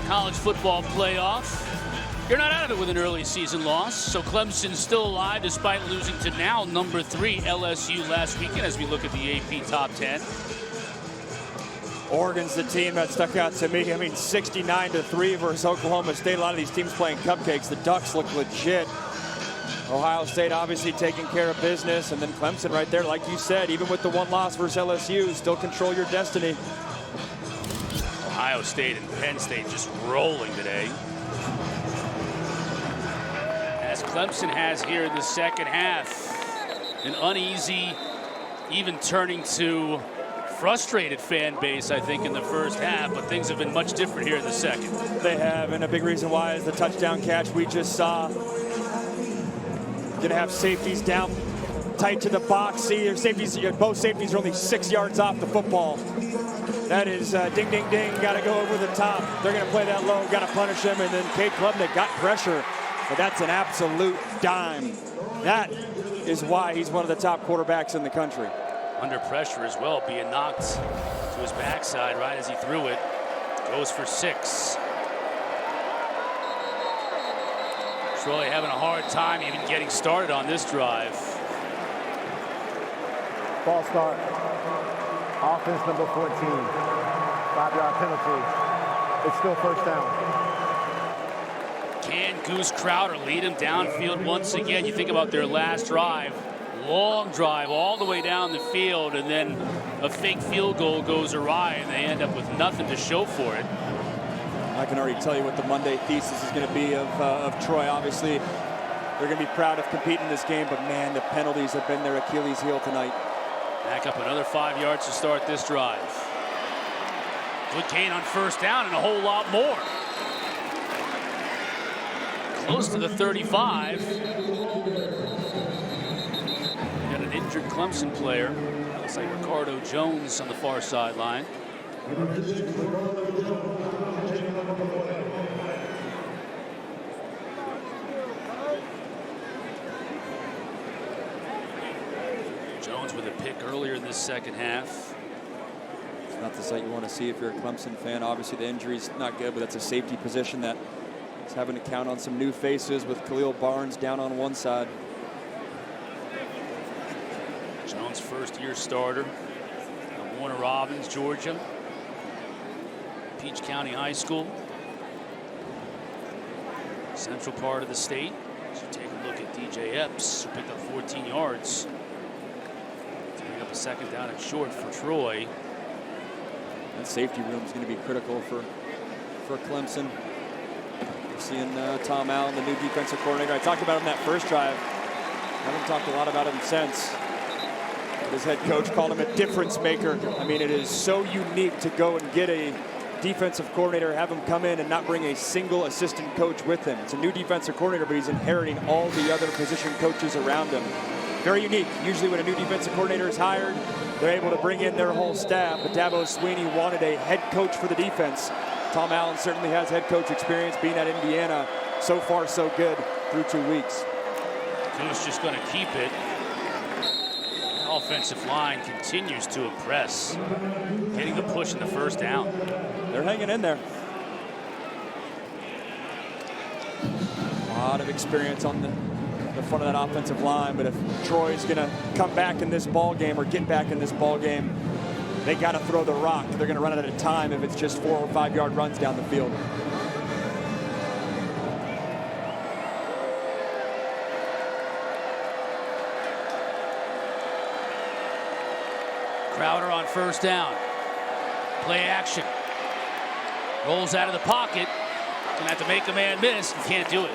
College football playoff. You're not out of it with an early season loss, so Clemson's still alive despite losing to now number 3 LSU last weekend as we look at the AP top 10. Oregon's the team that stuck out to me. I mean, 69-3 versus Oklahoma State. A lot of these teams playing cupcakes. The Ducks look legit. Ohio State obviously taking care of business. And then Clemson right there, like you said, even with the one loss versus LSU, still control your destiny. Ohio State and Penn State just rolling today. As Clemson has here in the second half, an uneasy, even turning to frustrated fan base, I think, in the first half, but things have been much different here in the second. They have, and a big reason why is the touchdown catch we just saw. Gonna have safeties down tight to the box. See, your safeties, both safeties are only 6 yards off the football. That is ding, ding, ding, gotta go over the top. They're gonna play that low, gotta punish him, and then Cade Klubnik got pressure, but that's an absolute dime. That is why he's one of the top quarterbacks in the country. Under pressure as well, being knocked to his backside right as he threw it. Goes for 6. Troy having a hard time even getting started on this drive. Ball start. Offense number 14. 5-yard penalty. It's still first down. Can Goose Crowder lead him downfield once again? You think about their last drive. Long drive all the way down the field, and then a fake field goal goes awry, and they end up with nothing to show for it. I can already tell you what the Monday thesis is going to be of Troy. Obviously, they're going to be proud of competing in this game, but man, the penalties have been their Achilles heel tonight. Back up another 5 yards to start this drive. Good gain on first down and a whole lot more. Close to the 35. Got an injured Clemson player. Looks like Ricardo Jones on the far sideline. Jones with a pick earlier in this second half. It's not the sight you want to see if you're a Clemson fan. Obviously, the injury's not good, but that's a safety position that is having to count on some new faces with Khalil Barnes down on one side. Jones, first-year starter. Warner Robins, Georgia. Peach County High School. Central part of the state. So take a look at DJ Epps, who picked up 14 yards. To bring up a second down and short for Troy. That safety room is going to be critical for Clemson. We're seeing Tom Allen, the new defensive coordinator. I talked about him that first drive. I haven't talked a lot about him since. His head coach called him a difference maker. I mean, it is so unique to go and get a defensive coordinator, have him come in and not bring a single assistant coach with him. It's a new defensive coordinator, but he's inheriting all the other position coaches around him. Very unique. Usually when a new defensive coordinator is hired, they're able to bring in their whole staff. But Dabo Swinney wanted a head coach for the defense. Tom Allen certainly has head coach experience being at Indiana. So far, so good through 2 weeks. Goose just going to keep it. Offensive line continues to impress, getting the push in the first down. They're hanging in there. A lot of experience on the front of that offensive line, but if Troy's going to come back in this ball game or get back in this ball game, they got to throw the rock. They're going to run it at a time if it's just 4 or 5 yard runs down the field. Crowder on first down. Play action. Rolls out of the pocket. Gonna have to make a man miss. He can't do it.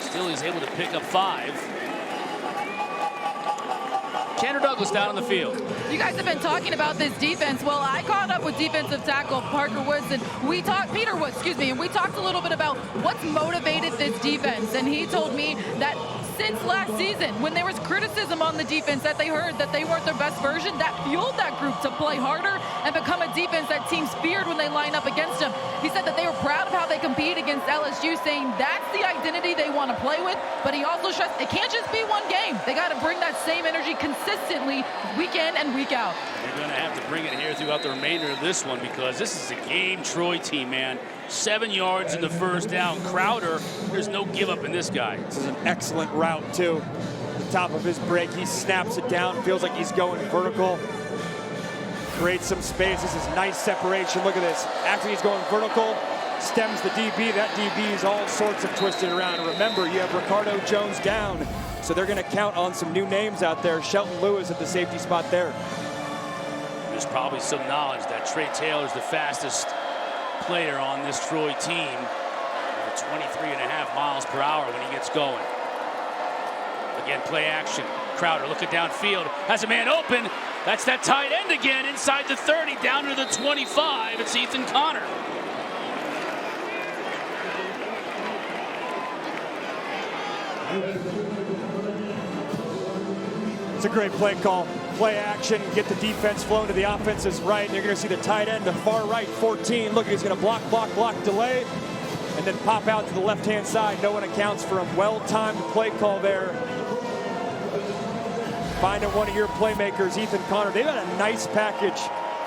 Still, he's able to pick up 5. Kendra Douglas down on the field. You guys have been talking about this defense. Well, I caught up with defensive tackle Parker Woods, and Peter Woods, and we talked a little bit about what's motivated this defense. And he told me that since last season, when there was criticism on the defense that they heard that they weren't their best version, that fueled that group to play harder and become a defense that teams feared when they line up against them. He said that they were proud of how they compete against LSU, saying that's the identity they want to play with. But he also stressed it can't just be one game. They got to bring that same energy consistently week in and week out. They're going to have to bring it here throughout the remainder of this one because this is a game Troy team, man. 7 yards in the first down. Crowder, there's no give up in this guy. This is an excellent route, too. The top of his break, he snaps it down, feels like he's going vertical. Creates some space. This is nice separation. Look at this. Actually, he's going vertical. Stems the DB. That DB is all sorts of twisted around. Remember, you have Ricardo Jones down. So they're going to count on some new names out there. Shelton Lewis at the safety spot there. There's probably some knowledge that Trey Taylor's the fastest player on this Troy team at 23.5 miles per hour when he gets going. Again, play action. Crowder looking downfield. Has a man open. That's that tight end again inside the 30 down to the 25. It's Ethan Connor. It's a great play call. Play action, get the defense flowing to the offense's right. And you're going to see the tight end, the far right, 14. Look, he's going to block, delay, and then pop out to the left-hand side. No one accounts for him. Well-timed play call there. Finding one of your playmakers, Ethan Connor. They've got a nice package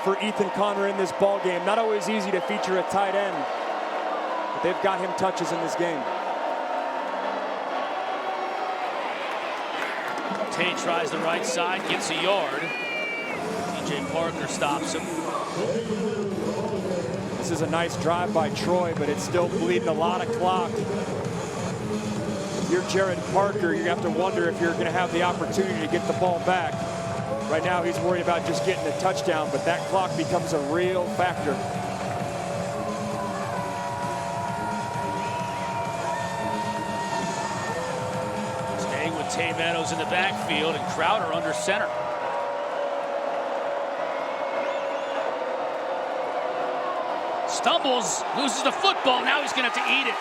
for Ethan Connor in this ball game. Not always easy to feature a tight end, but they've got him touches in this game. Tay tries the right side, gets a yard. DJ Parker stops him. This is a nice drive by Troy, but it's still bleeding a lot of clock. If you're Jared Parker, you have to wonder if you're going to have the opportunity to get the ball back. Right now, he's worried about just getting a touchdown, but that clock becomes a real factor. Tay Meadows in the backfield and Crowder under center. Stumbles, loses the football. Now he's going to have to eat it.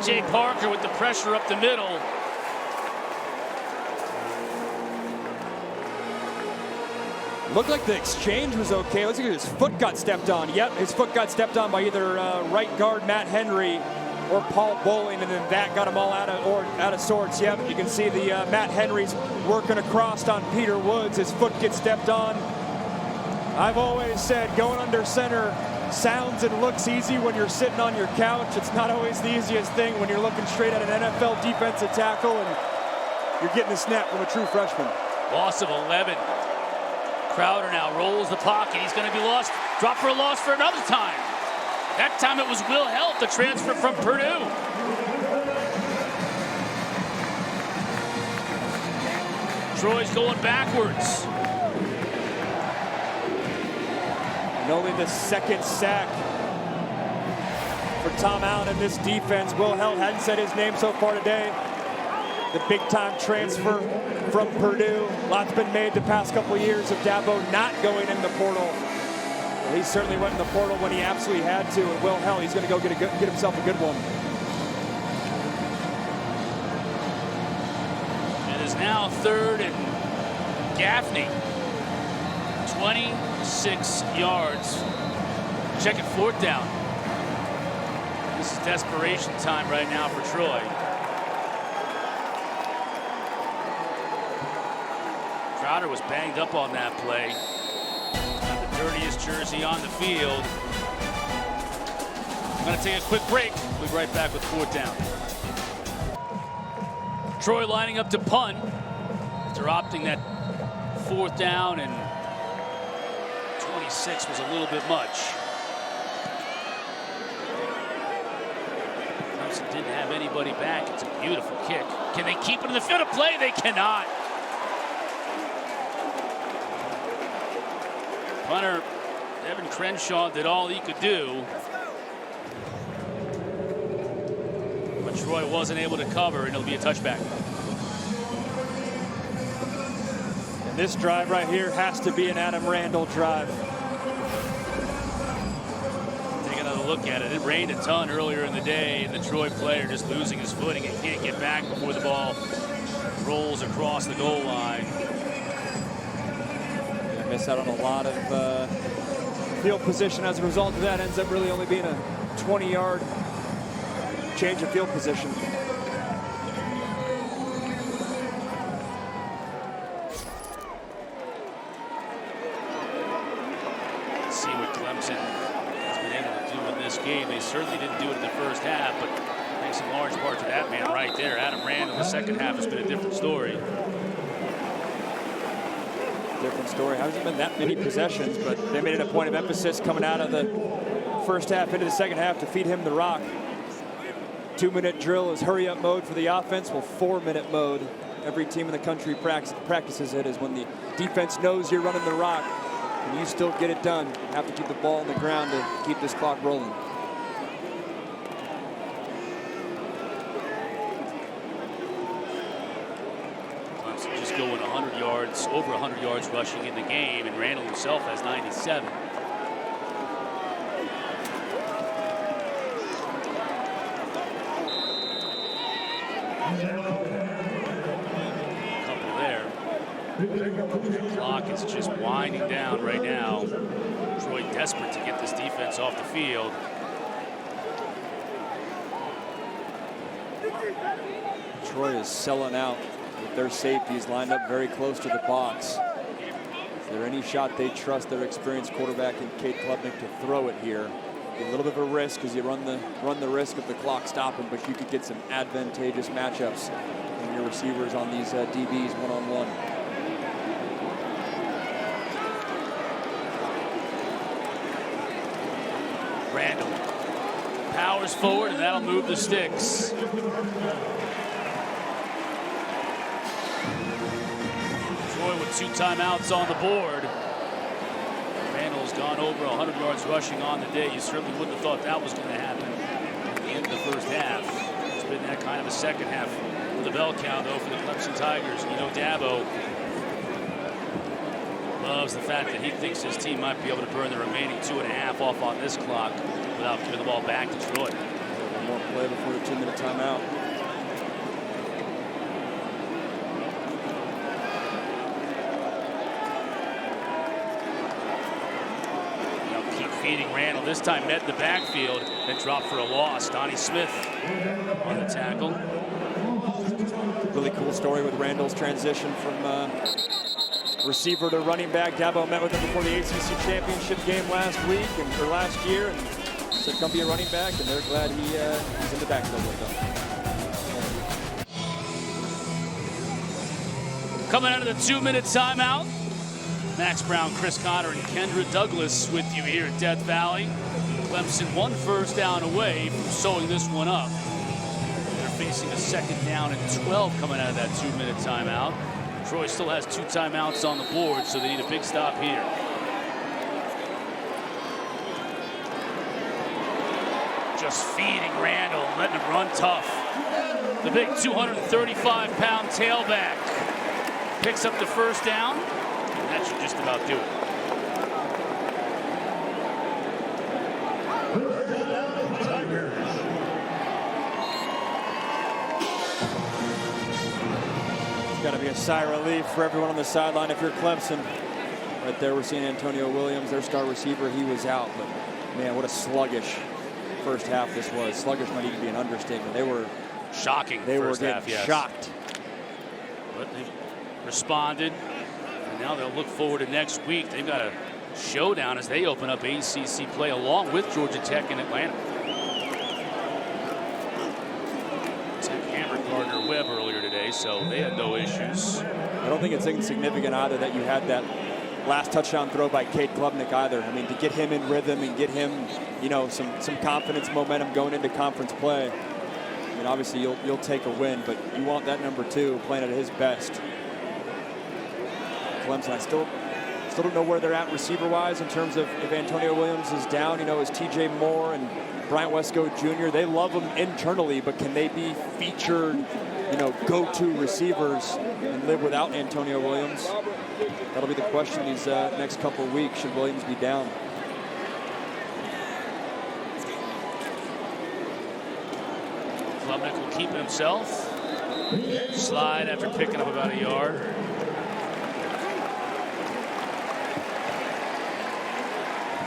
TJ Parker with the pressure up the middle. Looked like the exchange was okay. Looks like his foot got stepped on. Yep, his foot got stepped on by either right guard Matt Henry or Paul Bowling, and then that got him all out of sorts. Yep, you can see the Matt Henry's working across on Peter Woods. His foot gets stepped on. I've always said going under center sounds and looks easy when you're sitting on your couch. It's not always the easiest thing when you're looking straight at an NFL defensive tackle and you're getting a snap from a true freshman. Loss of 11. Crowder now rolls the pocket. He's going to be lost. Drop for a loss for another time. That time it was Will Held, the transfer from Purdue. Troy's going backwards. And only the second sack for Tom Allen in this defense. Will Held hadn't said his name so far today. The big-time transfer from Purdue. Lots been made the past couple of years of Dabo not going in the portal. Well, he certainly went in the portal when he absolutely had to. And Will Held, he's going to go get himself a good one. It is now 3rd and Gaffney. 26 yards. Check it, 4th down. This is desperation time right now for Troy. Crowder was banged up on that play. Got the dirtiest jersey on the field. I'm going to take a quick break. We'll be right back with 4th down. Troy lining up to punt. After opting that 4th down, and 26 was a little bit much. Clemson didn't have anybody back. It's a beautiful kick. Can they keep it in the field of play? They cannot. Punter Evan Crenshaw did all he could do, but Troy wasn't able to cover, and it'll be a touchback. And this drive right here has to be an Adam Randall drive. Take another look at it. It rained a ton earlier in the day, and the Troy player just losing his footing and can't get back before the ball rolls across the goal line. Miss out on a lot of field position as a result of that. Ends up really only being a 20-yard change of field position. Let's see what Clemson has been able to do in this game. They certainly didn't do it in the first half, but thanks in large part to that man right there. Adam Randall, the second half has been a different story. Different story. Hasn't been that many possessions, but they made it a point of emphasis coming out of the first half into the second half to feed him the rock. 2-minute drill is hurry-up mode for the offense. Well, 4-minute mode. Every team in the country practices it, is when the defense knows you're running the rock and you still get it done. You have to keep the ball on the ground to keep this clock rolling. Just going 100 yards, over 100 yards rushing in the game, and Randall himself has 97. Couple there. The clock is just winding down right now. Troy desperate to get this defense off the field. Troy is selling out with their safeties lined up very close to the box. Is there any shot they trust their experienced quarterback in Cade Klubnik to throw it here? A little bit of a risk because you run the risk of the clock stopping, but you could get some advantageous matchups in your receivers on these DBs one-on-one. Randall powers forward, and that'll move the sticks. Troy with 2 timeouts on the board. Randall's gone over 100 yards rushing on the day. You certainly wouldn't have thought that was going to happen at the end of the first half. It's been that kind of a second half of the bell cow, though, for the Clemson Tigers. You know, Dabo loves the fact that he thinks his team might be able to burn the remaining 2.5 off on this clock without giving the ball back to Troy. One more play before the 2-minute timeout. Feeding Randall, this time met in the backfield and dropped for a loss. Donnie Smith on the tackle. Really cool story with Randall's transition from receiver to running back. Dabo met with him before the ACC championship game last year, and said come be a running back, and they're glad he's in the backfield with them. Coming out of the 2-minute timeout, Max Brown, Chris Connor, and Kendra Douglas with you here at Death Valley. Clemson 1 first down away from sewing this one up. They're facing a 2nd down and 12 coming out of that 2-minute timeout. Troy still has 2 timeouts on the board, so they need a big stop here. Just feeding Randall, letting him run tough. The big 235-pound tailback picks up the first down. That should just about do it. It's got to be a sigh of relief for everyone on the sideline if you're Clemson. Right there, we're seeing Antonio Williams, their star receiver. He was out, but man, what a sluggish first half this was. Sluggish might even be an understatement. They were shocking. They were first getting half, yes. shocked. But they responded. Now they'll look forward to next week. They've got a showdown as they open up ACC play along with Georgia Tech in Atlanta. Tech hammered Gardner Webb earlier today, so they had no issues. I don't think it's insignificant either that you had that last touchdown throw by Cade Klubnik either. I mean, to get him in rhythm and get him, you know, some confidence, momentum going into conference play. I mean, obviously you'll take a win, but you want that number 2 playing at his best. Clemson, I still don't know where they're at receiver-wise in terms of if Antonio Williams is down. You know, is T.J. Moore and Bryant Wesco Jr., they love them internally, but can they be featured, you know, go-to receivers and live without Antonio Williams? That'll be the question these next couple of weeks, should Williams be down. Klubnik will keep it himself. Slide after picking up about a yard.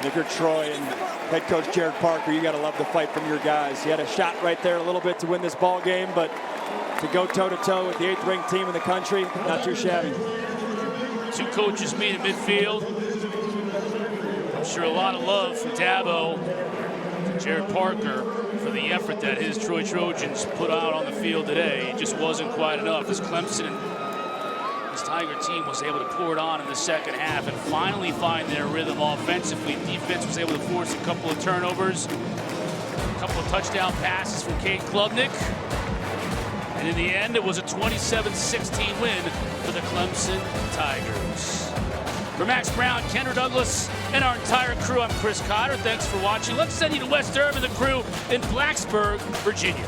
If you're Troy and head coach Jared Parker, you got to love the fight from your guys. He had a shot right there a little bit to win this ball game, but to go toe-to-toe with the 8th-ranked team in the country, not too shabby. 2 coaches meet in midfield. I'm sure a lot of love from Dabo to Jared Parker for the effort that his Troy Trojans put out on the field today. It just wasn't quite enough. This Clemson and this Tiger team was able to pour it on in the second half and finally find their rhythm offensively. Defense was able to force a couple of turnovers, a couple of touchdown passes from Cade Klubnik. And in the end, it was a 27-16 win for the Clemson Tigers. For Max Brown, Kendra Douglas, and our entire crew, I'm Chris Cotter. Thanks for watching. Let's send you to West Urban, the crew in Blacksburg, Virginia.